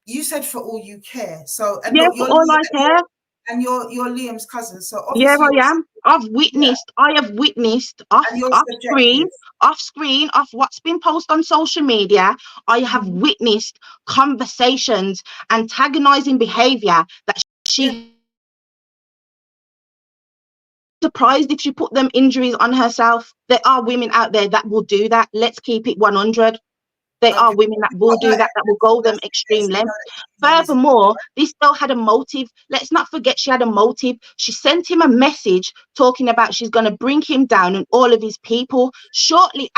B: You said for all you care. So and
A: yeah, for all I care.
B: And you're Liam's cousin. So
A: yeah, I am. I have witnessed off screen, off what's been posted on social media. I have witnessed conversations, antagonizing behavior that she surprised if she put them injuries on herself. There are women out there that will do that. Let's keep it 100. There are women that will do that will go them extreme lengths. Furthermore, this girl had a motive. Let's not forget she had a motive. She sent him a message talking about she's going to bring him down and all of his people. Shortly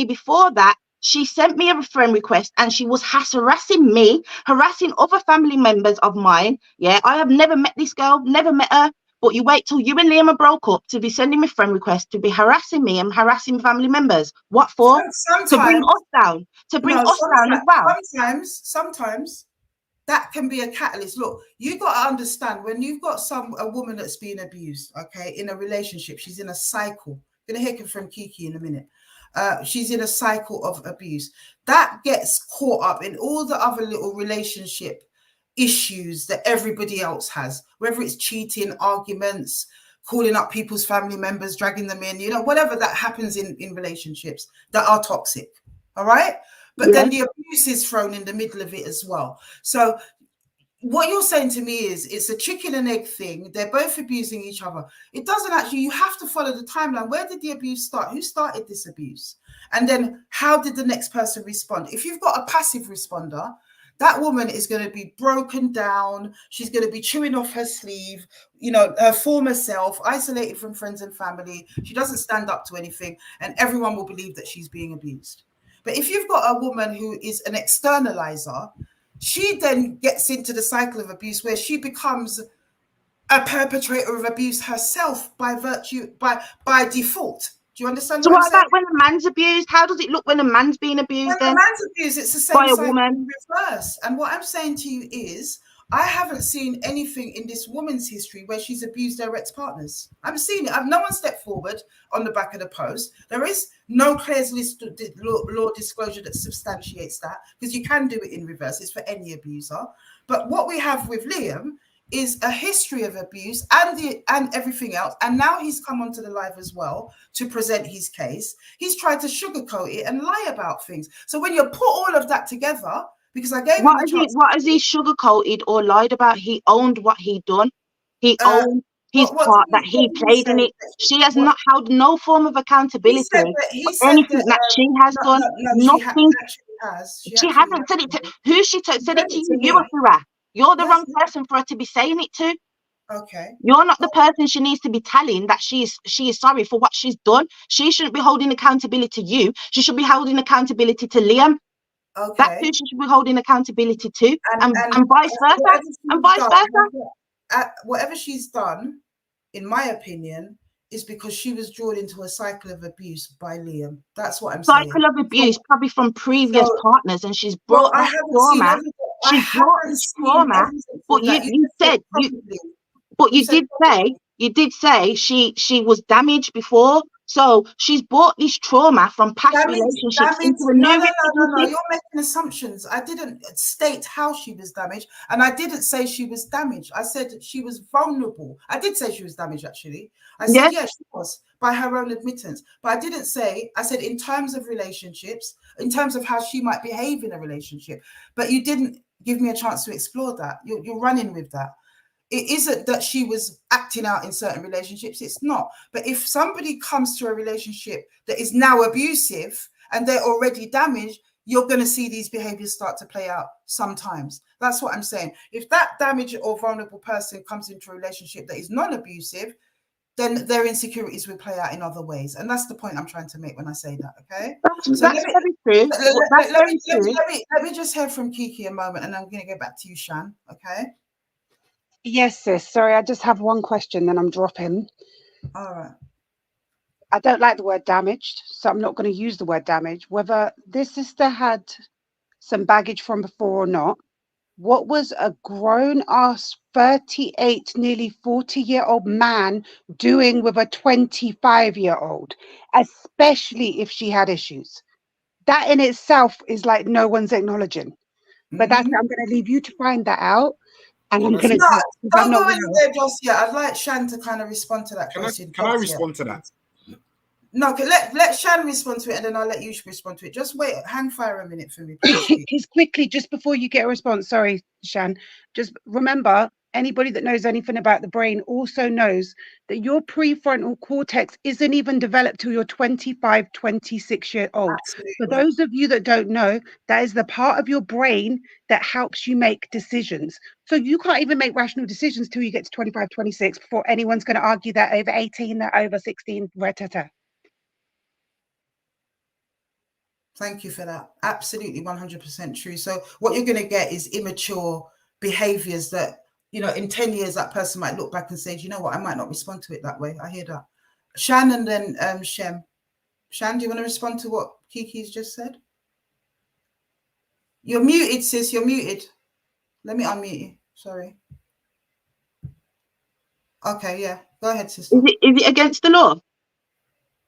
A: before that, she sent me a friend request and she was harassing me, harassing other family members of mine. Yeah, I have never met this girl, never met her. But you wait till you and Liam are broke up to be sending me friend requests, to be harassing me and harassing family members. What for? To bring us down. To bring us down as well.
B: Sometimes that can be a catalyst. Look, you got to understand when you've got a woman that's being abused, okay, in a relationship, she's in a cycle. You're going to hear from Kiki in a minute. She's in a cycle of abuse. That gets caught up in all the other little relationship issues that everybody else has, whether it's cheating, arguments, calling up people's family members, dragging them in, whatever that happens in relationships that are toxic. All right. But then the abuse is thrown in the middle of it as well. So what you're saying to me is it's a chicken and egg thing. They're both abusing each other. It doesn't actually, you have to follow the timeline. Where did the abuse start? Who started this abuse? And then how did the next person respond? If you've got a passive responder, that woman is going to be broken down. She's going to be chewing off her sleeve, her former self, isolated from friends and family. She doesn't stand up to anything, and everyone will believe that she's being abused. But if you've got a woman who is an externalizer, she then gets into the cycle of abuse where she becomes a perpetrator of abuse herself by default. Do you understand?
A: So what about when a man's abused? How does it look when a man's being abused?
B: When a man's abused, it's the same
A: by a
B: cycle
A: woman
B: in reverse. And what I'm saying to you is, I haven't seen anything in this woman's history where she's abused her ex-partners. I've seen it. No one stepped forward on the back of the post. There is no Claire's List law disclosure that substantiates that, because you can do it in reverse. It's for any abuser. But what we have with Liam is a history of abuse and everything else. And now he's come onto the live as well to present his case. He's tried to sugarcoat it and lie about things. So when you put all of that together, because I gave him the chance.
A: What has he sugarcoated or lied about? He owned what he done. He owned his part that he played in it. She has not held no form of accountability for anything that she has done. Nothing. She hasn't said it to who she said it to you. You, Afua. You're the wrong person for her to be saying it to.
B: Okay.
A: You're not the person she needs to be telling that she is sorry for what she's done. She shouldn't be holding accountability to you. She should be holding accountability to Liam.
B: Okay.
A: That's who she should be holding accountability to, and vice versa. And vice versa.
B: Whatever she's done, in my opinion, is because she was drawn into a cycle of abuse by Liam. That's what I'm saying.
A: Cycle of abuse, probably from previous partners, and she's
B: Well,
A: brought
B: I
A: that
B: haven't seen
A: trauma.
B: evidence.
A: She's brought this trauma. But you said you did say she was damaged before. So she's brought this trauma from past relationships into a new relationship.
B: No, you're making assumptions. I didn't state how she was damaged, and I didn't say she was damaged. I said she was vulnerable. I did say she was damaged, actually. I said, yes, she was, by her own admittance. But I didn't say, I said in terms of relationships, in terms of how she might behave in a relationship. But you didn't give me a chance to explore that. You're running with that. It isn't that she was acting out in certain relationships. It's not. But if somebody comes to a relationship that is now abusive and they're already damaged, you're going to see these behaviors start to play out sometimes. That's what I'm saying. If that damaged or vulnerable person comes into a relationship that is non-abusive, then their insecurities will play out in other ways. And that's the point I'm trying to make when I say that, okay?
A: That's very true.
B: Let me just hear from Kiki a moment, and I'm going to go back to you, Shan, okay?
F: Yes, sis. Sorry, I just have one question, then I'm dropping.
B: All right.
F: I don't like the word damaged, so I'm not going to use the word damage. Whether this sister had some baggage from before or not, what was a grown-ass 38, nearly 40-year-old man doing with a 25-year-old, especially if she had issues? That in itself is like no one's acknowledging. But that's, I'm going to leave you to find that out. And I'm going to
B: don't go anywhere just yet. I'd like Shan to kind of respond to that question.
E: Can I respond to that?
B: No, let Shan respond to it, and then I'll let you respond to it. Just wait, hang fire a minute for me, please.
F: Just quickly, just before you get a response, sorry, Shan, just remember, anybody that knows anything about the brain also knows that your prefrontal cortex isn't even developed till you're 25, 26-year-old. For those of you that don't know, that is the part of your brain that helps you make decisions. So you can't even make rational decisions till you get to 25, 26 before anyone's going to argue that over 18, that over 16, retata.
B: Thank you for that. Absolutely 100% true. So what you're going to get is immature behaviors that, you know, in 10 years, that person might look back and say, you know what, I might not respond to it that way. I hear that. Shan and then Shem. Shan, do you want to respond to what Kiki's just said? You're muted, sis. You're muted. Let me unmute you. Sorry. Okay, yeah. Go ahead, sister.
A: Is it against the law?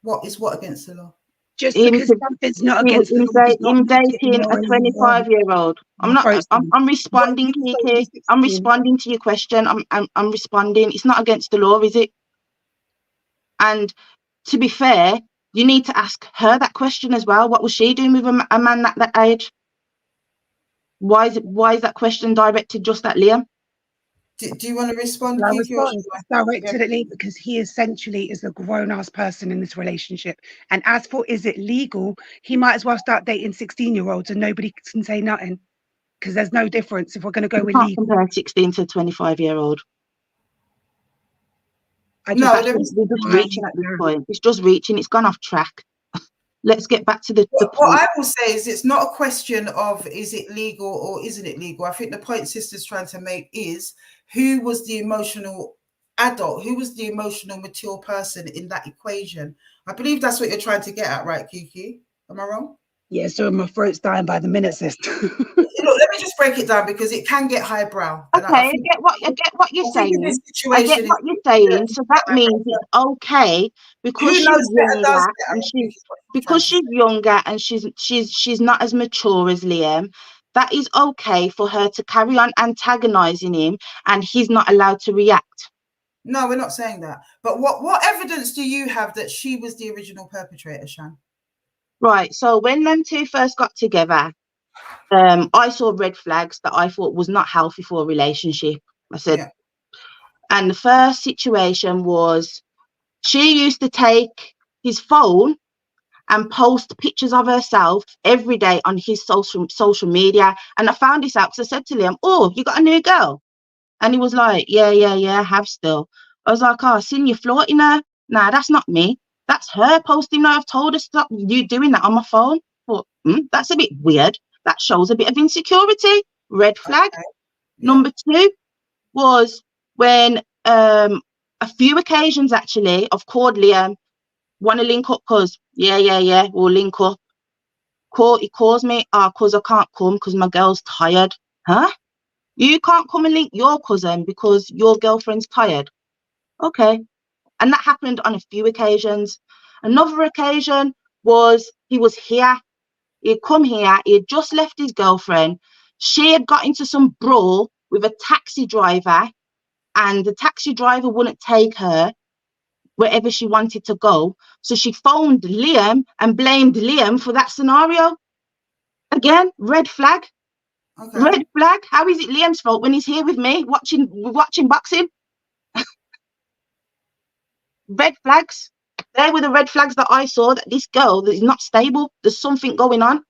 B: What is what against the law?
F: Just because something's not against the law does not make it
A: dating a 25-year-old. I'm responding, Kiki. I'm responding to your question. I'm responding. It's not against the law, is it? And to be fair, you need to ask her that question as well. What was she doing with a man at that age? Why is that question directed just at Liam?
B: Do you want to respond?
F: I respond. It's directed at Lee because he essentially is a grown-ass person in this relationship. And as for is it legal, he might as well start dating 16-year-olds and nobody can say nothing because there's no difference if we're going to go with legal.
A: Compare 16 to 25-year-old. We're just reaching at this point. It's just reaching. It's gone off track. Let's get back to the point.
B: What I will say is it's not a question of is it legal or isn't it legal. I think the point sister's trying to make is who was the emotional adult, who was the emotional mature person in that equation. I believe that's what you're trying to get at, right, Kiki? Am I wrong?
F: Yeah, so my throat's dying by the minute, sister.
B: Look, let me just break it down because it can get highbrow.
A: Okay, I get what you're saying. I get what you're saying. So that means it's okay because she's younger and she's not as mature as Liam. That is okay for her to carry on antagonizing him, and he's not allowed to react.
B: No, we're not saying that. But what evidence do you have that she was the original perpetrator, Shan?
A: Right. So when them two first got together, I saw red flags that I thought was not healthy for a relationship. I said, and the first situation was she used to take his phone and post pictures of herself every day on his social media. And I found this out because I said to him, "Oh, you got a new girl?" And he was like, yeah, I have still. I was like, "Oh, I seen you flaunting her." Nah, that's not me. That's her posting her. I've told her stop you doing that on my phone. But that's a bit weird. That shows a bit of insecurity. Red flag. Okay. Yeah. Number 2 was when a few occasions actually, I've called Liam, want to link up, cause yeah, we'll link up. He calls me, cause I can't come because my girl's tired. Huh? You can't come and link your cousin because your girlfriend's tired. Okay. And that happened on a few occasions. Another occasion was he was here. He'd come here. He had just left his girlfriend. She had got into some brawl with a taxi driver, and the taxi driver wouldn't take her wherever she wanted to go. So she phoned Liam and blamed Liam for that scenario. Again, red flag.
B: Okay.
A: Red flag. How is it Liam's fault when he's here with me watching boxing? Red flags. There were the red flags that I saw, that this girl is not stable. There's something going on.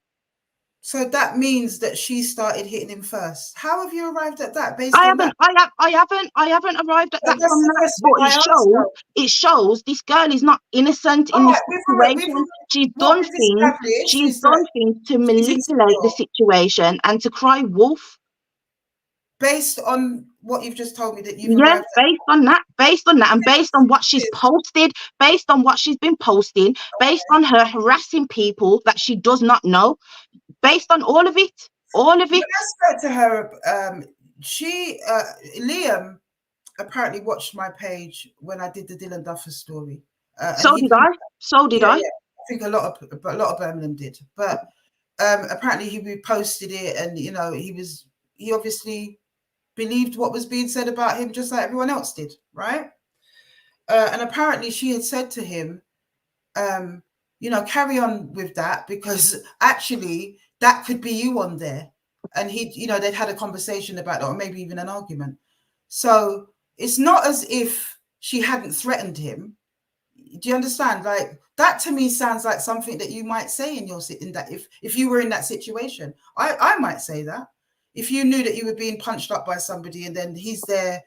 B: So that means that she started hitting him first. How have you arrived at that?
A: I haven't arrived at that from that. But it shows this girl is not innocent in this situation. She's done things to manipulate the situation and to cry wolf.
B: Based on what you've just told me, that you've arrived at.
A: based on that, and based on what she's posted, based on what she's been posting, based on her harassing people that she does not know, based on all of it. When I
B: spoke to her, Liam apparently watched my page when I did the Dylan Duffer story.
A: So did I.
B: I think a lot of Birmingham did, but apparently he reposted it, and he obviously believed what was being said about him, just like everyone else did, right? And apparently she had said to him, carry on with that, because actually that could be you on there. And they'd had a conversation about that, or maybe even an argument. So it's not as if she hadn't threatened him. Do you understand? Like, that to me sounds like something that you might say in that if you were in that situation. I might say that. If you knew that you were being punched up by somebody and then he's there,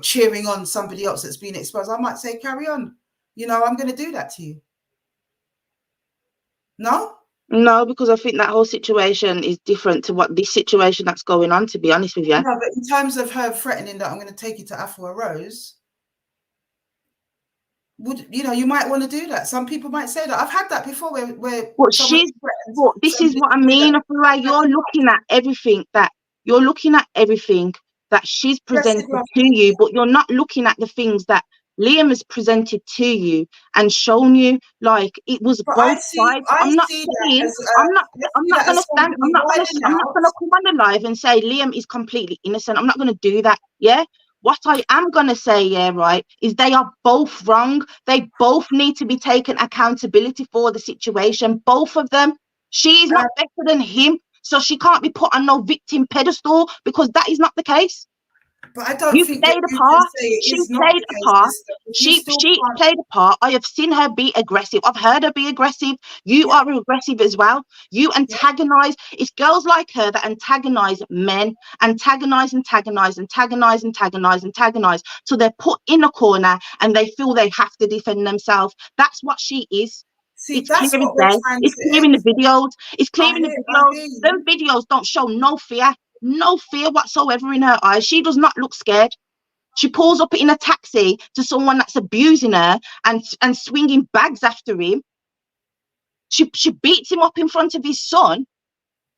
B: cheering on somebody else that's been exposed, I might say, carry on. I'm going to do that to you. No?
A: No, because I think that whole situation is different to what this situation that's going on, to be honest with you.
B: No, but in terms of her threatening that I'm going to take you to Afua Rose, you might want to do that. Some people might say that. I've had that before where
A: this is what I mean. I feel like you're looking at everything that she's presented to you, but you're not looking at the things that Liam has presented to you and shown you. Like, it was both sides. I'm not gonna come on the live and say Liam is completely innocent. I'm not gonna do that. Yeah. What I am going to say, is they are both wrong. They both need to be taken accountability for the situation. Both of them. She's not better than him, so she can't be put on no victim pedestal, because that is not the case.
B: But I don't think
A: played a part. She played a part. She played a part. I have seen her be aggressive. I've heard her be aggressive. You are aggressive as well. You antagonize. It's girls like her that antagonize men, antagonize. So they're put in a corner and they feel they have to defend themselves. That's what she is. It's clear in the videos. It's clear in the videos. Them videos don't show no fear. No fear whatsoever in her eyes. She does not look scared. She pulls up in a taxi to someone that's abusing her and swinging bags after him. She beats him up in front of his son.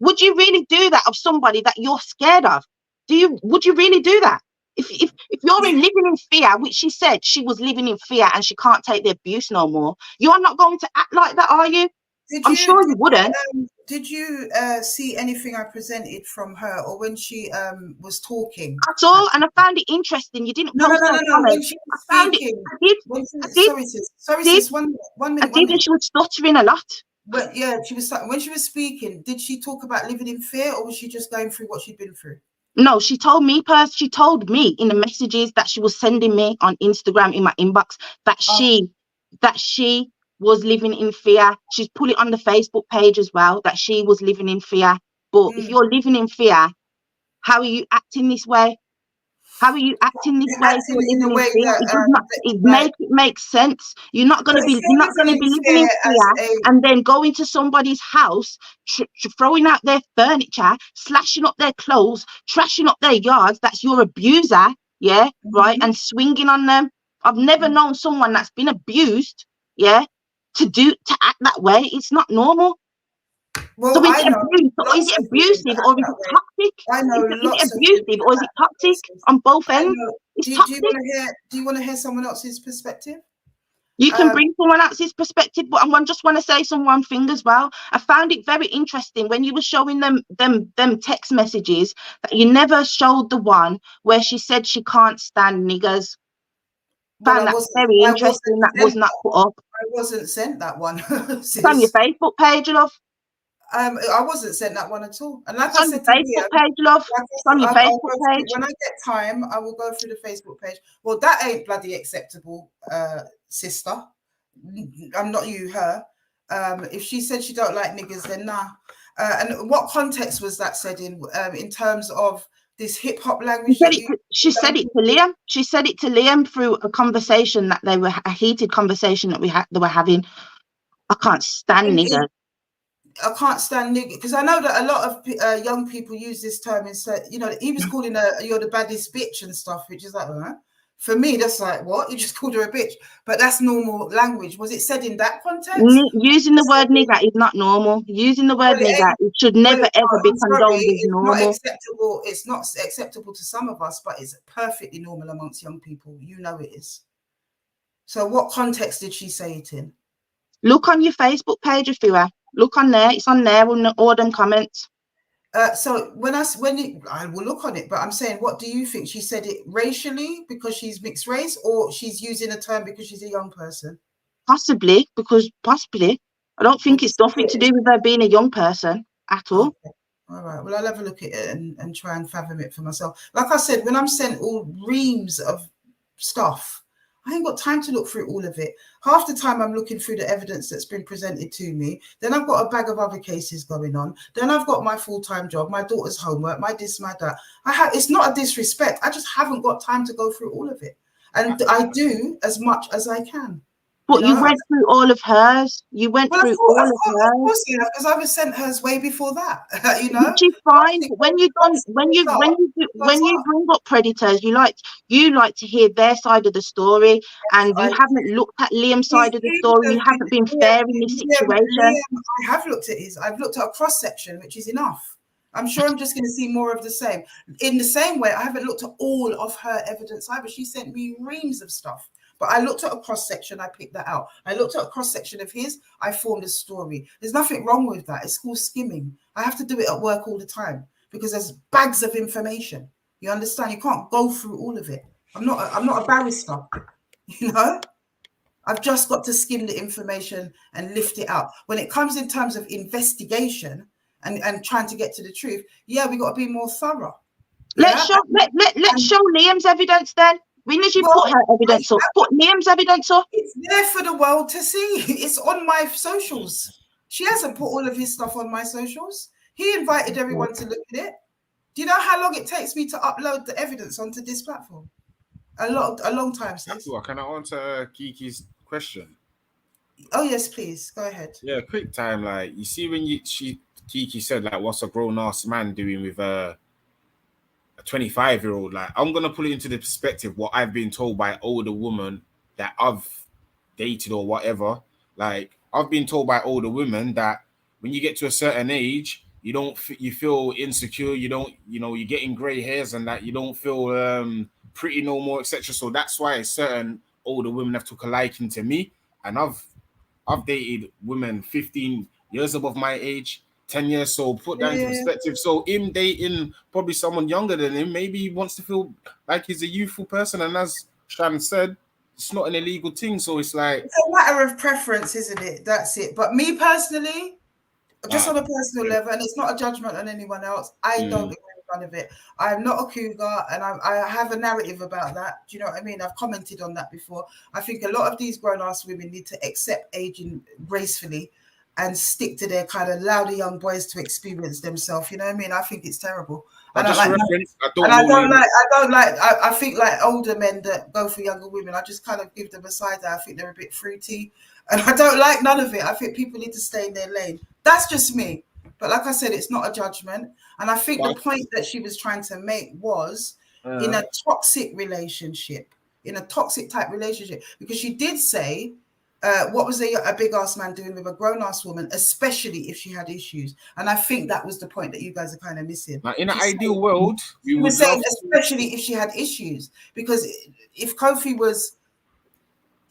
A: Would you really do that of somebody that you're scared of? Would you really do that? If you're living in fear, which she said she was living in fear and she can't take the abuse no more, you're not going to act like that, are you? I'm sure you wouldn't.
B: Did you see anything I presented from her, or when she was talking?
A: I saw, and I found it interesting. You didn't post no.
B: When she was speaking, Sorry, sis. 1 minute.
A: I did, and she was stuttering a lot.
B: But yeah, when she was speaking, did she talk about living in fear, or was she just going through what she'd been through?
A: No, she told me in the messages that she was sending me on Instagram in my inbox that she was living in fear. She's put it on the Facebook page as well, that she was living in fear. But if you're living in fear, how are you acting this way? How are you acting this way? It makes sense. You're not going to be living in fear and then going to somebody's house, throwing out their furniture, slashing up their clothes, trashing up their yards. That's your abuser. yeah, right, and swinging on them. I've never known someone that's been abused, yeah, to act that way. It's not normal.
B: Well,
A: So is
B: I
A: it
B: know
A: abuse? Or is
B: lots
A: it
B: of women
A: abusive,
B: that
A: or
B: act
A: is
B: that
A: it
B: way.
A: toxic?
B: I know
A: Is it
B: lots of women
A: abusive,
B: that
A: or is it
B: act that way,
A: toxic
B: sis.
A: on both
B: I
A: ends?
B: know.
A: It's
B: Do you
A: toxic.
B: want to hear? Do you want to hear someone else's perspective?
A: You can bring someone else's perspective, but I just want to say some one thing as well. I found it very interesting when you were showing them text messages that you never showed the one where she said she can't stand niggers.
B: Well,
A: Found that very
B: I wasn't
A: interesting. That was
B: sent
A: not
B: that.
A: put up.
B: I wasn't sent that one,
A: It's on your
B: sis.
A: Facebook page, love.
B: I wasn't sent that one at all. And like
A: It's
B: I
A: on your
B: said to
A: Facebook
B: Liam,
A: page, love.
B: like
A: It's on your
B: I'll
A: Facebook
B: go through it
A: page.
B: when I get time. I will go through the Facebook page. Well, that ain't bloody acceptable, sister. I'm not you, her. If she said she don't like niggas, then nah. And what context was that said in terms of this hip hop language that you?
A: She said it to Liam. She said it to Liam through a conversation that they were a heated conversation that they were having. I can't stand niggers.
B: I can't stand nigga because I know that a lot of young people use this term instead. You know, he was calling her "you're the baddest bitch" and stuff, which is like, for me, that's like, what? You just called her a bitch, but that's normal language. Was it said in that context?
A: Using the word nigger is not normal. Using the word
B: Well, it
A: nigger,
B: ain't.
A: it should
B: Well,
A: never
B: it's
A: ever
B: not.
A: be
B: I'm sorry,
A: condoned as
B: it's not
A: normal.
B: acceptable. It's not acceptable to some of us, but it's perfectly normal amongst young people. You know it is. So, what context did she say it in?
A: Look on your Facebook page, Afua. Look on there. It's on there on all them comments.
B: So I will look on it, but I'm saying, what do you think? She said it racially because she's mixed race, or she's using a term because she's a young person?
A: Possibly. I don't think it's nothing to do with her being a young person at all.
B: Okay. All right. Well, I'll have a look at it and try and fathom it for myself. Like I said, when I'm sent all reams of stuff, I ain't got time to look through all of it. Half the time I'm looking through the evidence that's been presented to me. Then I've got a bag of other cases going on. Then I've got my full-time job, my daughter's homework, my this, my that. It's not a disrespect. I just haven't got time to go through all of it. And I do as much as I can.
A: But you went through all of hers. You went
B: Well,
A: through all of
B: of
A: hers.
B: course, you know, because I was sent hers way before that. You know,
A: Which is fine. When you bring up predators, you like to hear their side of the story, and you haven't looked at Liam's side of the story. You haven't been fair in this situation.
B: I have looked at his. I've looked at a cross section, which is enough. I'm sure I'm just going to see more of the same. In the same way, I haven't looked at all of her evidence either. She sent me reams of stuff. But I looked at a cross section, I picked that out. I looked at a cross section of his, I formed a story. There's nothing wrong with that. It's called skimming. I have to do it at work all the time because there's bags of information. You understand? You can't go through all of it. I'm not a barrister, you know? I've just got to skim the information and lift it out. When it comes in terms of investigation and trying to get to the truth, yeah, we got to be more thorough.
A: Let's show Liam's evidence then. When did you put her evidence up? Put Liam's evidence up.
B: It's there for the world to see. It's on my socials. She hasn't put all of his stuff on my socials. He invited everyone to look at it. Do you know how long it takes me to upload the evidence onto this platform? A long time, sis.
E: Can I answer Kiki's question?
B: Oh yes, please go ahead.
E: Yeah, quick time. Like, you see when Kiki said, like, what's a grown ass man doing with a 25-year-old? Like, I'm gonna put it into the perspective what I've been told by older women that I've dated or whatever. Like, I've been told by older women that when you get to a certain age, you feel insecure. You don't, you're getting gray hairs and that you don't feel pretty no more, etc. So that's why certain older women have took a liking to me, and I've dated women 15 years above my age, 10 years. So put that into perspective. So him dating probably someone younger than him, maybe he wants to feel like he's a youthful person. And as Shan said, it's not an illegal thing. So it's like,
B: it's a matter of preference, isn't it? That's it. But me personally, just on a personal level, and it's not a judgment on anyone else, I don't agree with none of it. I'm not a cougar, and I have a narrative about that. Do you know what I mean? I've commented on that before. I think a lot of these grown-ass women need to accept aging gracefully and stick to their kind of allow the young boys to experience themselves. You know what I mean? I think it's terrible. I think like older men that go for younger women, I just kind of give them a side eye. I think they're a bit fruity, and I don't like none of it. I think people need to stay in their lane. That's just me. But like I said, it's not a judgment. And I think the point that she was trying to make was in a toxic relationship, in a toxic type relationship, because she did say, what was a big ass man doing with a grown ass woman, especially if she had issues? And I think that was the point that you guys are kind of missing.
E: Now, in an
B: She's
E: ideal
B: saying,
E: world, we
B: she
E: would
B: was saying,
E: love to.
B: especially if she had issues, because if Kofi was,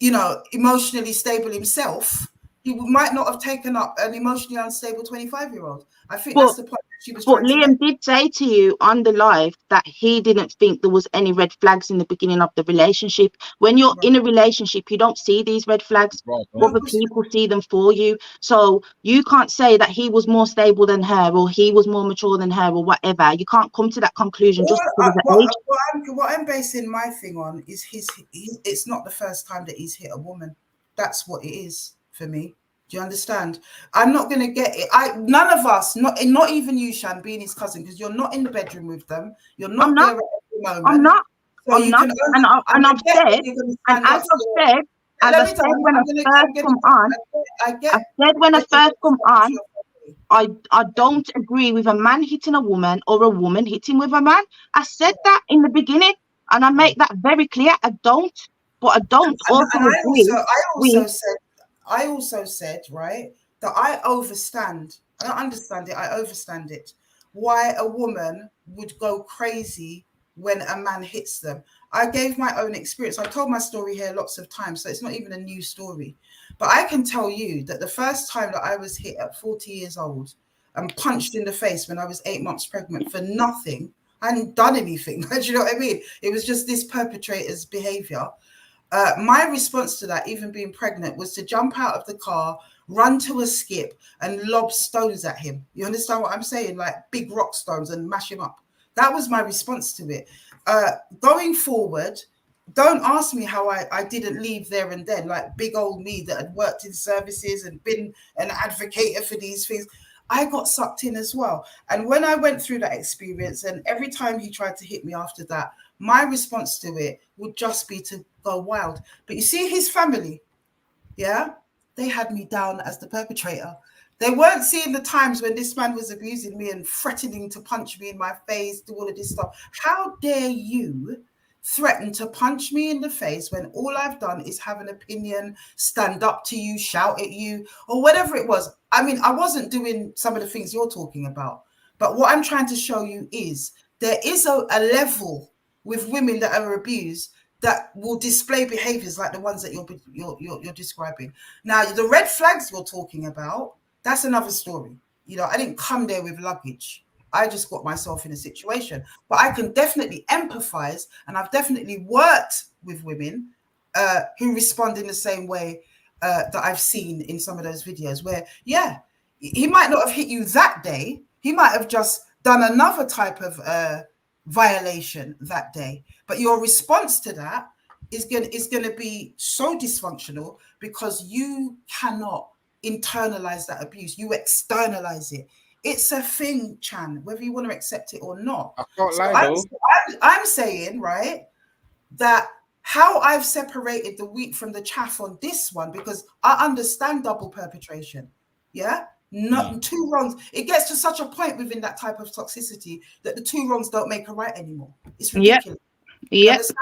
B: you know, emotionally stable himself, he might not have taken up an emotionally unstable 25-year-old. I think that's the point that she was
A: But
B: trying to
A: Liam
B: make.
A: did say to you on the live that he didn't think there was any red flags in the beginning of the relationship. When you're in a relationship, you don't see these red flags. Other people see them for you. So you can't say that he was more stable than her, or he was more mature than her, or whatever. You can't come to that conclusion just because of the age.
B: What I'm basing my thing on is it's not the first time that he's hit a woman. That's what it is for me. Do you understand? I'm not going to get it. None of us, not even you, Shan, being his cousin, because you're not in the bedroom with them. You're not there at every moment.
A: I'm not.
B: So
A: I'm
B: you
A: not.
B: can only,
A: And I've said, and as I said when I first come on, I said when I first come on, I don't agree with a man hitting a woman or a woman hitting with a man. I said that in the beginning, and I make that very clear. I don't, but I don't also agree with.
B: I also said, right, that I overstand. I don't understand it. I overstand it. Why a woman would go crazy when a man hits them. I gave my own experience. I've told my story here lots of times, so it's not even a new story. But I can tell you that the first time that I was hit at 40 years old and punched in the face when I was 8 months pregnant for nothing, I hadn't done anything. Do you know what I mean? It was just this perpetrator's behavior. My response to that, even being pregnant, was to jump out of the car, run to a skip, and lob stones at him. You understand what I'm saying? Like big rock stones, and mash him up. That was my response to it. Going forward, don't ask me how I didn't leave there and then, like big old me that had worked in services and been an advocate for these things. I got sucked in as well. And when I went through that experience, and every time he tried to hit me after that, my response to it would just be to go wild. But you see, his family, yeah, they had me down as the perpetrator. They weren't seeing the times when this man was abusing me and threatening to punch me in my face, do all of this stuff. How dare you threaten to punch me in the face when all I've done is have an opinion, stand up to you, shout at you, or whatever it was. I mean, I wasn't doing some of the things you're talking about, but what I'm trying to show you is there is a level with women that are abused that will display behaviors like the ones that you're describing. Now, the red flags you're talking about, that's another story. You know, I didn't come there with luggage. I just got myself in a situation. But I can definitely empathize, and I've definitely worked with women who respond in the same way that I've seen in some of those videos where, yeah, he might not have hit you that day. He might have just done another type of violation that day. But your response to that is going to be so dysfunctional because you cannot internalize that abuse. You externalize it. It's a thing, Chan, whether you want to accept it or not.
E: I can't lie though.
B: I'm saying, right, that how I've separated the wheat from the chaff on this one, because I understand double perpetration. Yeah. Not two wrongs. It gets to such a point within that type of toxicity that the two wrongs don't make a right anymore. It's ridiculous. You understand?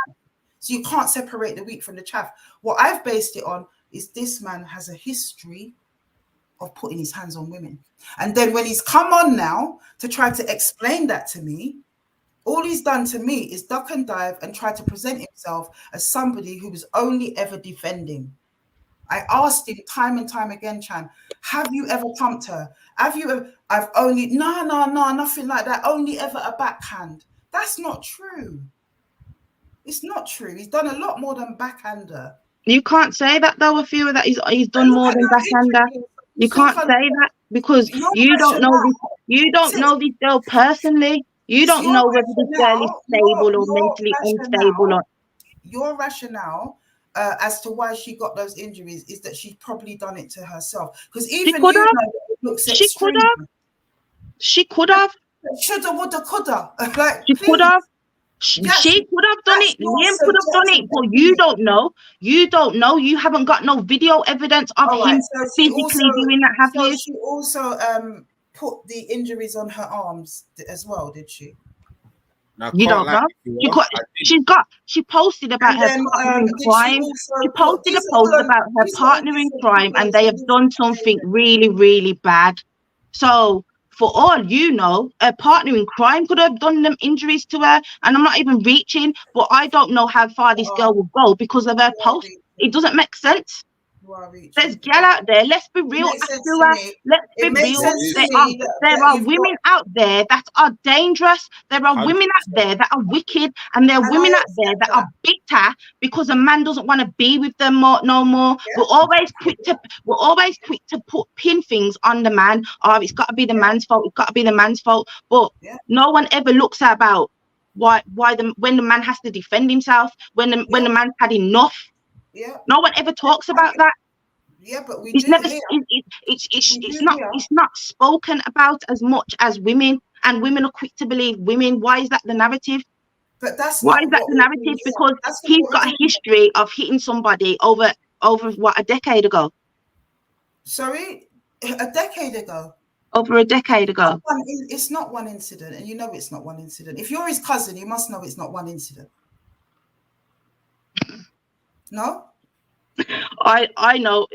B: So you can't separate the wheat from the chaff. What I've based it on is this man has a history of putting his hands on women. And then when he's come on now to try to explain that to me, all he's done to me is duck and dive and try to present himself as somebody who was only ever defending. I asked him time and time again, Chan, have you ever pumped her? Have you ever? I've only, no, nothing like that. Only ever a backhand. That's not true. It's not true. He's done a lot more than backhander.
A: You can't say that though, Afua, that he's done more than backhander. You can't say that because you don't know this. You don't know this girl personally. You don't know whether this girl is stable or mentally unstable.
B: Your rationale as to why she got those injuries is that she's probably done it to herself. Because even you know it looks extreme.
A: She could have.
B: Shoulda, woulda, coulda. Like,
A: she could have. She could have done it. Liam could have done it, but you don't know. You don't know. You haven't got no video evidence of him physically doing that, have you?
B: She also put the injuries on her arms as well, did she?
E: Now, I
G: You
E: can't
G: don't
E: lie,
G: know.
E: Afua, I did.
G: She posted about
B: And
G: her
B: then
G: partner in
B: did she
G: crime.
B: also
G: She
B: put
G: posted a
B: these are
G: post
B: all on
G: about her
B: these are on
G: partner in
B: different
G: crime, and
B: videos
G: they
B: on
G: have done
B: different
G: something
B: occasions?
G: really, really bad. So, for all you know, a partner in crime could have done them injuries to her, and I'm not even reaching, but I don't know how far this girl will go because of her
B: You are
G: post. It
B: reaching.
G: doesn't make sense.
B: You are
G: There's
B: reaching.
G: gal out there. Let's be
B: It
G: real,
B: makes sense to
G: Afua.
B: me.
G: Let's be
B: It makes
G: real.
E: It
B: sense to
G: There
E: is
G: are
B: me
G: there
B: that
G: are
B: you've got,
G: women out there that are dangerous. There are women out
E: 100%.
G: there that are wicked, and there are
B: and I
G: women out there
B: accept
G: that are
B: that.
G: bitter because a man doesn't want to be with them no more.
B: Yeah,
G: We're always quick to pin things on the man. Oh, it's got to be the
B: yeah,
G: man's fault. It's got to be the man's fault. But
B: yeah,
G: no one ever looks at about when the man has to defend himself, when the
B: yeah,
G: man's had enough.
B: yeah.
G: No one ever talks
B: And
G: about that.
B: yeah, but we
G: It's
B: do
G: never
B: here.
G: it's
B: We
G: it's
B: do
G: not
B: here.
G: it's not spoken about as much as women, and women are quick to believe women. Why is that the narrative?
B: But that's
G: Why
B: not
G: is that
B: what
G: the
B: we're doing
G: narrative?
B: here.
G: Because
B: That's not
G: he's
B: what we're
G: got a
B: doing here.
G: history of hitting somebody over what, a decade ago.
B: Sorry, a decade ago.
G: Over a decade ago.
B: It's not one incident, and you know it's not one incident. If you're his cousin, you must know it's not one incident. No?
G: I know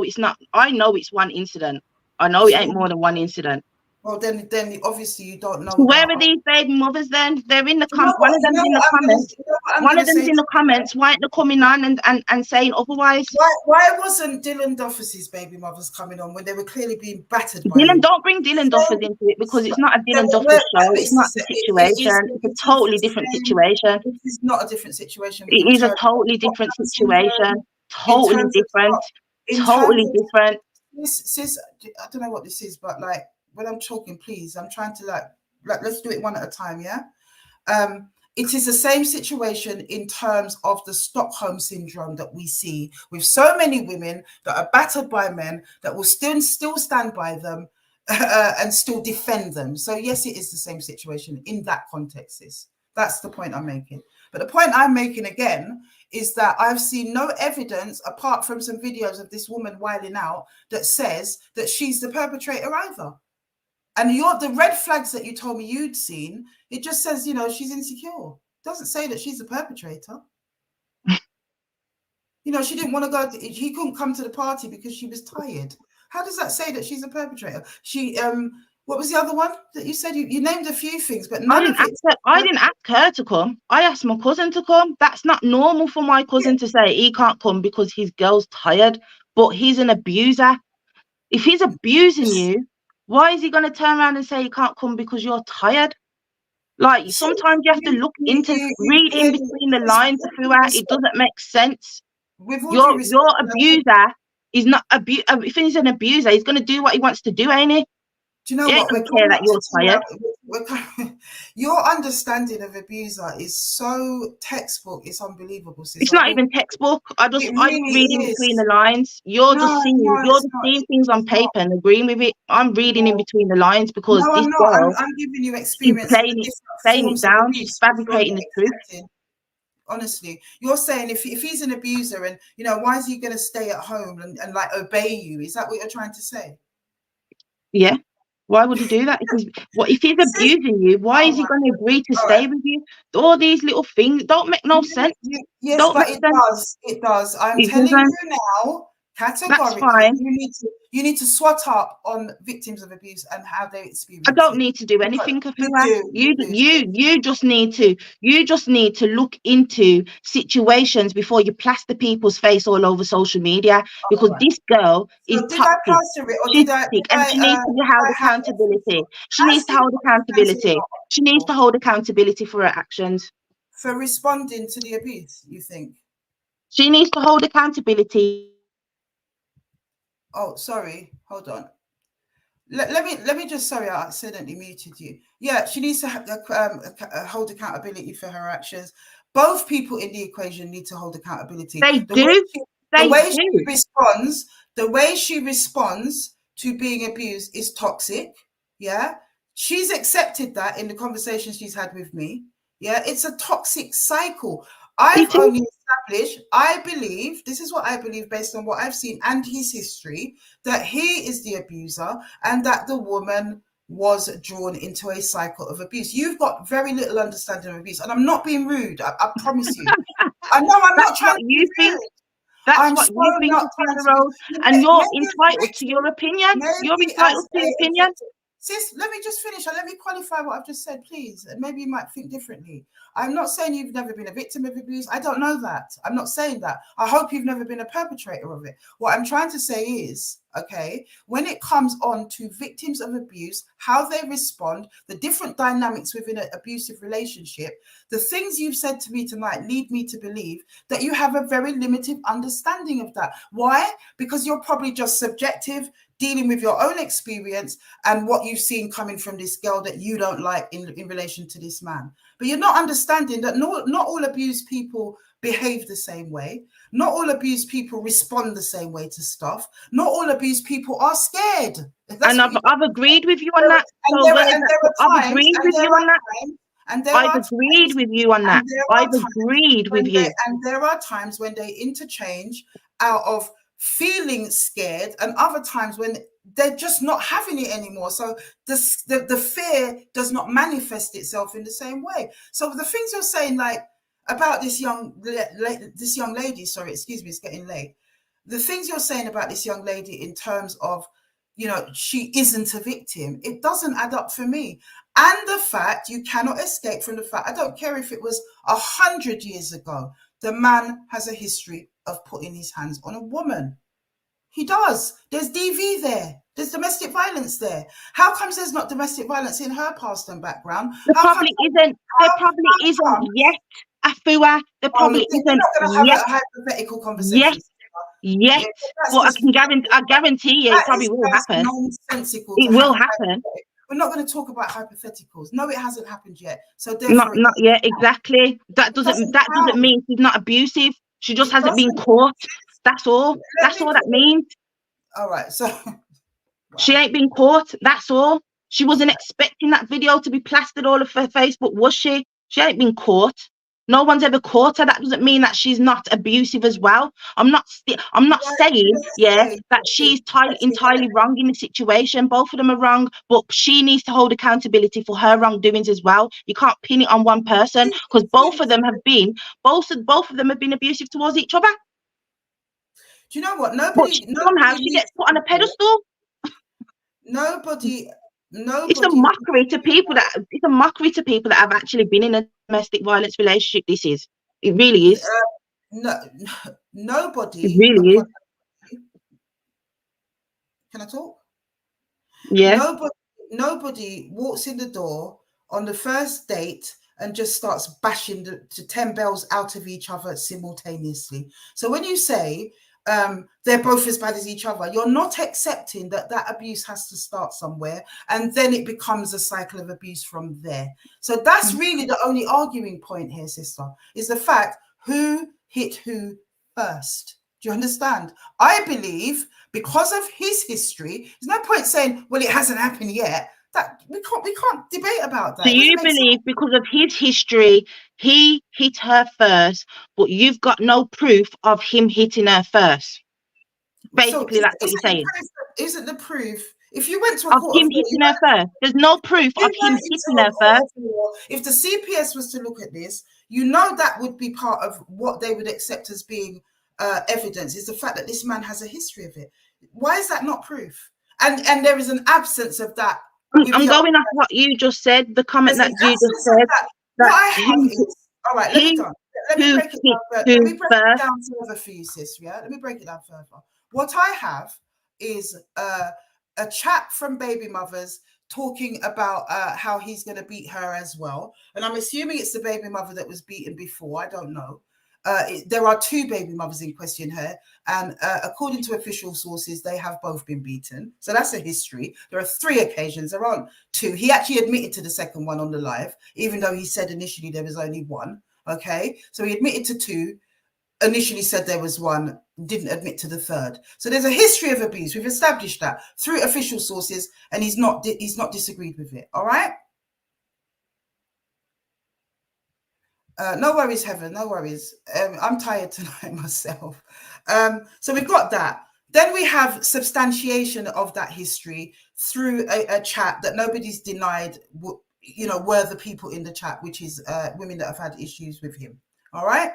G: it's not. I know it's one incident. I know it
B: So
G: ain't more than one incident.
B: well, then obviously you don't know
G: So where
B: about.
G: are these baby mothers then? They're in the
B: You know
G: one
B: what?
G: of them's in the comments.
B: You know what I'm
G: One
B: gonna
G: of them's
B: say
G: in
B: to
G: the
B: you?
G: comments. Why aren't they coming on and saying otherwise?
B: Why wasn't Dylan Duffus's baby mothers coming on when they were clearly being battered by
G: Dylan,
B: him?
G: don't bring Dylan Duffers into it because it's not a Dylan Duffers show. It's not the situation. It's a totally different situation.
B: it is not a different situation
G: It
B: in
G: is a
B: terms of
G: totally different
B: Stockholm
G: situation.
B: syndrome, in
G: Totally
B: terms of
G: different.
B: in terms
G: Totally
B: of
G: different.
B: this, I don't know what this is, but like when I'm talking, please, I'm trying to like let's do it one at a time, yeah. It is the same situation in terms of the Stockholm syndrome that we see with so many women that are battered by men that will still stand by them and still defend them. So yes, it is the same situation in that context. That's the point I'm making. But the point I'm making again is that I've seen no evidence apart from some videos of this woman whiling out that says that she's the perpetrator either. And the red flags that you told me you'd seen, it just says, she's insecure. It doesn't say that she's a perpetrator. She didn't want to go. He couldn't come to the party because she was tired. How does that say that she's a perpetrator? What was the other one that you said? You named a few things, but none of it.
G: I didn't ask her to come. I asked my cousin to come. That's not normal for my cousin to say he can't come because his girl's tired, but he's an abuser. If he's abusing you, why is he going to turn around and say you can't come because you're tired? Like, sometimes you have to read in between the lines through it. It doesn't make sense.
B: With all due
G: Your
B: respect,
G: abuser is not if he's an abuser, he's going to do what he wants to do, ain't he?
B: Do you know
G: He ain't
B: what?
G: going to care that you're tired.
B: Your understanding of abuser is so textbook. It's unbelievable, sis.
G: It's not even textbook. I
B: really
G: read in between
B: is.
G: the lines. You're just
B: It's
G: seeing things on paper and agreeing with it. I'm reading in between the lines because
B: No,
G: this
B: I'm not.
G: girl
B: I'm giving you
G: is
B: experience of the different
G: playing it
B: forms of
G: down. She's
B: abuse you're
G: fabricating the truth.
B: accepting. Honestly, you're saying if he's an abuser and why is he going to stay at home and like obey you? Is that what you're trying to say?
G: Yeah. Why would he do that? If he's abusing you, why is he going to agree to stay with you? All these little things don't make no sense.
B: Yes,
G: Don't
B: but
G: make sense.
B: It does. I'm
G: It
B: telling
G: doesn't.
B: you now,
G: That's
B: categorically,
G: fine.
B: you need to swat up on victims of abuse and how they experience
G: I don't
B: it.
G: need to do anything, Afua.
B: You do.
G: You just need to look into situations before you plaster people's face all over social media, because this girl is
B: So did I
G: toxic.
B: plaster it or
G: She's
B: did I
G: toxic, and she needs to be held
B: have
G: accountability. She
B: I
G: needs to
B: see
G: hold accountability. She needs to
B: for
G: hold accountability for her actions.
B: responding to the abuse, you think?
G: She needs to hold accountability.
B: Oh, sorry. Hold on. Let me just, sorry, I accidentally muted you. Yeah, she needs to hold accountability for her actions. Both people in the equation need to hold accountability.
G: They
B: The
G: do.
B: way she responds to being abused is toxic. Yeah, she's accepted that in the conversations she's had with me. Yeah, it's a toxic cycle. I've only established, I believe, this is what I believe based on what I've seen and his history, that he is the abuser and that the woman was drawn into a cycle of abuse. You've got very little understanding of abuse, and I'm not being rude. I promise you. I know I'm
G: That's
B: not trying
G: what
B: to be
G: you think.
B: rude.
G: That's
B: I'm
G: what
B: so
G: you think,
B: not trying
G: Sister
B: to be.
G: Rose, and you're
B: Maybe as a
G: entitled to your
B: victim,
G: opinion. You're
B: maybe as
G: entitled to your
B: a
G: opinion.
B: victim. Sis, let me just finish and let me qualify what I've just said, please. And maybe you might think differently. I'm not saying you've never been a victim of abuse. I don't know that. I'm not saying that. I hope you've never been a perpetrator of it. What I'm trying to say is, okay, when it comes on to victims of abuse, how they respond, the different dynamics within an abusive relationship, the things you've said to me tonight lead me to believe that you have a very limited understanding of that. Why? Because you're probably just subjective, dealing with your own experience and what you've seen coming from this girl that you don't like in relation to this man. But you're not understanding that not all abused people behave the same way. Not all abused people respond the same way to stuff. Not all abused people are scared.
G: And I've agreed with you on that. So I've agreed with you on that. I've agreed with you on that. I've agreed with you.
B: And there are times when they interchange out of feeling scared, and other times when they're just not having it anymore. So the fear does not manifest itself in the same way. So the things you're saying, like about this young lady, sorry, excuse me, it's getting late. The things you're saying about this young lady in terms of, you know, she isn't a victim, it doesn't add up for me. And the fact you cannot escape from the fact, I don't care if it was 100 years ago, the man has a history of putting his hands on a woman. He does. There's DV there. There's domestic violence there. How comes there's not domestic violence in her past and background?
G: There probably isn't yet, Afua. There probably isn't
B: We're not going to have
G: yet.
B: a hypothetical conversation.
G: Yet. But I guarantee you it probably will happen. It will happen.
B: We're not going to talk about hypotheticals. No, it hasn't happened yet. So therefore,
G: not yet. Exactly. That doesn't mean she's not abusive. She just hasn't been caught. That's all. That's all that means.
B: All right. So
G: she ain't been caught. That's all. She wasn't expecting that video to be plastered all over Facebook, was she? She ain't been caught. No one's ever caught her. That doesn't mean that she's not abusive as well. I'm not saying, that she's entirely wrong in the situation. Both of them are wrong, but she needs to hold accountability for her wrongdoings as well. You can't pin it on one person, because both of them have been abusive towards each other.
B: Do you know what?
G: Somehow she gets put on a pedestal.
B: Nobody.
G: It's a mockery to people that have actually been in a domestic violence relationship. It really is.
B: Nobody.
G: It really is.
B: Can I talk?
G: Yeah.
B: Nobody walks in the door on the first date and just starts bashing to 10 bells out of each other simultaneously. So when you say they're both as bad as each other, you're not accepting that abuse has to start somewhere, and then it becomes a cycle of abuse from there. So that's really the only arguing point here, sister, is the fact who hit who first. Do you understand? I believe because of his history, there's no point saying, well, it hasn't happened yet. That we can't debate about that.
G: So you believe because of his history, he hit her first, but you've got no proof of him hitting her first. Basically, that's what you're saying.
B: Isn't the proof? If you went to a
G: of him hitting her first, there's no proof of him hitting her first.
B: If the CPS was to look at this, you know that would be part of what they would accept as being evidence, is the fact that this man has a history of it. Why is that not proof? And there is an absence of that.
G: I'm going off what you just said, the comment that you just said.
B: What I have is, all right, let me break it down further for you, sis. Yeah, let me break it down further. What I have is a chat from baby mothers talking about how he's going to beat her as well. And I'm assuming it's the baby mother that was beaten before. I don't know. There are two baby mothers in question here, and according to official sources, they have both been beaten. So that's a history. There are 3 occasions. There aren't 2. He actually admitted to the second one on the live, even though he said initially there was only 1. Okay, so he admitted to 2. Initially said there was 1, didn't admit to the 3rd. So there's a history of abuse. We've established that through official sources, and he's not disagreed with it. All right. No worries, Heaven. No worries. I'm tired tonight myself. So we've got that. Then we have substantiation of that history through a chat that nobody's denied, you know, were the people in the chat, which is women that have had issues with him. All right.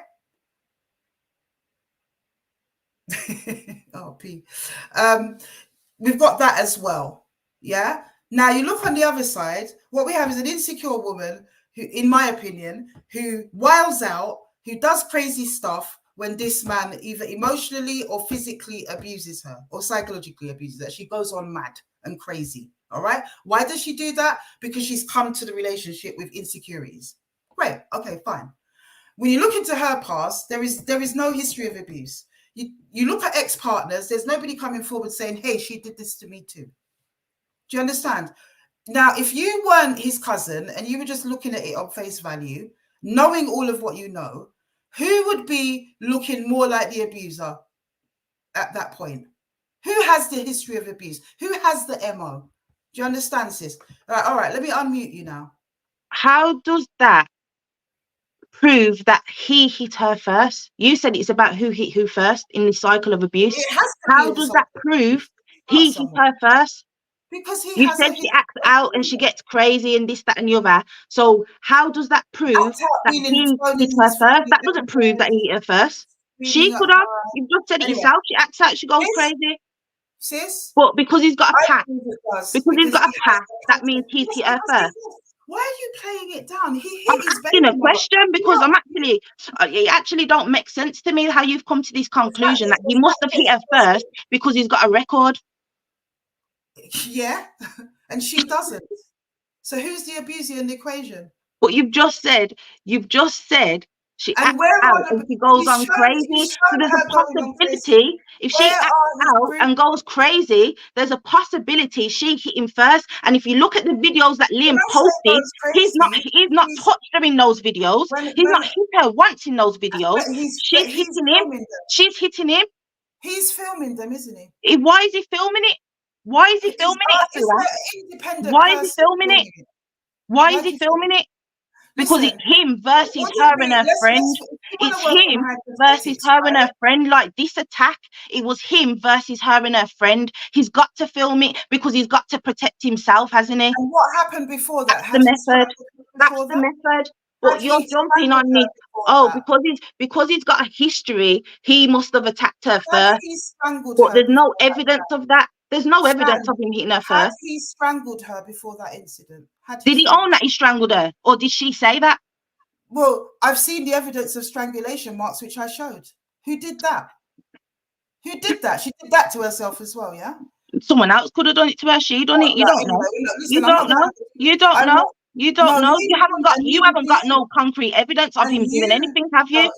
B: Oh, P. We've got that as well. Yeah. Now you look on the other side, what we have is an insecure woman who, in my opinion, who wiles out, who does crazy stuff when this man either emotionally or physically abuses her or psychologically abuses her. She goes on mad and crazy. All right. Why does she do that? Because she's come to the relationship with insecurities. Great. Okay, fine. When you look into her past, there is no history of abuse. You look at ex-partners, there's nobody coming forward saying, hey, she did this to me too. Do you understand? Now, if you weren't his cousin and you were just looking at it on face value, knowing all of what you know, who would be looking more like the abuser at that point? Who has the history of abuse? Who has the MO? Do you understand, sis? All right, let me unmute you now.
G: How does that prove that he hit her first? You said it's about who hit who first in the cycle of abuse.
B: It has to
G: How
B: be
G: does that prove he hit
B: someone.
G: her first?
B: Because he
G: You
B: has
G: said she acts out and she gets crazy and this, that, and the other. So how does that prove that he hit her first? That doesn't prove that he hit her first. She could have. You've just said it
B: Anyway,
G: yourself. She acts out. She goes
B: sis,
G: crazy.
B: Sis,
G: But because he's got a
B: I
G: pack,
B: believe it does,
G: because he's got a
B: he has
G: pack,
B: the
G: that means he's
B: content.
G: hit her
B: Yes, because
G: first.
B: he did. Why are you playing it down? He
G: I'm
B: hit his
G: asking
B: baby
G: a
B: mother.
G: question because I'm actually, it actually don't make sense to me how you've come to this conclusion that he must have hit her first because he's got a record.
B: Yeah, and she doesn't. So who's the abuser in the equation?
G: But you've just said she
B: And
G: acts
B: where
G: out and she goes on crazy. So there's a possibility if she
B: Where
G: acts
B: are
G: out and goes crazy, there's a possibility she hit him first. And if you look at the videos that Liam posted, he's not touched her in those videos. He's not hit her once in those videos. She's hitting him. She's hitting him.
B: He's filming them, isn't he?
G: Why is he filming it? Why is he filming it, Afua? Why is he filming it? Why is he filming it? Because it's him versus her and her friend. It's him versus her and her friend. Like this attack, it was him versus her and her friend. He's got to film it because he's got to protect himself, hasn't he?
B: And what happened before that?
G: That's the method. That's the method. But you're jumping on me. Oh, because he's got a history, he must have attacked her first. But there's no evidence of that. There's no evidence of him hitting her first.
B: Had he strangled her before that incident?
G: Did he own that he strangled her? Or did she say that?
B: Well, I've seen the evidence of strangulation marks, which I showed. Who did that? Who did that? She did that to herself as well, yeah?
G: Someone else could have done it to her. She done it. You don't know. You don't know. You don't know. You don't know. You haven't got no concrete evidence of him doing anything, have you?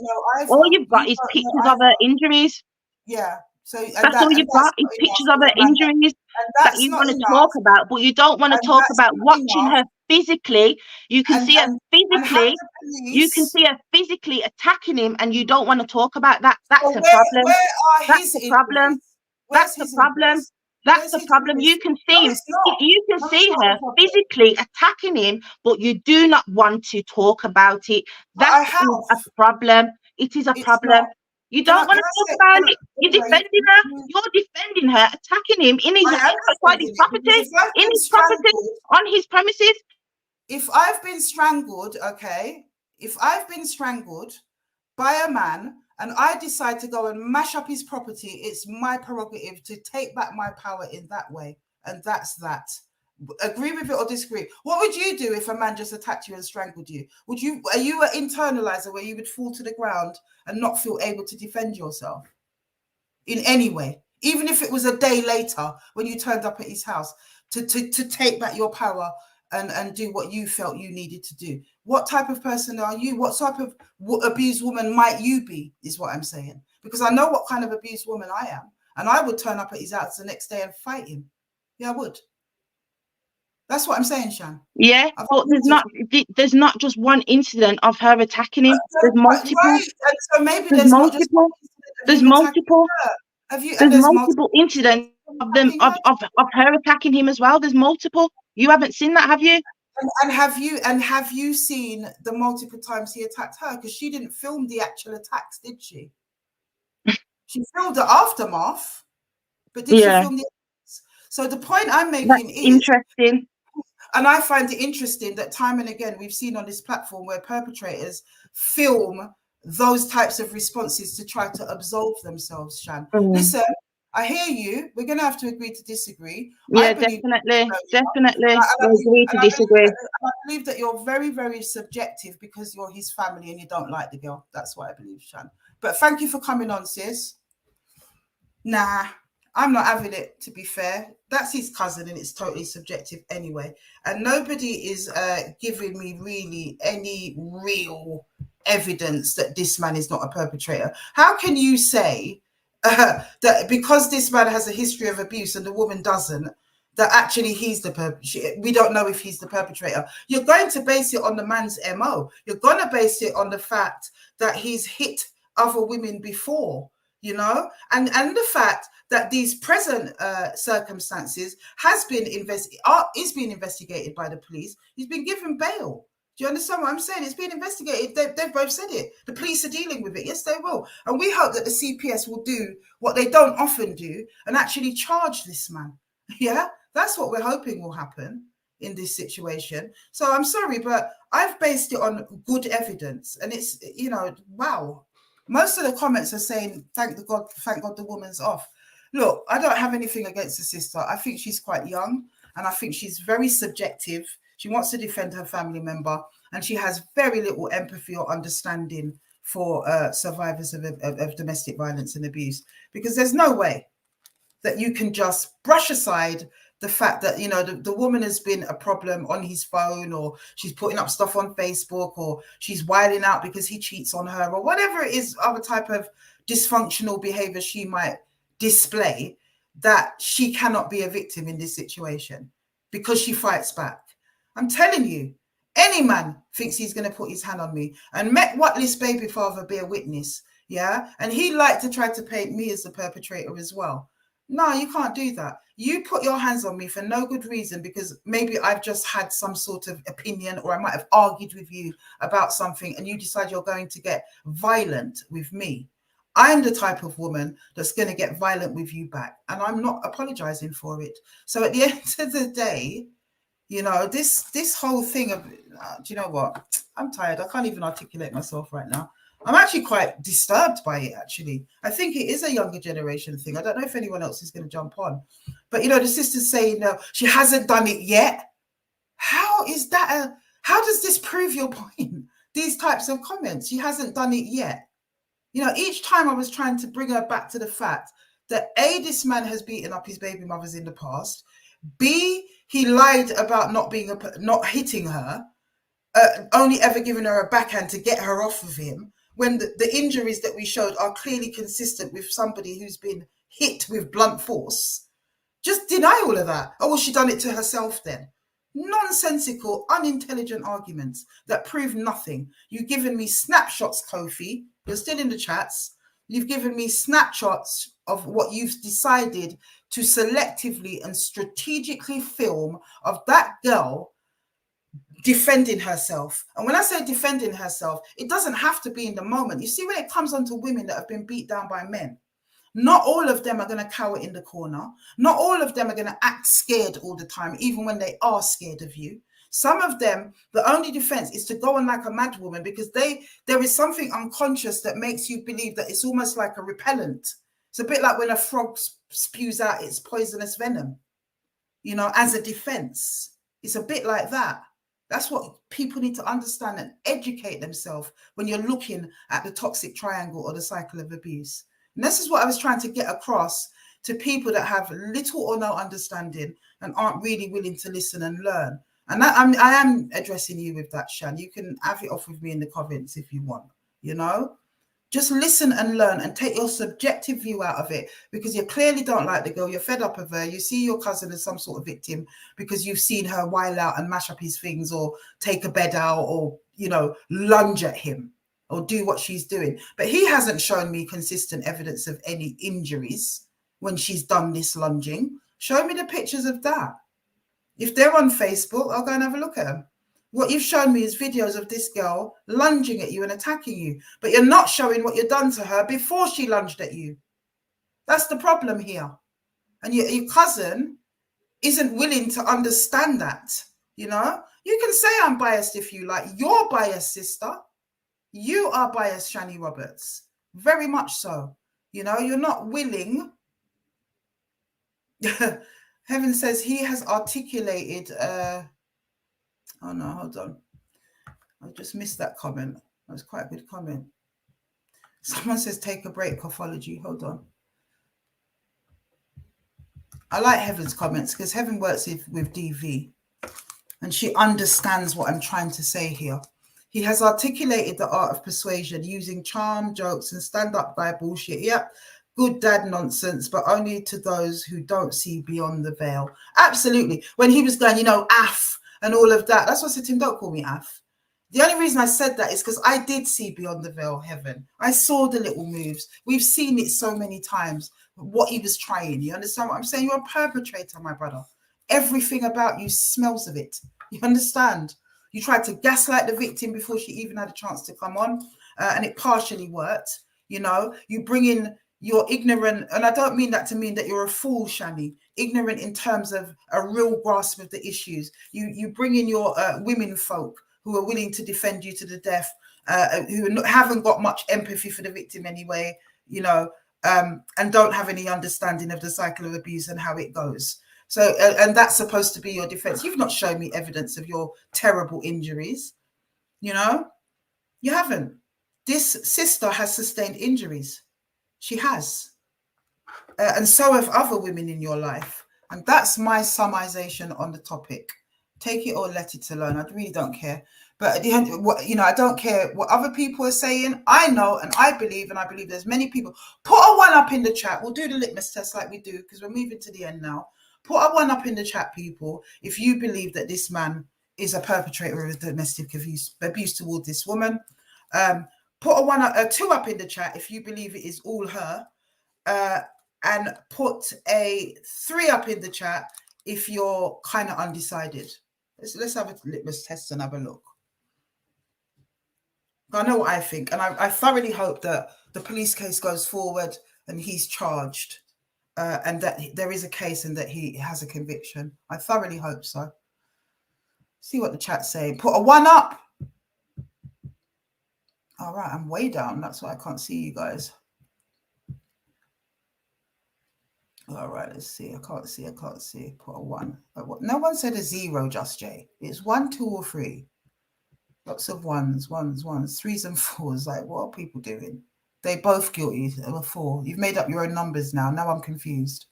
G: All you've got is pictures of her injuries.
B: Yeah. So
G: that's all you've got is pictures of her injuries that you want to talk about, but you don't want to talk about watching her physically. You can see her physically. You can see her physically attacking him, and you don't want to talk about that. That's a problem. That's the problem. That's the problem. That's the problem. You can see him. You can see her physically attacking him, but you do not want to talk about it. That is a problem. It is a problem. You don't want to talk about it. You're defending her. You're defending her, attacking him in his property, on his premises.
B: If I've been strangled, okay, if I've been strangled by a man and I decide to go and mash up his property, it's my prerogative to take back my power in that way. And that's that. Agree with it or disagree. What would you do if a man just attacked you and strangled you? Are you an internalizer where you would fall to the ground and not feel able to defend yourself in any way, even if it was a day later when you turned up at his house to take back your power and do what you felt you needed to do? What type of person are you? What type of abused woman might you be, is what I'm saying. Because I know what kind of abused woman I am. And I would turn up at his house the next day and fight him. Yeah, I would. That's what I'm saying, Shan.
G: Yeah, but there's not just one incident of her attacking him. There's multiple.
B: Right. And so maybe
G: there's multiple. There's multiple. There's multiple incidents of them of her attacking him as well. There's multiple. You haven't seen that, have you?
B: And have you seen the multiple times he attacked her? Because she didn't film the actual attacks, did she? She filmed the aftermath. but did she
G: Yeah.
B: film the evidence? So the point I'm
G: That's
B: making is,
G: interesting.
B: and I find it interesting that time and again we've seen on this platform where perpetrators film those types of responses to try to absolve themselves, Shan. Listen, I hear you. We're going to have to agree to disagree.
G: Yeah,
B: I believe,
G: definitely. Definitely.
B: and I
G: We agree to disagree.
B: believe that you're very, very subjective because you're his family and you don't like the girl. That's what I believe, Shan. But thank you for coming on, sis. Nah, I'm not having it, to be fair. That's his cousin and it's totally subjective anyway. And nobody is giving me really any real evidence that this man is not a perpetrator. How can you say that because this man has a history of abuse and the woman doesn't, that actually he's the perpetrator? We don't know if he's the perpetrator. You're going to base it on the man's MO. You're going to base it on the fact that he's hit other women before, you know, and the fact that these present circumstances is being investigated by the police. He's been given bail. Do you understand what I'm saying? It's being investigated. They've both said it. The police are dealing with it. Yes, they will. And we hope that the CPS will do what they don't often do and actually charge this man. Yeah, that's what we're hoping will happen in this situation. So I'm sorry, but I've based it on good evidence. And it's, you know, wow. Most of the comments are saying, thank God the woman's off. Look, I don't have anything against the sister. I think she's quite young and I think she's very subjective. She wants to defend her family member and she has very little empathy or understanding for survivors of domestic violence and abuse, because there's no way that you can just brush aside the fact that, you know, the woman has been a problem on his phone, or she's putting up stuff on Facebook, or she's wilding out because he cheats on her, or whatever it is, other type of dysfunctional behavior she might display, that she cannot be a victim in this situation because she fights back. I'm telling you, any man thinks he's going to put his hand on me, and Met Watley's baby father be a witness, yeah? And he liked to try to paint me as the perpetrator as well. No, you can't do that. You put your hands on me for no good reason, because maybe I've just had some sort of opinion, or I might have argued with you about something and you decide you're going to get violent with me. I'm the type of woman that's going to get violent with you back, and I'm not apologizing for it. So at the end of the day, you know, this whole thing of, do you know what? I'm tired. I can't even articulate myself right now. I'm actually quite disturbed by it, actually. I think it is a younger generation thing. I don't know if anyone else is going to jump on. But, you know, the sister's saying, no, she hasn't done it yet. How is that? How does this prove your point? These types of comments, she hasn't done it yet. You know, each time I was trying to bring her back to the fact that A, this man has beaten up his baby mothers in the past. B, he lied about not hitting her, only ever giving her a backhand to get her off of him, when the injuries that we showed are clearly consistent with somebody who's been hit with blunt force. Just deny all of that. Oh, well, she done it to herself then. Nonsensical, unintelligent arguments that prove nothing. You've given me snapshots, Kofi. You're still in the chats. You've given me snapshots of what you've decided to selectively and strategically film of that girl defending herself. And when I say defending herself, it doesn't have to be in the moment. You see, when it comes onto women that have been beat down by men, not all of them are going to cower in the corner. Not all of them are going to act scared all the time, even when they are scared of you. Some of them, the only defense is to go on like a mad woman, because there is something unconscious that makes you believe that it's almost like a repellent. It's a bit like when a frog spews out its poisonous venom, you know, as a defense. It's a bit like that. That's what people need to understand and educate themselves when you're looking at the toxic triangle or the cycle of abuse. And this is what I was trying to get across to people that have little or no understanding and aren't really willing to listen and learn. And I am addressing you with that, Shan. You can have it off with me in the comments if you want, you know? Just listen and learn and take your subjective view out of it, because you clearly don't like the girl. You're fed up of her. You see your cousin as some sort of victim because you've seen her while out and mash up his things, or take a bed out, or, you know, lunge at him or do what she's doing. But he hasn't shown me consistent evidence of any injuries when she's done this lunging. Show me the pictures of that. If they're on Facebook, I'll go and have a look at them. What you've shown me is videos of this girl lunging at you and attacking you, but you're not showing what you've done to her before she lunged at you. That's the problem here. And your cousin isn't willing to understand that, you know? You can say I'm biased if you like. You're biased, sister. You are biased, Shani Roberts. Very much so. You know, you're not willing. Heaven says he has articulated. Oh no, hold on. I just missed that comment. That was quite a good comment. Someone says take a break, Cophology. Hold on. I like Heaven's comments because Heaven works with DV and she understands what I'm trying to say here. He has articulated the art of persuasion using charm, jokes, and stand-up guy bullshit. Yep, good dad nonsense, but only to those who don't see beyond the veil. Absolutely. When he was going, you know, Af and all of that, that's what I said to him, don't call me Af. The only reason I said that is because I did see beyond the veil, Heaven. I saw the little moves. We've seen it so many times, what he was trying. You understand what I'm saying? You're a perpetrator, my brother. Everything about you smells of it. You understand? You tried to gaslight the victim before she even had a chance to come on, and it partially worked. You know, you bring in your ignorant, and I don't mean that to mean that you're a fool, Shani. Ignorant in terms of a real grasp of the issues. You bring in your women folk who are willing to defend you to the death, who haven't got much empathy for the victim anyway, you know, and don't have any understanding of the cycle of abuse and how it goes. So, and that's supposed to be your defense. You've not shown me evidence of your terrible injuries, you know? You haven't. This sister has sustained injuries. She has. And so have other women in your life. And that's my summarization on the topic. Take it or let it alone. I really don't care. But at the end, you know, I don't care what other people are saying. I know and I believe there's many people. Put a 1 up in the chat. We'll do the litmus test like we do because we're moving to the end now. Put a 1 up in the chat, people, if you believe that this man is a perpetrator of domestic abuse towards this woman. Put a 2 up in the chat if you believe it is all her. And put a 3 up in the chat if you're kind of undecided. Let's have a litmus test and have a look. I know what I think, and I thoroughly hope that the police case goes forward and he's charged, and that there is a case and that he has a conviction. I thoroughly hope so. See what the chat's saying. Put a 1 up. All right, I'm way down. That's why I can't see you guys. All right, let's see. I can't see. Put a 1. No one said a 0, Just Jay. It's 1, 2, or 3. Lots of ones, 3s and 4s. Like, what are people doing? They both guilty of a 4. You've made up your own numbers now. Now I'm confused.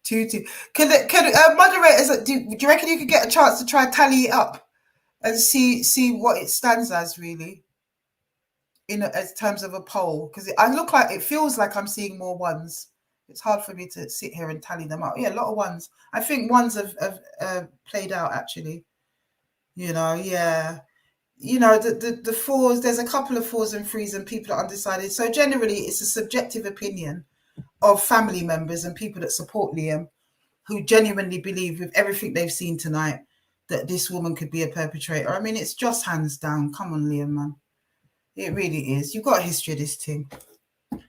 B: 2, 2. Can moderators, do you reckon you could get a chance to try and tally it up and see what it stands as really in terms of a poll? Because it feels like I'm seeing more 1s. It's hard for me to sit here and tally them up. Yeah, a lot of 1s. I think 1s have played out actually. You know, yeah. You know, the 4s, there's a couple of 4s and 3s and people are undecided. So generally it's a subjective opinion of family members and people that support Liam who genuinely believe with everything they've seen tonight that this woman could be a perpetrator. I mean, it's just hands down. Come on, Liam, man. It really is. You've got a history of this thing.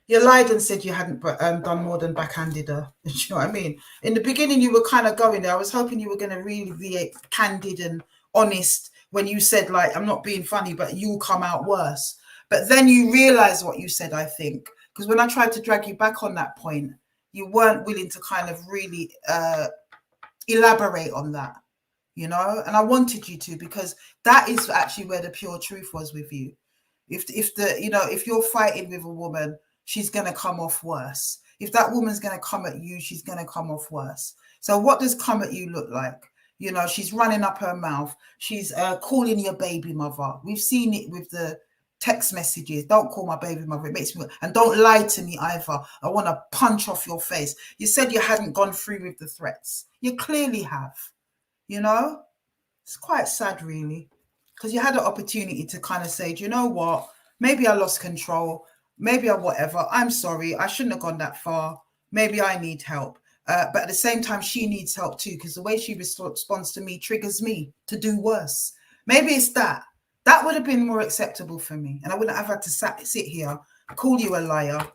B: You lied and said you hadn't done more than backhanded her. Do you know what I mean? In the beginning, you were kind of going there. I was hoping you were going to really be candid and honest when you said, like, I'm not being funny, but you'll come out worse. But then you realize what you said, I think. Because when I tried to drag you back on that point, you weren't willing to kind of really elaborate on that, you know? And I wanted you to, because that is actually where the pure truth was with you. If you're fighting with a woman, she's going to come off worse. If that woman's going to come at you, she's going to come off worse. So what does come at you look like? You know, she's running up her mouth. She's calling your baby mother. We've seen it with the text messages. Don't call my baby mother. It makes me, and don't lie to me either. I want to punch off your face. You said you hadn't gone through with the threats. You clearly have. You know, it's quite sad, really, because you had an opportunity to kind of say, do you know what? Maybe I lost control. Maybe I whatever. I'm sorry. I shouldn't have gone that far. Maybe I need help. But at the same time, she needs help too, because the way she responds to me triggers me to do worse. Maybe it's that. That would have been more acceptable for me. And I wouldn't have had to sit here, call you a liar,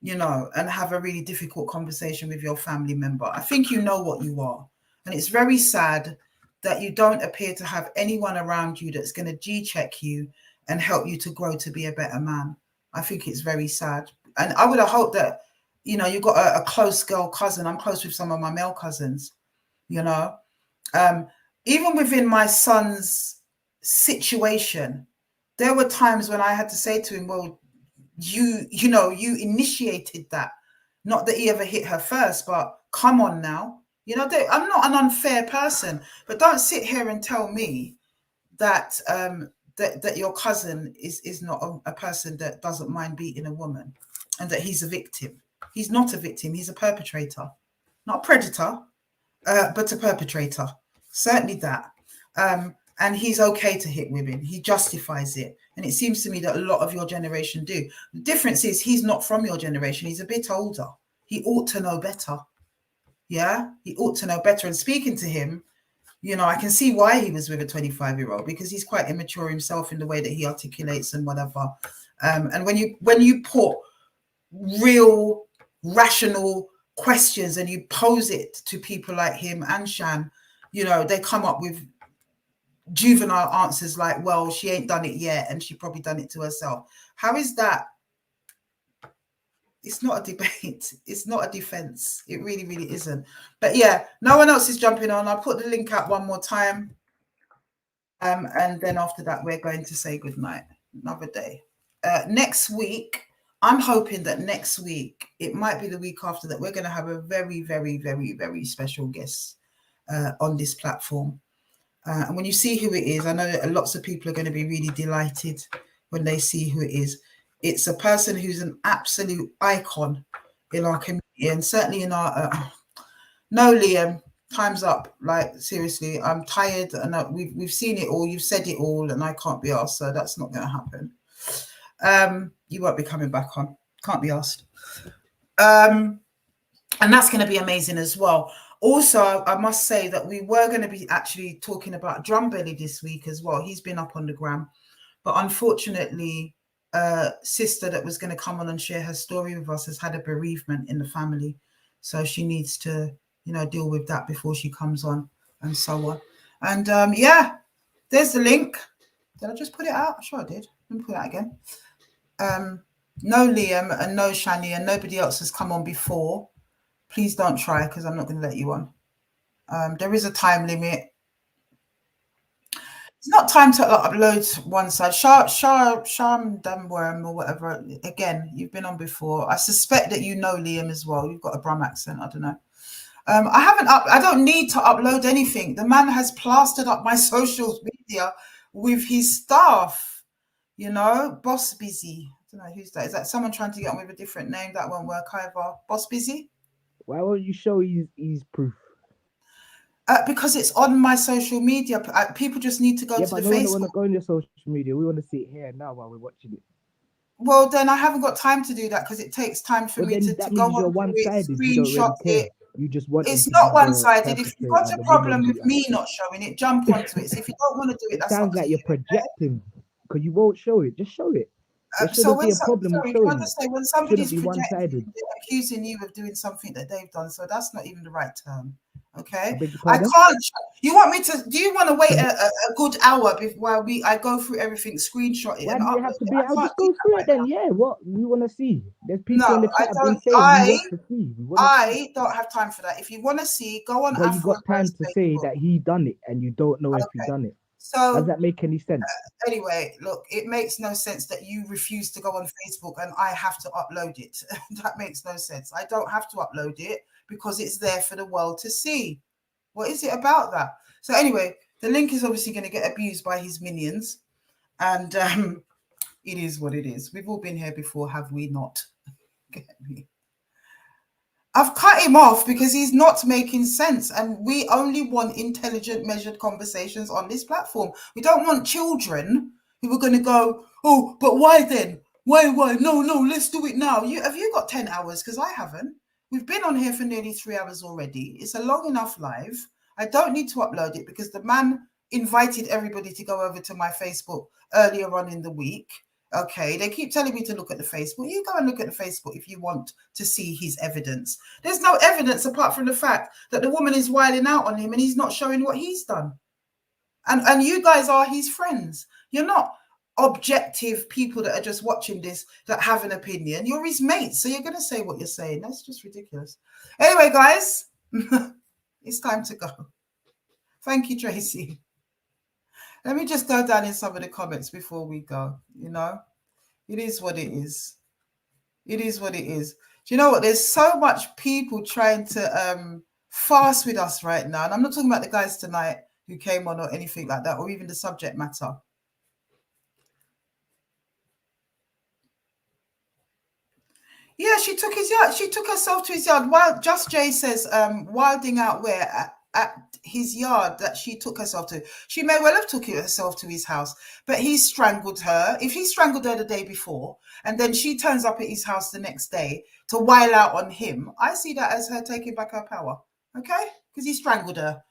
B: you know, and have a really difficult conversation with your family member. I think you know what you are. And it's very sad that you don't appear to have anyone around you that's going to G-check you and help you to grow to be a better man. I think it's very sad. And I would have hoped that, you know, you've got a close girl cousin. I'm close with some of my male cousins, you know. Even within my son's situation, there were times when I had to say to him, well, you initiated that. Not that he ever hit her first, but come on now. You know, I'm not an unfair person, but don't sit here and tell me that that your cousin is not a person that doesn't mind beating a woman and that he's a victim. He's not a victim. He's a perpetrator, not a predator, but a perpetrator. Certainly that. And he's okay to hit women. He justifies it. And it seems to me that a lot of your generation do. The difference is he's not from your generation. He's a bit older. He ought to know better. Yeah, he ought to know better. And speaking to him, you know, I can see why he was with a 25-year-old, because he's quite immature himself in the way that he articulates and whatever. And when you put real, rational questions and you pose it to people like him and Shan, you know, they come up with juvenile answers like, well, she ain't done it yet and she probably done it to herself. How is that? It's not a debate. It's not a defense. It really, really isn't. But yeah, no one else is jumping on. I'll put the link out one more time. And then after that, we're going to say goodnight. Another day. Next week, I'm hoping that next week, it might be the week after that, we're going to have a very, very, very, very special guest on this platform. And when you see who it is, I know that lots of people are going to be really delighted when they see who it is. It's a person who's an absolute icon in our community, and certainly in our... no, Liam, time's up. Like, seriously, I'm tired, and we've seen it all. You've said it all, and I can't be asked, so that's not going to happen. You won't be coming back on. Can't be asked. And that's going to be amazing as well. Also, I must say that we were going to be actually talking about Drum Belly this week as well. He's been up on the gram. But unfortunately, sister that was going to come on and share her story with us has had a bereavement in the family. So she needs to, you know, deal with that before she comes on and so on. And yeah, there's the link. Did I just put it out? Sure I did. Let me put it out again. No Liam and no Shani and nobody else has come on before. Please don't try, because I'm not going to let you on. There is a time limit. It's not time to upload one side. Sham Damworm or whatever. Again, you've been on before. I suspect that you know Liam as well. You've got a Brum accent. I don't know. I don't need to upload anything. The man has plastered up my social media with his stuff. You know, Boss Busy. I don't know who's that. Is that someone trying to get on with a different name? That won't work either. Boss Busy?
A: Why won't you show his proof?
B: Because it's on my social media. People just need to go to the Facebook.
A: Yeah, but no one want to go on your social media. We want to see it here now while we're watching it.
B: Well, then I haven't got time to do that because it takes time for me to go on
A: one-sided.
B: screenshot it.
A: You just want
B: it's not one-sided. If you've got a problem with me not showing it, jump onto it. So if you don't want to do it, that's
A: sounds like you're projecting because you won't show it. Just show it.
B: So when somebody's projecting, they're accusing you of doing something that they've done. So that's not even the right term. Okay, I can't. You want me to? Do you want to wait a good hour while I go through everything, screenshot it?
A: Why do you have to be? I'll just go through it then. Yeah, what we want to see? There's people in the chat been saying we want to see.
B: I don't have time for that. If you want to see, go on.
A: Well, you got time to say that he done it, and you don't know if he done it.
B: So
A: does that make any sense?
B: Anyway, look, it makes no sense that you refuse to go on Facebook and I have to upload it. That makes no sense. I don't have to upload it because it's there for the world to see. What is it about that? So anyway, the link is obviously going to get abused by his minions. And it is what it is. We've all been here before, have we not? Get me? I've cut him off because he's not making sense. And we only want intelligent, measured conversations on this platform. We don't want children who are going to go, oh, but why then? Why? No, let's do it now. Have you got 10 hours? Because I haven't. We've been on here for nearly 3 hours already. It's a long enough live. I don't need to upload it because the man invited everybody to go over to my Facebook earlier on in the week. Okay, they keep telling me to look at the Facebook. You go and look at the Facebook if you want to see his evidence. There's no evidence apart from the fact that the woman is wilding out on him and he's not showing what he's done. And you guys are his friends. You're not objective people that are just watching this that have an opinion. You're his mates, so you're going to say what you're saying. That's just ridiculous. Anyway, guys, it's time to go. Thank you, Tracy. Let me just go down in some of the comments before we go. You know, it is what it is. It is what it is. Do you know what? There's so much people trying to fast with us right now. And I'm not talking about the guys tonight who came on or anything like that, or even the subject matter. Yeah, she took his yard. She took herself to his yard. While Just Jay says, wilding out where at his yard that she took herself to. She may well have took herself to his house, but he strangled her. If he strangled her the day before, and then she turns up at his house the next day to while out on him, I see that as her taking back her power. Okay, because he strangled her.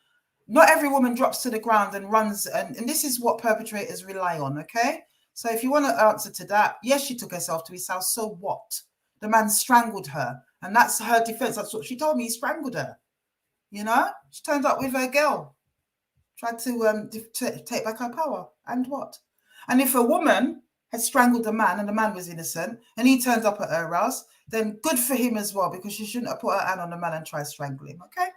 B: Not every woman drops to the ground and runs, and this is what perpetrators rely on. Okay, so if you want to answer to that, yes, she took herself to his house. So what? The man strangled her, and that's her defense. That's what she told me. He strangled her. You know, she turned up with her girl, tried to take back her power. And what? And if a woman had strangled a man and the man was innocent and he turned up at her house, then good for him as well, because she shouldn't have put her hand on the man and tried to strangle him. Okay?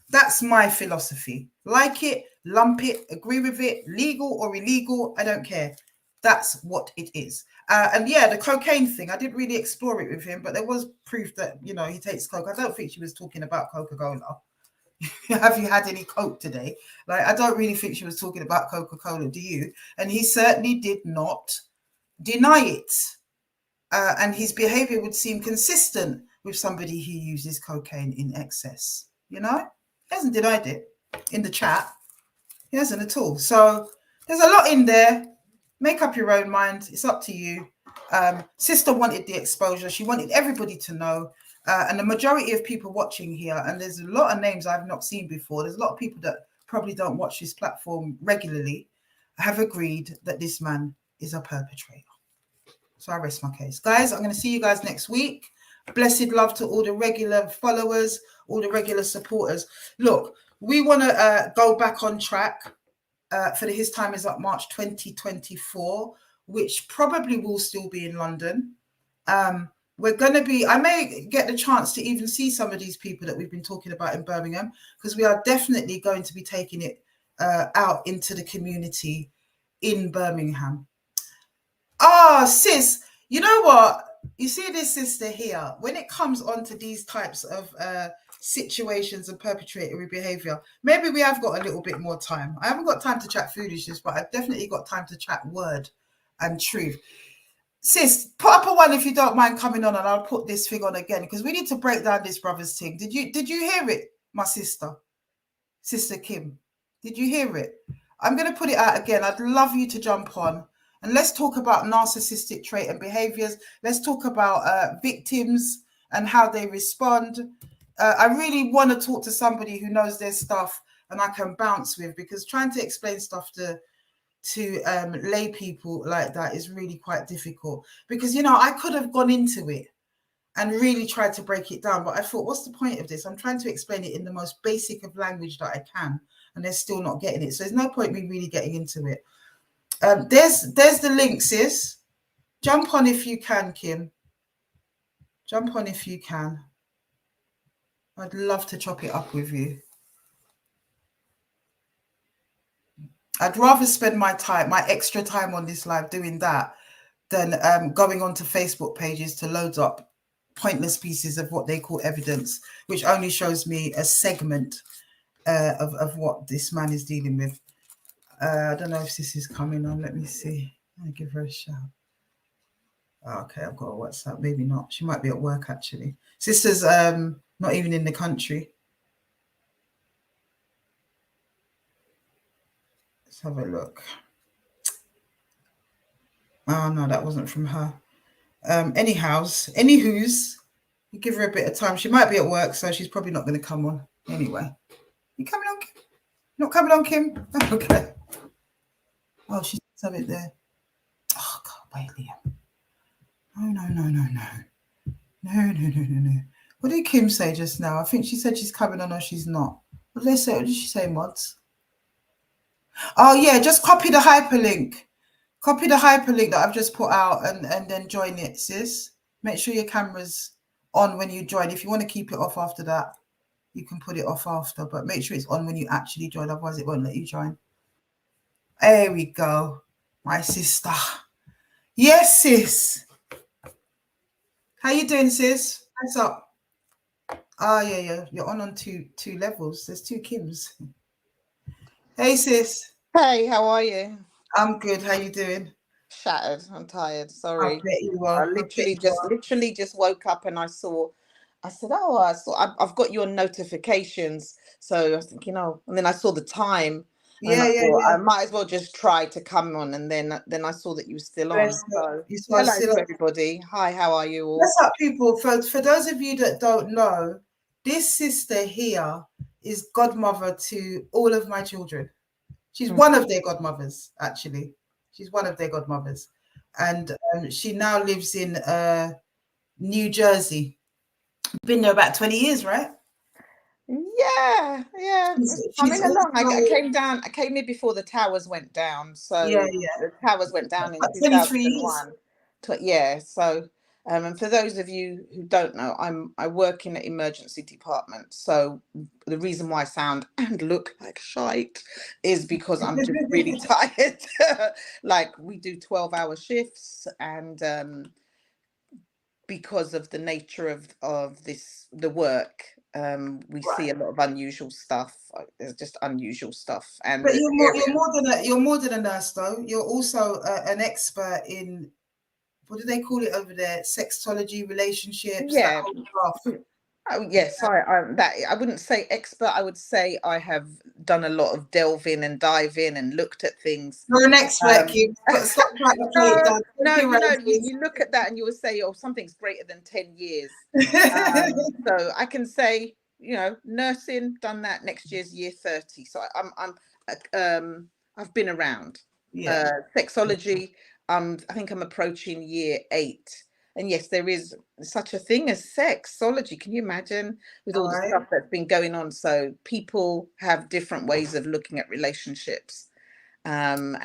B: That's my philosophy. Like it, lump it, agree with it, legal or illegal, I don't care. That's what it is. And yeah, the cocaine thing, I didn't really explore it with him, but there was proof that, you know, he takes coke. I don't think she was talking about Coca-Cola. Have you had any coke today? Like, I don't really think she was talking about Coca-Cola, do you? And he certainly did not deny it. And his behavior would seem consistent with somebody who uses cocaine in excess. You know? He hasn't denied it in the chat. He hasn't at all. So there's a lot in there. Make up your own mind. It's up to you. Sister wanted the exposure. She wanted everybody to know. And the majority of people watching here, and there's a lot of names I've not seen before. There's a lot of people that probably don't watch this platform regularly, have agreed that this man is a perpetrator. So I rest my case. Guys, I'm going to see you guys next week. Blessed love to all the regular followers, all the regular supporters. Look, we want to go back on track for the His Time Is Up March 2024, which probably will still be in London. We're going to be, I may get the chance to even see some of these people that we've been talking about in Birmingham, because we are definitely going to be taking it out into the community in Birmingham. Ah, sis, you know what? You see this sister here, when it comes onto these types of situations and perpetratory behavior, maybe we have got a little bit more time. I haven't got time to chat foolishness, but I've definitely got time to chat word and truth. Sis, put up a one if you don't mind coming on, and I'll put this thing on again, because we need to break down this brother's thing. Did you hear it, my sister Kim? Did you hear it? I'm going to put it out again. I'd love you to jump on and let's talk about narcissistic trait and behaviors. Let's talk about victims and how they respond. I really want to talk to somebody who knows their stuff and I can bounce with, because trying to explain stuff to lay people like that is really quite difficult, because, you know, I could have gone into it and really tried to break it down, but I thought, what's the point of this? I'm trying to explain it in the most basic of language that I can, and they're still not getting it. So there's no point me really getting into it. There's the link, sis. Jump on if you can, Kim. Jump on if you can. I'd love to chop it up with you. I'd rather spend my time, my extra time on this live doing that than going onto Facebook pages to load up pointless pieces of what they call evidence, which only shows me a segment of what this man is dealing with. I don't know if this is coming on. Let me see. I'll give her a shout. Okay, I've got a WhatsApp. Maybe not. She might be at work, actually. Sister's not even in the country. Let's have a look. Oh, no, that wasn't from her. Anywho's, you give her a bit of time. She might be at work, so she's probably not going to come on anyway. You coming on, Kim? Not coming on, Kim? Okay. Oh, she's have it there. Oh, God. wait, Liam. No. What did Kim say just now? I think she said she's coming on or she's not. What did they say? What did she say, mods? Oh yeah, just copy the hyperlink. Copy the hyperlink that I've just put out and then join it, sis. Make sure your camera's on when you join. If you want to keep it off after that, you can put it off after, but make sure it's on when you actually join, otherwise it won't let you join. There we go. My sister. Yes, sis. How you doing, sis? What's up? Oh yeah. You're on two levels. There's two Kims. Hey, sis.
H: Hey, how are you?
B: I'm good. How you doing?
H: Shattered. I'm tired.
B: I
H: Sorry.
B: bet you
H: I
B: are.
H: literally just woke up and I saw. I said, "Oh, I've got your notifications." So I was thinking, "Oh," and then I saw the time, and I thought I might as well just try to come on. And then I saw that you were still on. So hello to everybody. Hi, how are you all?
B: What's up, people? For those of you that don't know, this sister here is godmother to all of my children. She's one of their godmothers, actually. She's one of their godmothers. And she now lives in New Jersey. Been there about 20 years, right?
H: Yeah. Coming along. I came here before the towers went down. So the towers went down in 2001. Yeah. So and for those of you who don't know, I work in an emergency department. So the reason why I sound and look like shite is because I'm just really tired. Like we do 12-hour shifts, and because of the nature of the work, we see a lot of unusual stuff. There's just unusual stuff, and
B: but you're more than a nurse, though. You're also an expert in, what do they call it over there? Sexology, relationships.
H: Yeah.
B: That whole stuff.
H: Oh yes, I wouldn't say expert. I would say I have done a lot of delving and diving and looked at things.
B: You're an expert, Kim. Stop trying to play it down.
H: No, you look at that and you will say, "Oh, something's greater than 10 years." So I can say, nursing, done that. Next year's year 30. So I've been around. Sexology. I think I'm approaching year 8. And yes, there is such a thing as sexology. Can you imagine with all the stuff that's been going on? So people have different ways of looking at relationships, and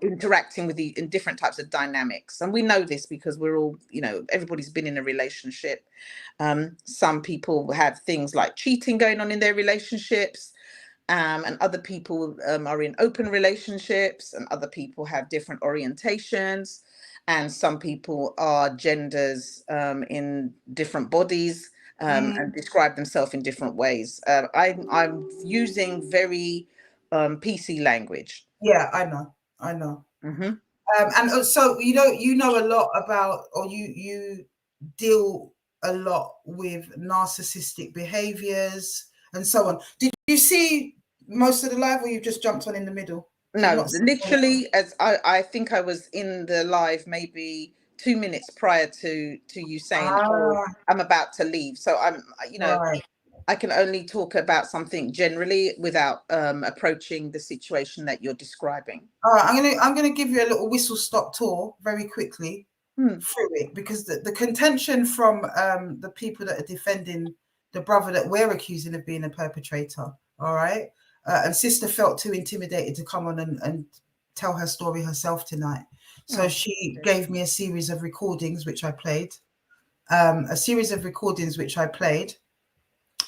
H: interacting with in different types of dynamics. And we know this because we're all, everybody's been in a relationship. Some people have things like cheating going on in their relationships. And other people are in open relationships, and other people have different orientations. And some people are genders in different bodies, and describe themselves in different ways. I'm using very PC language.
B: Yeah, I know. And so you know a lot about, or you deal a lot with narcissistic behaviors and so on. Did you see most of the live, or you just jumped on in the middle?
H: No, literally, as I think I was in the live maybe 2 minutes prior to you saying, "Oh, I'm about to leave." So I'm, I can only talk about something generally without approaching the situation that you're describing.
B: All right, I'm gonna give you a little whistle stop tour very quickly through it, because the contention from the people that are defending the brother that we're accusing of being a perpetrator, all right, and sister felt too intimidated to come on and tell her story herself tonight. So she gave me a series of recordings which I played.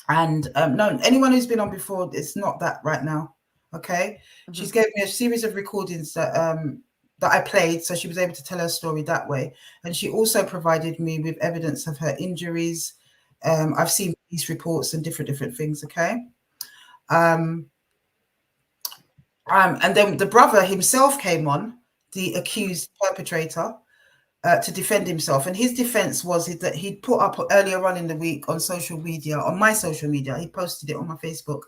B: And no, anyone who's been on before, it's not that right now. Okay. She's gave me a series of recordings that I played, so she was able to tell her story that way. And she also provided me with evidence of her injuries. I've seen police reports and different things. Okay. And then the brother himself came on, the accused perpetrator, to defend himself. And his defense was that he'd put up earlier on in the week on social media, on my social media, he posted it on my Facebook,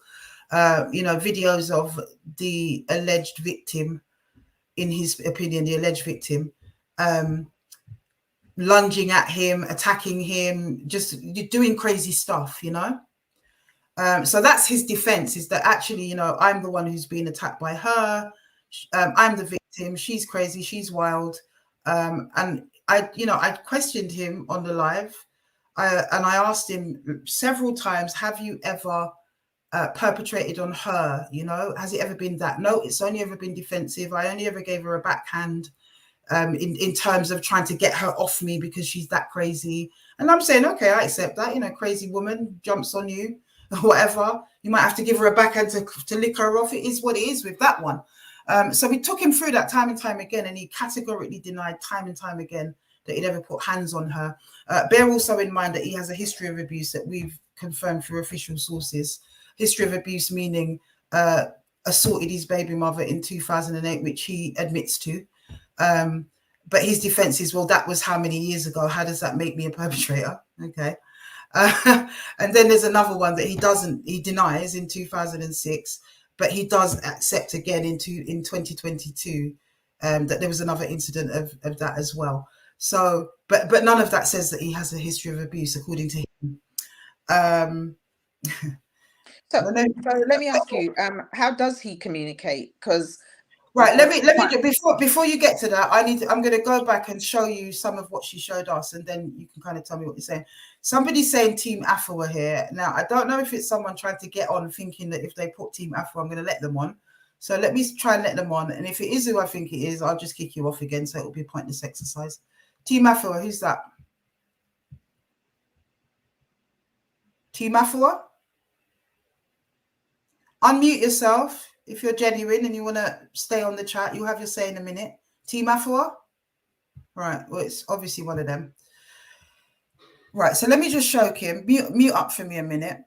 B: videos of the alleged victim, in his opinion, the alleged victim, lunging at him, attacking him, just doing crazy stuff, So that's his defense, is that actually, I'm the one who's been attacked by her. I'm the victim. She's crazy. She's wild. And I questioned him on the live, and I asked him several times, have you ever perpetrated on her? Has it ever been that? No, it's only ever been defensive. I only ever gave her a backhand in terms of trying to get her off me because she's that crazy. And I'm saying, okay, I accept that. Crazy woman jumps on you or whatever. You might have to give her a backhand to lick her off. It is what it is with that one. So we took him through that time and time again, and he categorically denied time and time again that he'd ever put hands on her. Bear also in mind that he has a history of abuse that we've confirmed through official sources. History of abuse meaning assaulted his baby mother in 2008, which he admits to. But his defense is, well, that was how many years ago? How does that make me a perpetrator? Okay. And then there's another one that he denies in 2006, but he does accept again in 2022 that there was another incident of that as well. So, but none of that says that he has a history of abuse, according to him.
H: So let me ask you, how does he communicate? Because
B: right, let me before you get to that, I'm going to go back and show you some of what she showed us, and then you can kind of tell me what you're saying. Somebody's saying Team Afua here. Now, I don't know if it's someone trying to get on, thinking that if they put Team Afua, I'm going to let them on. So let me try and let them on, and if it is who I think it is, I'll just kick you off again, so it'll be a pointless exercise. Team Afua, who's that? Team Afua? Unmute yourself if you're genuine and you want to stay on the chat. You'll have your say in a minute. Team Afua? Right, well, it's obviously one of them. Right, so let me just show Kim. Mute up for me a minute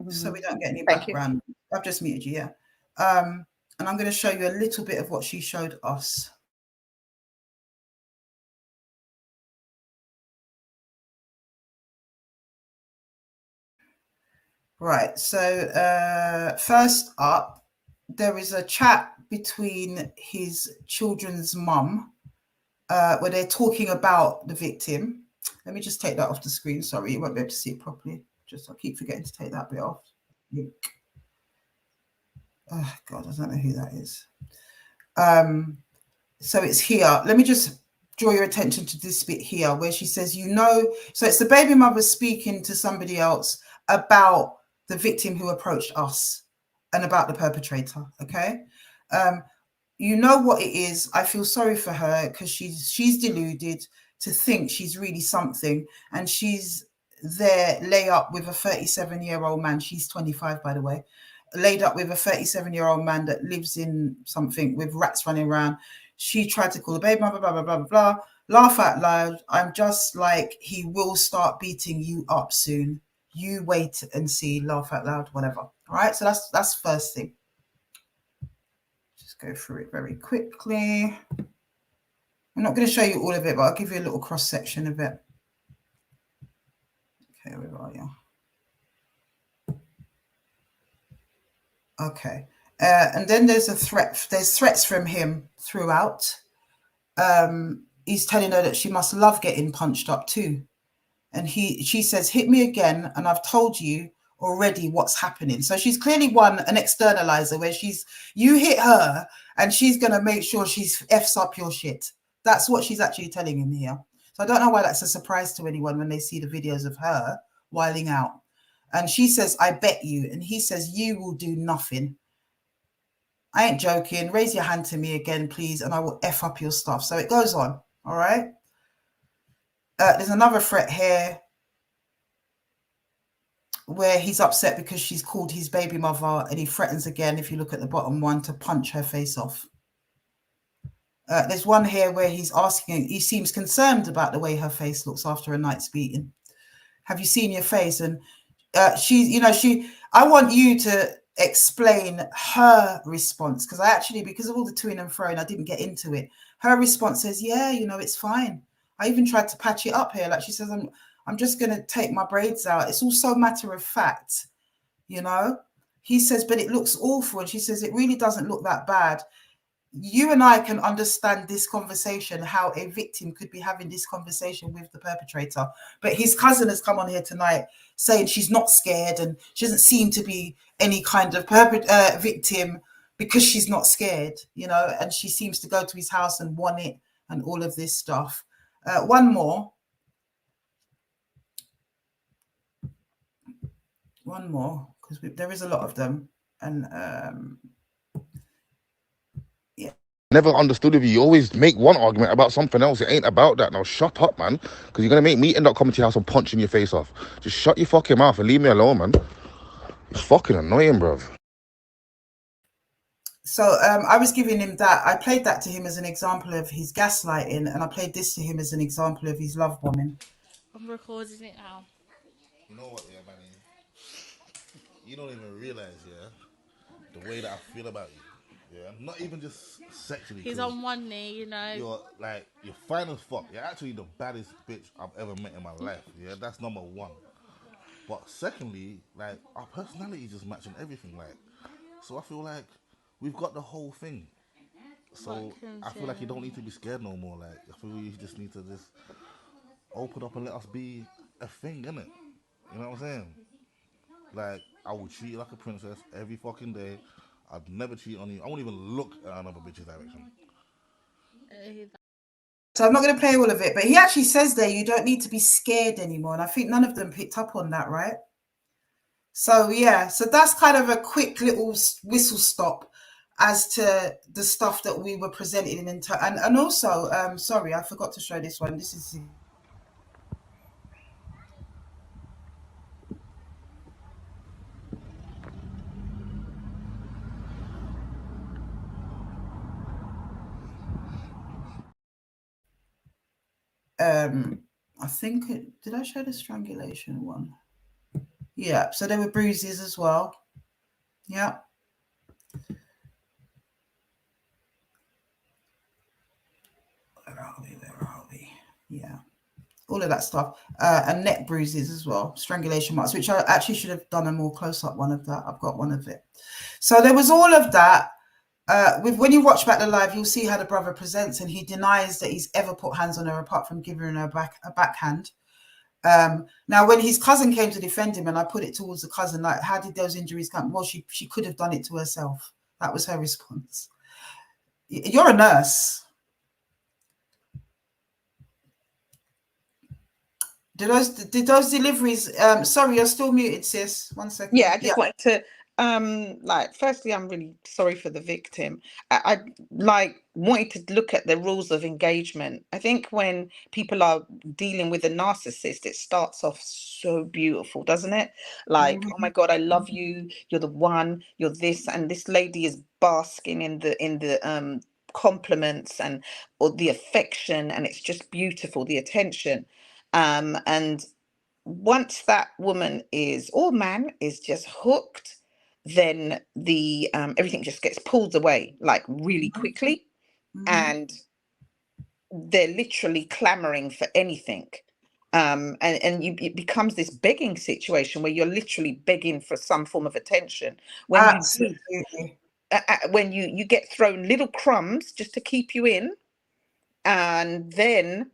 B: so we don't get any background. I've just muted you, yeah. And I'm going to show you a little bit of what she showed us. Right, so first up, there is a chat between his children's mum where they're talking about the victim. Let me just take that off the screen. Sorry, you won't be able to see it properly. I keep forgetting to take that bit off. Oh, God, I don't know who that is. So it's here. Let me just draw your attention to this bit here where she says, so it's the baby mother speaking to somebody else about the victim who approached us and about the perpetrator, okay? You know what it is. I feel sorry for her because she's deluded to think she's really something, and she's there lay up with a 37-year-old man. She's 25, by the way. Laid up with a 37-year-old man that lives in something with rats running around. She tried to call the baby mother, blah, blah, blah, blah, blah. Laugh out loud. I'm just like, he will start beating you up soon. You wait and see, laugh out loud, whatever. All right, so that's first thing. Just go through it very quickly. I'm not going to show you all of it, but I'll give you a little cross section of it. Okay, where are you? Okay, and then there's a threat. There's threats from him throughout. He's telling her that she must love getting punched up too. And she says, hit me again, and I've told you already what's happening. So she's clearly an externalizer where you hit her and she's going to make sure she's F's up your shit. That's what she's actually telling him here. So I don't know why that's a surprise to anyone when they see the videos of her wiling out. And she says, I bet you. And he says, you will do nothing. I ain't joking. Raise your hand to me again, please, and I will F up your stuff. So it goes on. All right. There's another threat here where he's upset because she's called his baby mother, and he threatens again, if you look at the bottom one, to punch her face off. There's one here where he's asking, he seems concerned about the way her face looks after a night's beating. Have you seen your face? And I want you to explain her response, because because of all the toing and froing, I didn't get into it. Her response says, yeah, it's fine. I even tried to patch it up here. Like she says, I'm just going to take my braids out. It's all so matter of fact, He says, but it looks awful. And she says, it really doesn't look that bad. You and I can understand this conversation, how a victim could be having this conversation with the perpetrator. But his cousin has come on here tonight saying she's not scared and she doesn't seem to be any kind of victim because she's not scared, and she seems to go to his house and want it and all of this stuff. One more, because there is a lot of them. And yeah.
C: Never understood of you. You always make one argument about something else. It ain't about that. Now shut up, man. Because you're going to make me end up coming to your house and punching your face off. Just shut your fucking mouth and leave me alone, man. It's fucking annoying, bruv.
B: So I was giving him that. I played that to him as an example of his gaslighting, and I played this to him as an example of his love bombing.
A: I'm recording it now.
D: You know what, yeah, Manny? You don't even realize, yeah, the way that I feel about you. Yeah, not even just sexually.
A: He's on one knee, you know.
D: You're fine as fuck. You're actually the baddest bitch I've ever met in my life. Yeah, that's number one. But secondly, like, our personality just matching everything. Like, so I feel like we've got the whole thing. So I feel like you don't need to be scared no more. Like, I feel you just need to just open up and let us be a thing, innit? You know what I'm saying? Like, I will treat you like a princess every fucking day. I'd never cheat on you. I won't even look at another bitch's direction.
B: So I'm not going to play all of it, but he actually says there you don't need to be scared anymore. And I think none of them picked up on that, right? So, yeah, so that's kind of a quick little whistle stop as to the stuff that we were presenting. And also, sorry, I forgot to show this one. This is... I think did I show the strangulation one? Yeah, so there were bruises as well. Yeah. Where are we? Yeah. All of that stuff. And neck bruises as well. Strangulation marks, which I actually should have done a more close-up one of that. I've got one of it. So there was all of that. When you watch back the live, you'll see how the brother presents, and he denies that he's ever put hands on her apart from giving her a backhand. Now, when his cousin came to defend him, and I put it towards the cousin, like, how did those injuries come? Well, she could have done it to herself. That was her response. You're a nurse. Did those deliveries? Sorry, you're still muted, sis. 1 second.
H: Yeah, I just wanted to like, firstly, I'm really sorry for the victim. I like wanted to look at the rules of engagement. I think when people are dealing with a narcissist, it starts off so beautiful, doesn't it? Like, oh my God, I love you, you're the one, you're this, and this lady is basking in the compliments and or the affection, and it's just beautiful, the attention. And once that woman is or man is just hooked, then the everything just gets pulled away like really quickly, and they're literally clamoring for anything. And it becomes this begging situation where you're literally begging for some form of attention. When
B: Absolutely.
H: when you get thrown little crumbs just to keep you in, and then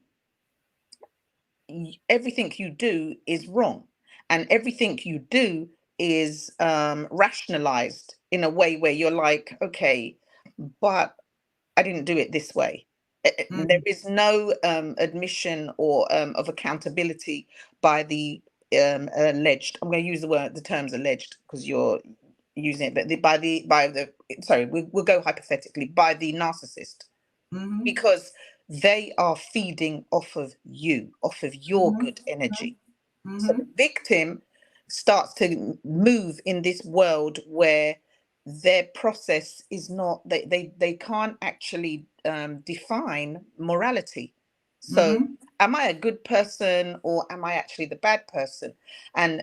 H: everything you do is wrong, and everything you do is rationalized in a way where you're like, okay, but I didn't do it this way. There is no admission or of accountability by the alleged. I'm going to use the terms alleged because you're using it, but by the sorry, we'll go hypothetically by the narcissist, because they are feeding off of you, off of your good energy. So the victim starts to move in this world where their process is not, they can't actually define morality. So am I a good person or am I actually the bad person? And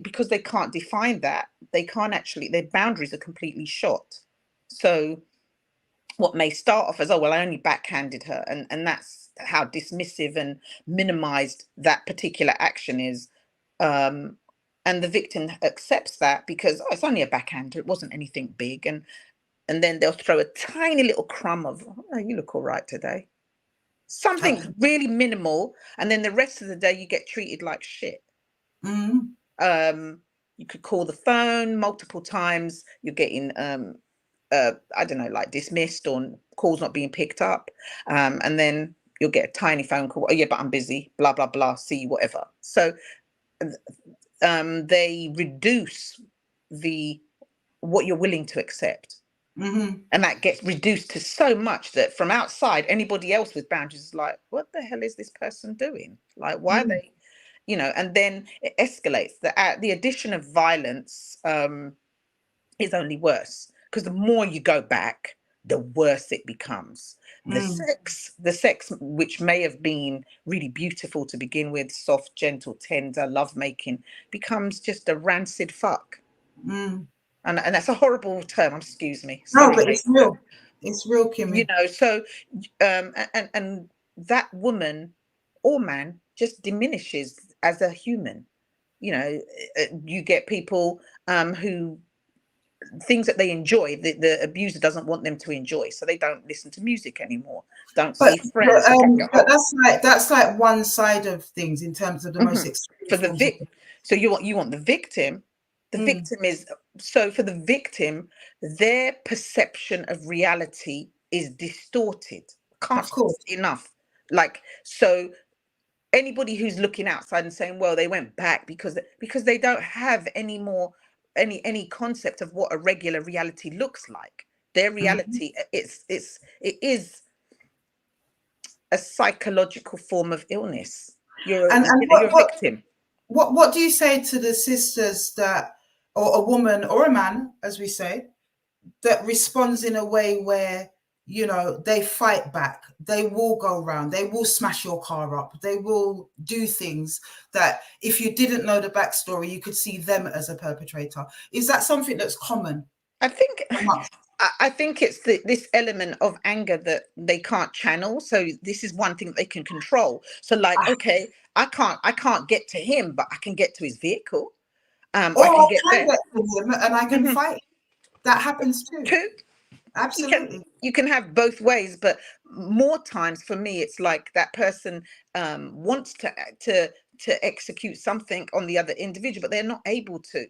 H: because they can't define that, they can't actually, their boundaries are completely shot. So what may start off as, oh, well, I only backhanded her, and that's how dismissive and minimized that particular action is. And the victim accepts that because, oh, it's only a backhander, it wasn't anything big. And then they'll throw a tiny little crumb of, oh, you look all right today. Something really minimal. And then the rest of the day you get treated like shit. You could call the phone multiple times. You're getting I don't know, like dismissed or calls not being picked up, and then you'll get a tiny phone call. Oh yeah, but I'm busy. Blah blah blah. See you, whatever. So they reduce what you're willing to accept.
B: Mm-hmm.
H: And that gets reduced to so much that from outside, anybody else with boundaries is like, what the hell is this person doing? Like, why are they, and then it escalates. The addition of violence is only worse, because the more you go back, the worse it becomes. The sex, which may have been really beautiful to begin with, soft, gentle, tender, lovemaking, becomes just a rancid fuck. And that's a horrible term. Excuse me.
B: No,
H: Sorry,
B: but it's real. It's real, Kimmy.
H: So and that woman or man just diminishes as a human. You get people who, things that they enjoy, the abuser doesn't want them to enjoy, so they don't listen to music anymore, don't see friends.
B: But that's like one side of things in terms of the most extreme
H: for the
B: forms of
H: so you want the victim. The victim is, so for the victim, their perception of reality is distorted. Can't stress enough. Like, so anybody who's looking outside and saying, well, they went back because they don't have any more any concept of what a regular reality looks like. Their reality, it is a psychological form of illness. You're a victim.
B: What do you say to the sisters that, or a woman or a man, as we say, that responds in a way where, they fight back, they will go around, they will smash your car up, they will do things that if you didn't know the backstory, you could see them as a perpetrator? Is that something that's common?
H: I think it's this element of anger that they can't channel. So this is one thing that they can control. So like, okay, I can't get to him, but I can get to his vehicle.
B: Or I can get to him and I can fight. That happens too. Absolutely.
H: You can have both ways, but more times for me, it's like that person wants to execute something on the other individual, but they're not able to.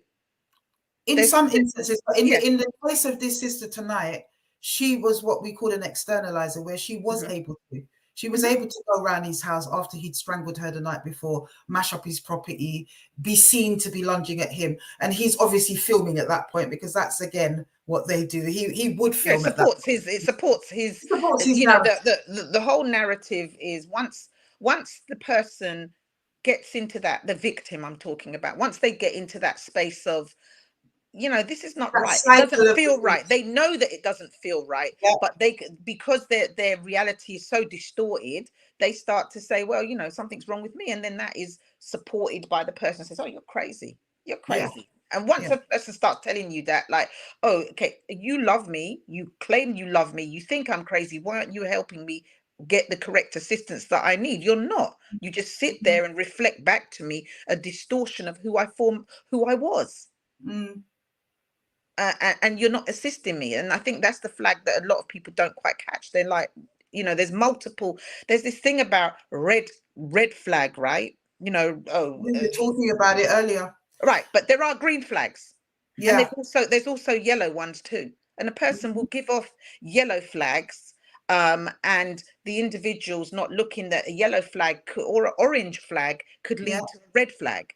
B: In some instances, but in the case of this sister tonight, she was what we call an externalizer, where she was able to. She was able to go around his house after he'd strangled her the night before, mash up his property, be seen to be lunging at him. And he's obviously filming at that point, because that's, again, what they do. He would film at that point.
H: It supports his the whole narrative is once the person gets into that, the victim I'm talking about, once they get into that space of, this is not right. It doesn't feel right. They know that it doesn't feel right, but because their reality is so distorted, they start to say, well, something's wrong with me. And then that is supported by the person who says, oh, you're crazy. You're crazy. And once a person starts telling you that, like, oh, okay, you love me. You claim you love me. You think I'm crazy. Why aren't you helping me get the correct assistance that I need? You're not. You just sit there and reflect back to me a distortion of who I was. And you're not assisting me. And I think that's the flag that a lot of people don't quite catch. They're like, there's this thing about red flag, right?
B: We were talking about it earlier.
H: Right, but there are green flags. And there's also yellow ones too. And a person will give off yellow flags, and the individual's not looking that a yellow flag or an orange flag could lead to a red flag.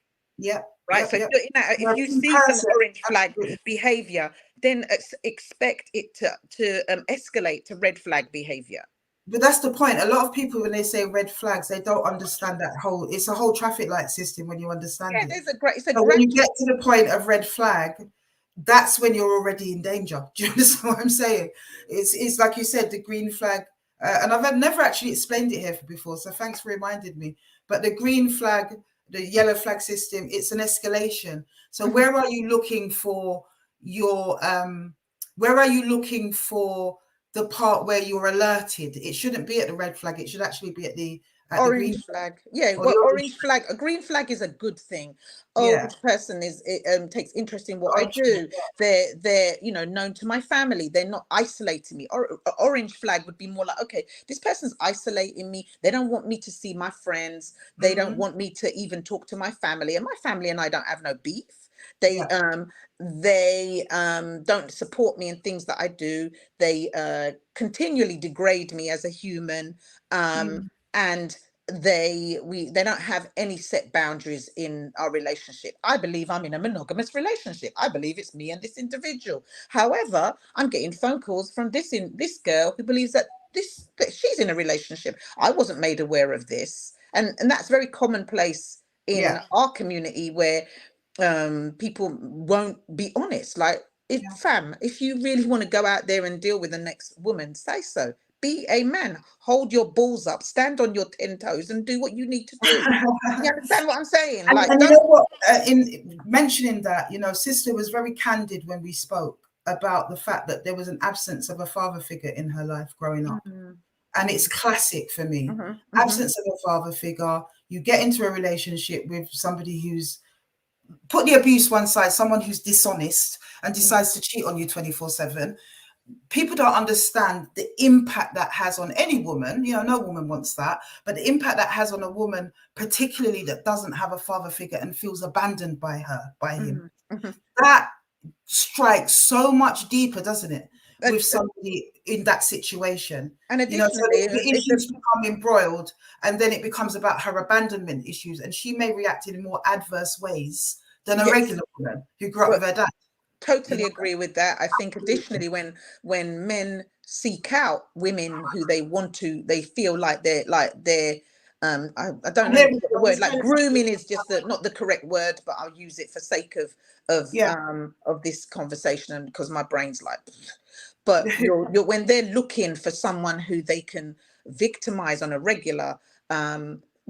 H: Right. If you see some orange flag behavior, then expect it to escalate to red flag behavior.
B: But that's the point. A lot of people, when they say red flags, they don't understand it's a whole traffic light system when you understand it. When you get to the point of red flag, that's when you're already in danger. Do you understand what I'm saying? It's like you said, the green flag, and I've never actually explained it here before, so thanks for reminding me. But the green flag, the yellow flag system, it's an escalation. So where are you looking for the part where you're alerted? It shouldn't be at the red flag. It should actually be at the at the
H: Orange
B: green
H: flag. Yeah,
B: or the
H: well,
B: orange.
H: orange flag. A green flag is a good thing. Oh,
B: Yeah,
H: this person is takes interest in what I
B: orange.
H: do. They're known to my family. They're not isolating me. Or orange flag would be more like, okay, this person's isolating me. They don't want me to see my friends. They don't want me to even talk to my family. And my family and I don't have no beef. They
B: Yeah.
H: don't support me in things that I do. They continually degrade me as a human. And they don't have any set boundaries in our relationship. I believe I'm in a monogamous relationship. I believe it's me and this individual. However, I'm getting phone calls from this girl who believes that she's in a relationship. I wasn't made aware of this, and that's very commonplace in
B: Yeah.
H: our community, where people won't be honest. Like, if you really want to go out there and deal with the next woman, say so. Be a man, hold your balls up, stand on your 10 toes and do what you need to do. You understand what I'm saying? Like,
B: And you know what? In mentioning that, Sister was very candid when we spoke about the fact that there was an absence of a father figure in her life growing up. And it's classic for me. Absence of a father figure. You get into a relationship with somebody who's, put the abuse one side, someone who's dishonest and decides to cheat on you 24/7. People don't understand the impact that has on any woman. No woman wants that, but the impact that has on a woman, particularly that doesn't have a father figure and feels abandoned by him, that strikes so much deeper, doesn't it, with somebody in that situation?
H: And
B: So
H: additionally,
B: the issues become embroiled, and then it becomes about her abandonment issues, and she may react in more adverse ways than a regular woman who grew up with her dad.
H: Totally agree with that. I think additionally, when men seek out women who they feel like they're I don't know the word, like grooming is just not the correct word, but I'll use it for sake of this conversation, and because my brain's like, but you're when they're looking for someone who they can victimize on a regular,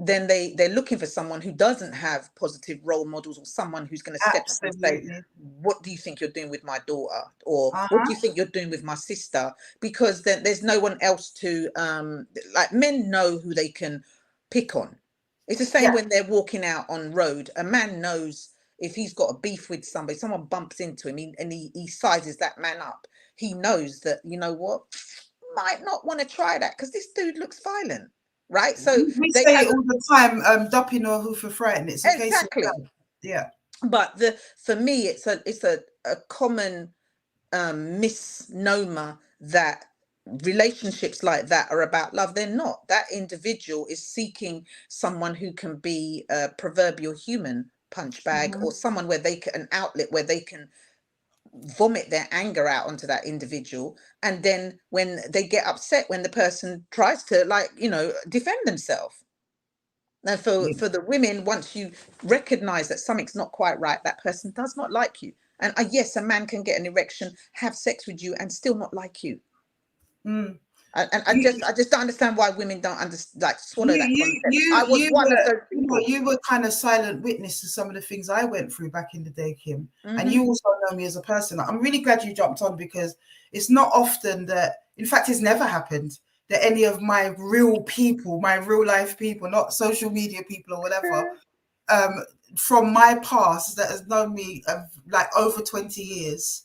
H: then they're looking for someone who doesn't have positive role models, or someone who's going to step up and say, what do you think you're doing with my daughter? Or what do you think you're doing with my sister? Because then there's no one else to, like, men know who they can pick on. It's the same when they're walking out on road. A man knows if he's got a beef with somebody, someone bumps into him, and he sizes that man up. He knows that, you know what, might not want to try that because this dude looks violent. Right, so
B: we say it all the time, dupping or who for frightened. It's a case of that.
H: But for me, it's a common misnomer that relationships like that are about love. They're not. That individual is seeking someone who can be a proverbial human punch bag, or someone where an outlet where they can vomit their anger out onto that individual, and then when they get upset when the person tries to, like, defend themselves. Now for the women, once you recognize that something's not quite right, that person does not like you, and yes, a man can get an erection, have sex with you, and still not like you. And I just don't understand why women don't swallow that concept. I was one of those people.
B: You were kind of silent witness to some of the things I went through back in the day, Kim. And you also know me as a person. I'm really glad you jumped on, because it's not often that, in fact, it's never happened that any of my real people, my real life people, not social media people or whatever, from my past that has known me like over 20 years,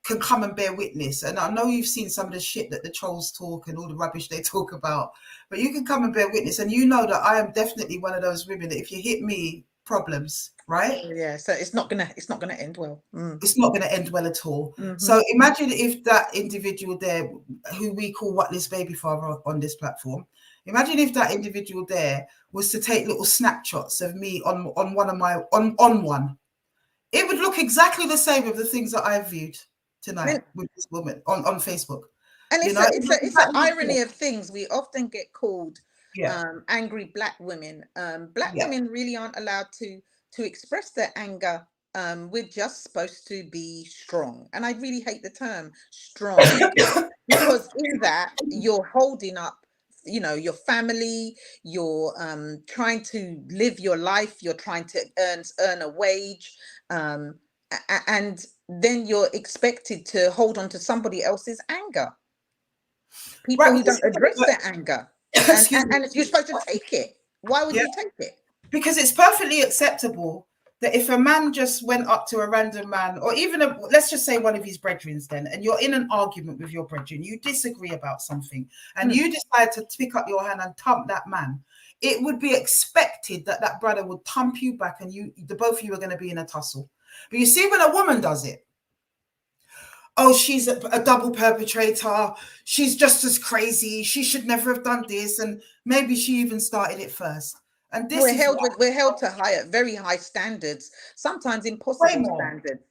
B: can come and bear witness. And I know you've seen some of the shit that the trolls talk and all the rubbish they talk about, but you can come and bear witness, and you know that I am definitely one of those women that if you hit me, problems, right?
H: Yeah, so it's not gonna end well.
B: It's not gonna end well at all. So imagine if that individual there, who we call Whatless Baby Father on this platform, imagine if that individual there was to take little snapshots of me on one of my on one. It would look exactly the same with the things that I viewed tonight with this woman on Facebook.
H: And it's an irony of things. We often get called angry Black women. Black women really aren't allowed to express their anger. We're just supposed to be strong. And I really hate the term strong, because in that you're holding up, your family, you're trying to live your life, you're trying to earn a wage, and then you're expected to hold on to somebody else's anger. People who don't address their anger.
B: Excuse me.
H: and you're supposed to take it. Why would you take it?
B: Because it's perfectly acceptable that if a man just went up to a random man, or even let's just say one of his brethren, then, and you're in an argument with your brethren, you disagree about something, and you decide to pick up your hand and thump that man, it would be expected that that brother would thump you back, and the both of you are going to be in a tussle. But you see, when a woman does it, oh, she's a double perpetrator. She's just as crazy. She should never have done this, and maybe she even started it first. And this
H: we're held to very high standards, sometimes impossible standards,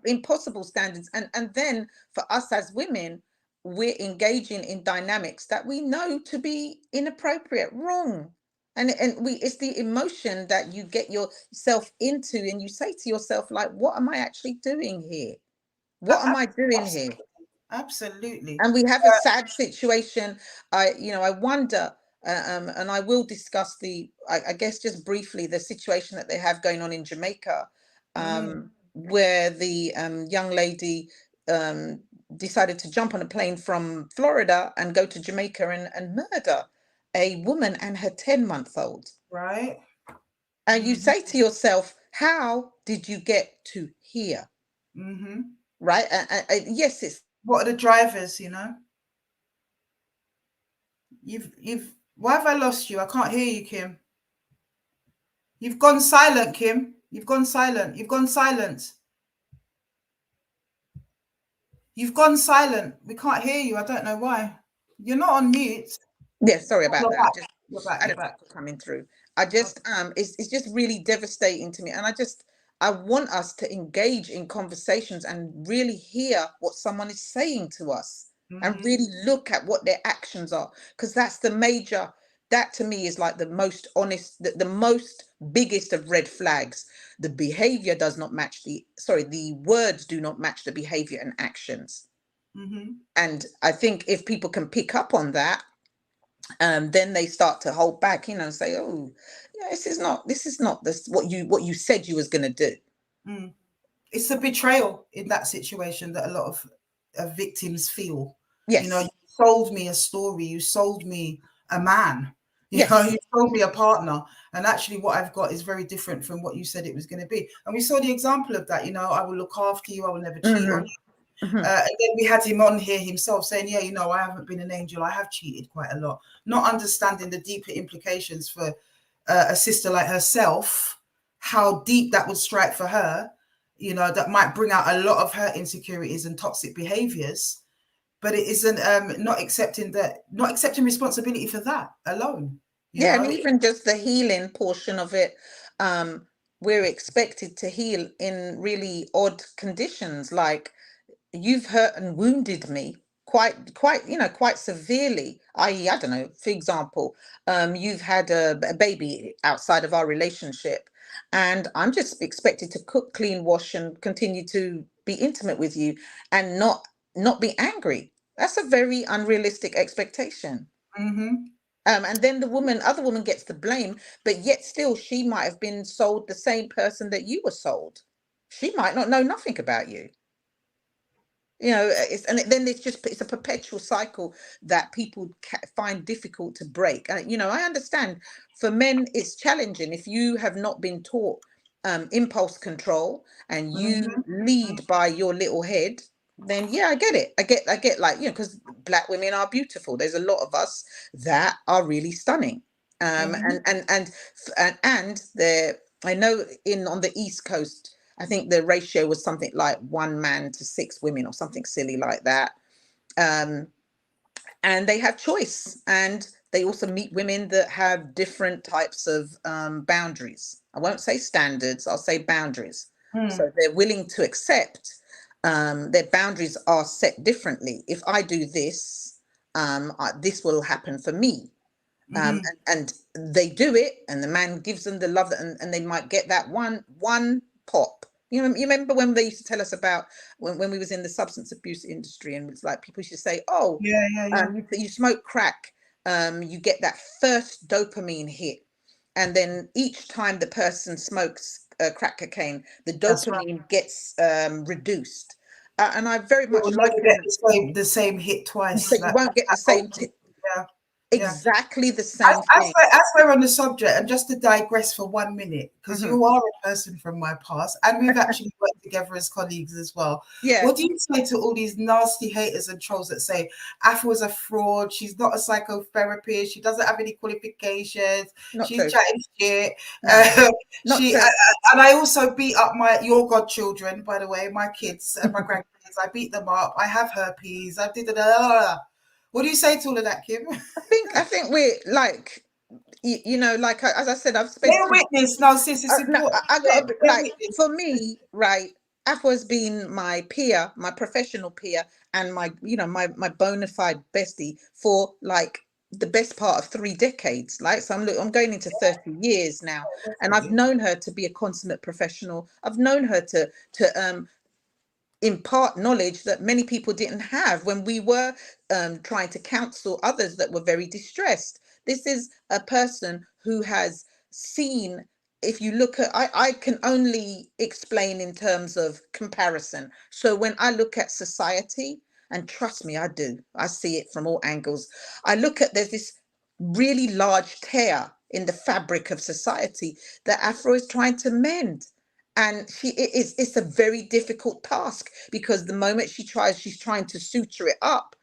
H: impossible standards. And then for us as women, we're engaging in dynamics that we know to be inappropriate, wrong. And it's the emotion that you get yourself into, and you say to yourself, like, what am I actually doing here? What am I doing here?
B: Absolutely.
H: And we have a sad situation. I wonder, and I will discuss I guess just briefly, the situation that they have going on in Jamaica, where the young lady decided to jump on a plane from Florida and go to Jamaica and murder a woman and her 10-month-old.
B: Right.
H: And you say to yourself, how did you get to here? Right. Yes, it's
B: what are the drivers, why have I lost you? I can't hear you, Kim. You've gone silent, Kim. You've gone silent. You've gone silent. You've gone silent. We can't hear you. I don't know why. You're not on mute.
H: Yeah, sorry about that.
B: You're back. You're back.
H: Coming through. It's just really devastating to me. And I want us to engage in conversations and really hear what someone is saying to us, and really look at what their actions are, because that to me is like the most honest, the most biggest of red flags. The behavior does not match the words do not match the behavior and actions. And I think if people can pick up on that, then they start to hold back, and say, oh, yeah, this is not what you said you was going to do.
B: It's a betrayal in that situation that a lot of victims feel.
H: Yes.
B: You sold me a story. You sold me a man. You sold me a partner. And actually what I've got is very different from what you said it was going to be. And we saw the example of that. I will look after you. I will never cheat on you. And then we had him on here himself saying, yeah, I haven't been an angel. I have cheated quite a lot. Not understanding the deeper implications for a sister like herself, how deep that would strike for her, that might bring out a lot of her insecurities and toxic behaviors. But it isn't not accepting responsibility for that alone.
H: And even just the healing portion of it, we're expected to heal in really odd conditions, like you've hurt and wounded me quite severely, i.e., I don't know, for example, you've had a baby outside of our relationship, and I'm just expected to cook, clean, wash, and continue to be intimate with you and not be angry. That's a very unrealistic expectation. And then the other woman gets the blame, but yet still she might have been sold the same person that you were sold. She might not know nothing about you. It's a perpetual cycle that people find difficult to break. I understand for men it's challenging if you have not been taught impulse control and you lead by your little head. Then I get it. I get like, because Black women are beautiful. There's a lot of us that are really stunning. And I know on the East Coast, I think the ratio was something like 1 man to 6 women or something silly like that. And they have choice, and they also meet women that have different types of boundaries. I won't say standards, I'll say boundaries. So they're willing to accept their boundaries are set differently. If I do this, this will happen for me. And they do it, and the man gives them the love, and they might get that one pop. You remember when they used to tell us about when we was in the substance abuse industry, and it's like people used to say, oh, you smoke crack, you get that first dopamine hit, and then each time the person smokes crack cocaine, the dopamine gets reduced. And I very much
B: like get the same hit twice.
H: So you won't get the same hit. Exactly the same thing.
B: As we're on the subject, and just to digress for 1 minute, because you are a person from my past, and we've actually worked together as colleagues as well.
H: Yeah.
B: What do you say to all these nasty haters and trolls that say Afua's a fraud, she's not a psychotherapist, she doesn't have any qualifications, she's chatting shit. And I also beat up your godchildren, by the way, my kids and my grandkids. I beat them up. I have herpes. I did it. What do you say to all of that, Kim?
H: I think we're like, you know, like as I said, I've spent.
B: They're a witness. No, sis, it's important.
H: I got like for me, right? Afua's been my peer, my professional peer, and my, you know, my bona fide bestie for like the best part of 3 decades. Like, so I'm going into 30 years now, and I've known her to be a consummate professional. I've known her to impart knowledge that many people didn't have when we were trying to counsel others that were very distressed. This is a person who has seen, if you look at, I can only explain in terms of comparison. So when I look at society, and trust me, I do, I see it from all angles. I look at, there's this really large tear in the fabric of society that Afro is trying to mend. And it's a very difficult task, because the moment she's trying to suture it up,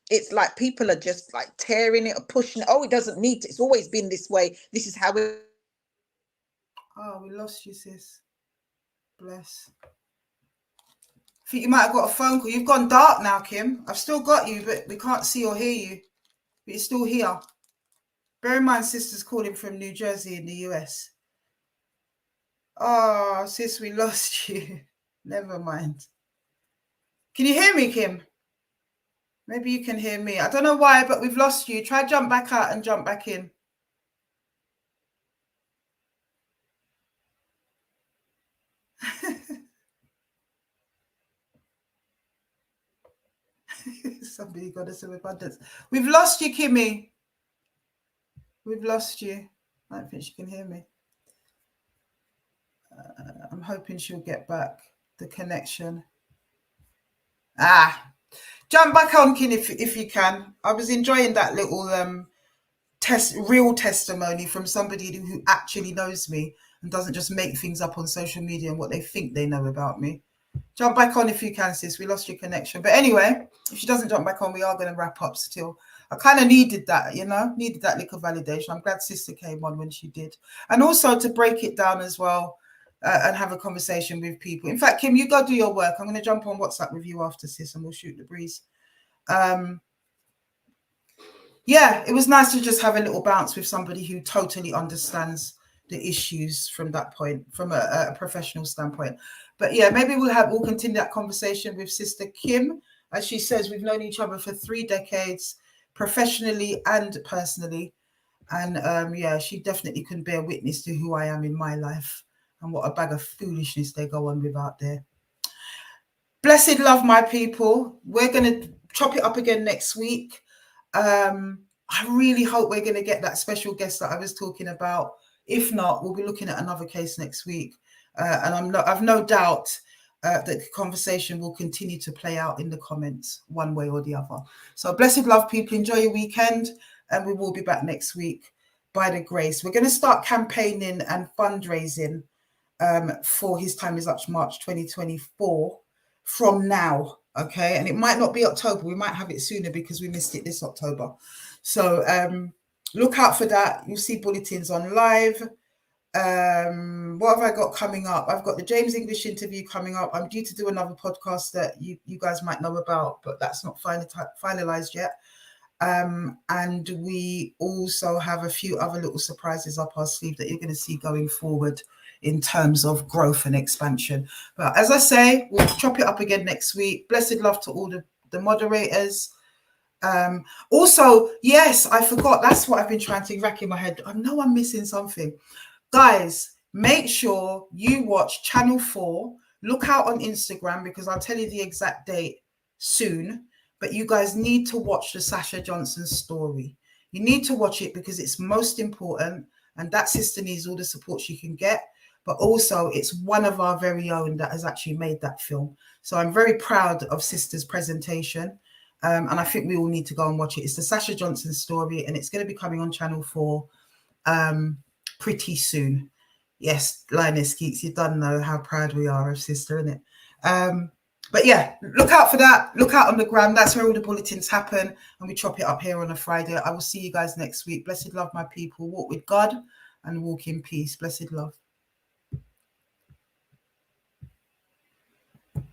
H: it's like people are just like tearing it or pushing it. Oh, it doesn't need to, it's always been this way, this is how it.
B: Oh, we lost you, sis. Bless. I think you might have got a phone call. You've gone dark now, Kim. I've still got you, but we can't see or hear you. But you're still here. Bear in mind, sister's calling from New Jersey in the US. Oh, sis, we lost you. Never mind. Can you hear me, Kim? Maybe you can hear me. I don't know why, but we've lost you. Try jump back out and jump back in. Somebody got us some abundance. We've lost you, Kimmy. We've lost you. I don't think she can hear me. I'm hoping she'll get back the connection. Jump back on, Kim, if you can. I was enjoying that little real testimony from somebody who actually knows me and doesn't just make things up on social media and what they think they know about me. Jump back on if you can, sis. We lost your connection. But anyway, if she doesn't jump back on, we are going to wrap up still. I kind of needed that, you know, needed that little validation. I'm glad sister came on when she did. And also to break it down as well and have a conversation with people. In fact, Kim, you go do your work. I'm going to jump on WhatsApp with you after, sis, and we'll shoot the breeze. Yeah, it was nice to just have a little bounce with somebody who totally understands the issues from that point, from a professional standpoint. But yeah, maybe we'll continue that conversation with Sister Kim. As she says, we've known each other for 3 decades, professionally and personally. And yeah, she definitely can bear witness to who I am in my life and what a bag of foolishness they go on with out there. Blessed love, my people. We're going to chop it up again next week. I really hope we're going to get that special guest that I was talking about. If not, we'll be looking at another case next week. And I've no doubt that the conversation will continue to play out in the comments one way or the other. So blessed love, people. Enjoy your weekend. And we will be back next week by the grace. We're going to start campaigning and fundraising for His Time Is Up March 2024 from now. Okay. And it might not be October. We might have it sooner because we missed it this October. So look out for that. You'll see bulletins on live. What have I got coming up? I've got the James English interview coming up. I'm due to do another podcast that you guys might know about, but that's not finalized yet. And we also have a few other little surprises up our sleeve that you're going to see going forward in terms of growth and expansion. But as I say, we'll chop it up again next week. Blessed love to all the moderators. Also, yes, I forgot. That's what I've been trying to rack in my head. I know I'm missing something. Guys, make sure you watch Channel 4. Look out on Instagram because I'll tell you the exact date soon. But you guys need to watch the Sasha Johnson story. You need to watch it because it's most important. And that sister needs all the support she can get. But also, it's one of our very own that has actually made that film. So I'm very proud of sister's presentation. And I think we all need to go and watch it. It's the Sasha Johnson story, and it's going to be coming on Channel 4 pretty soon. Yes, Lioness Keats, you don't know how proud we are of sister, innit? But yeah, look out for that. Look out on the gram. That's where all the bulletins happen, and we chop it up here on a Friday. I will see you guys next week. Blessed love, my people. Walk with God and walk in peace. Blessed love.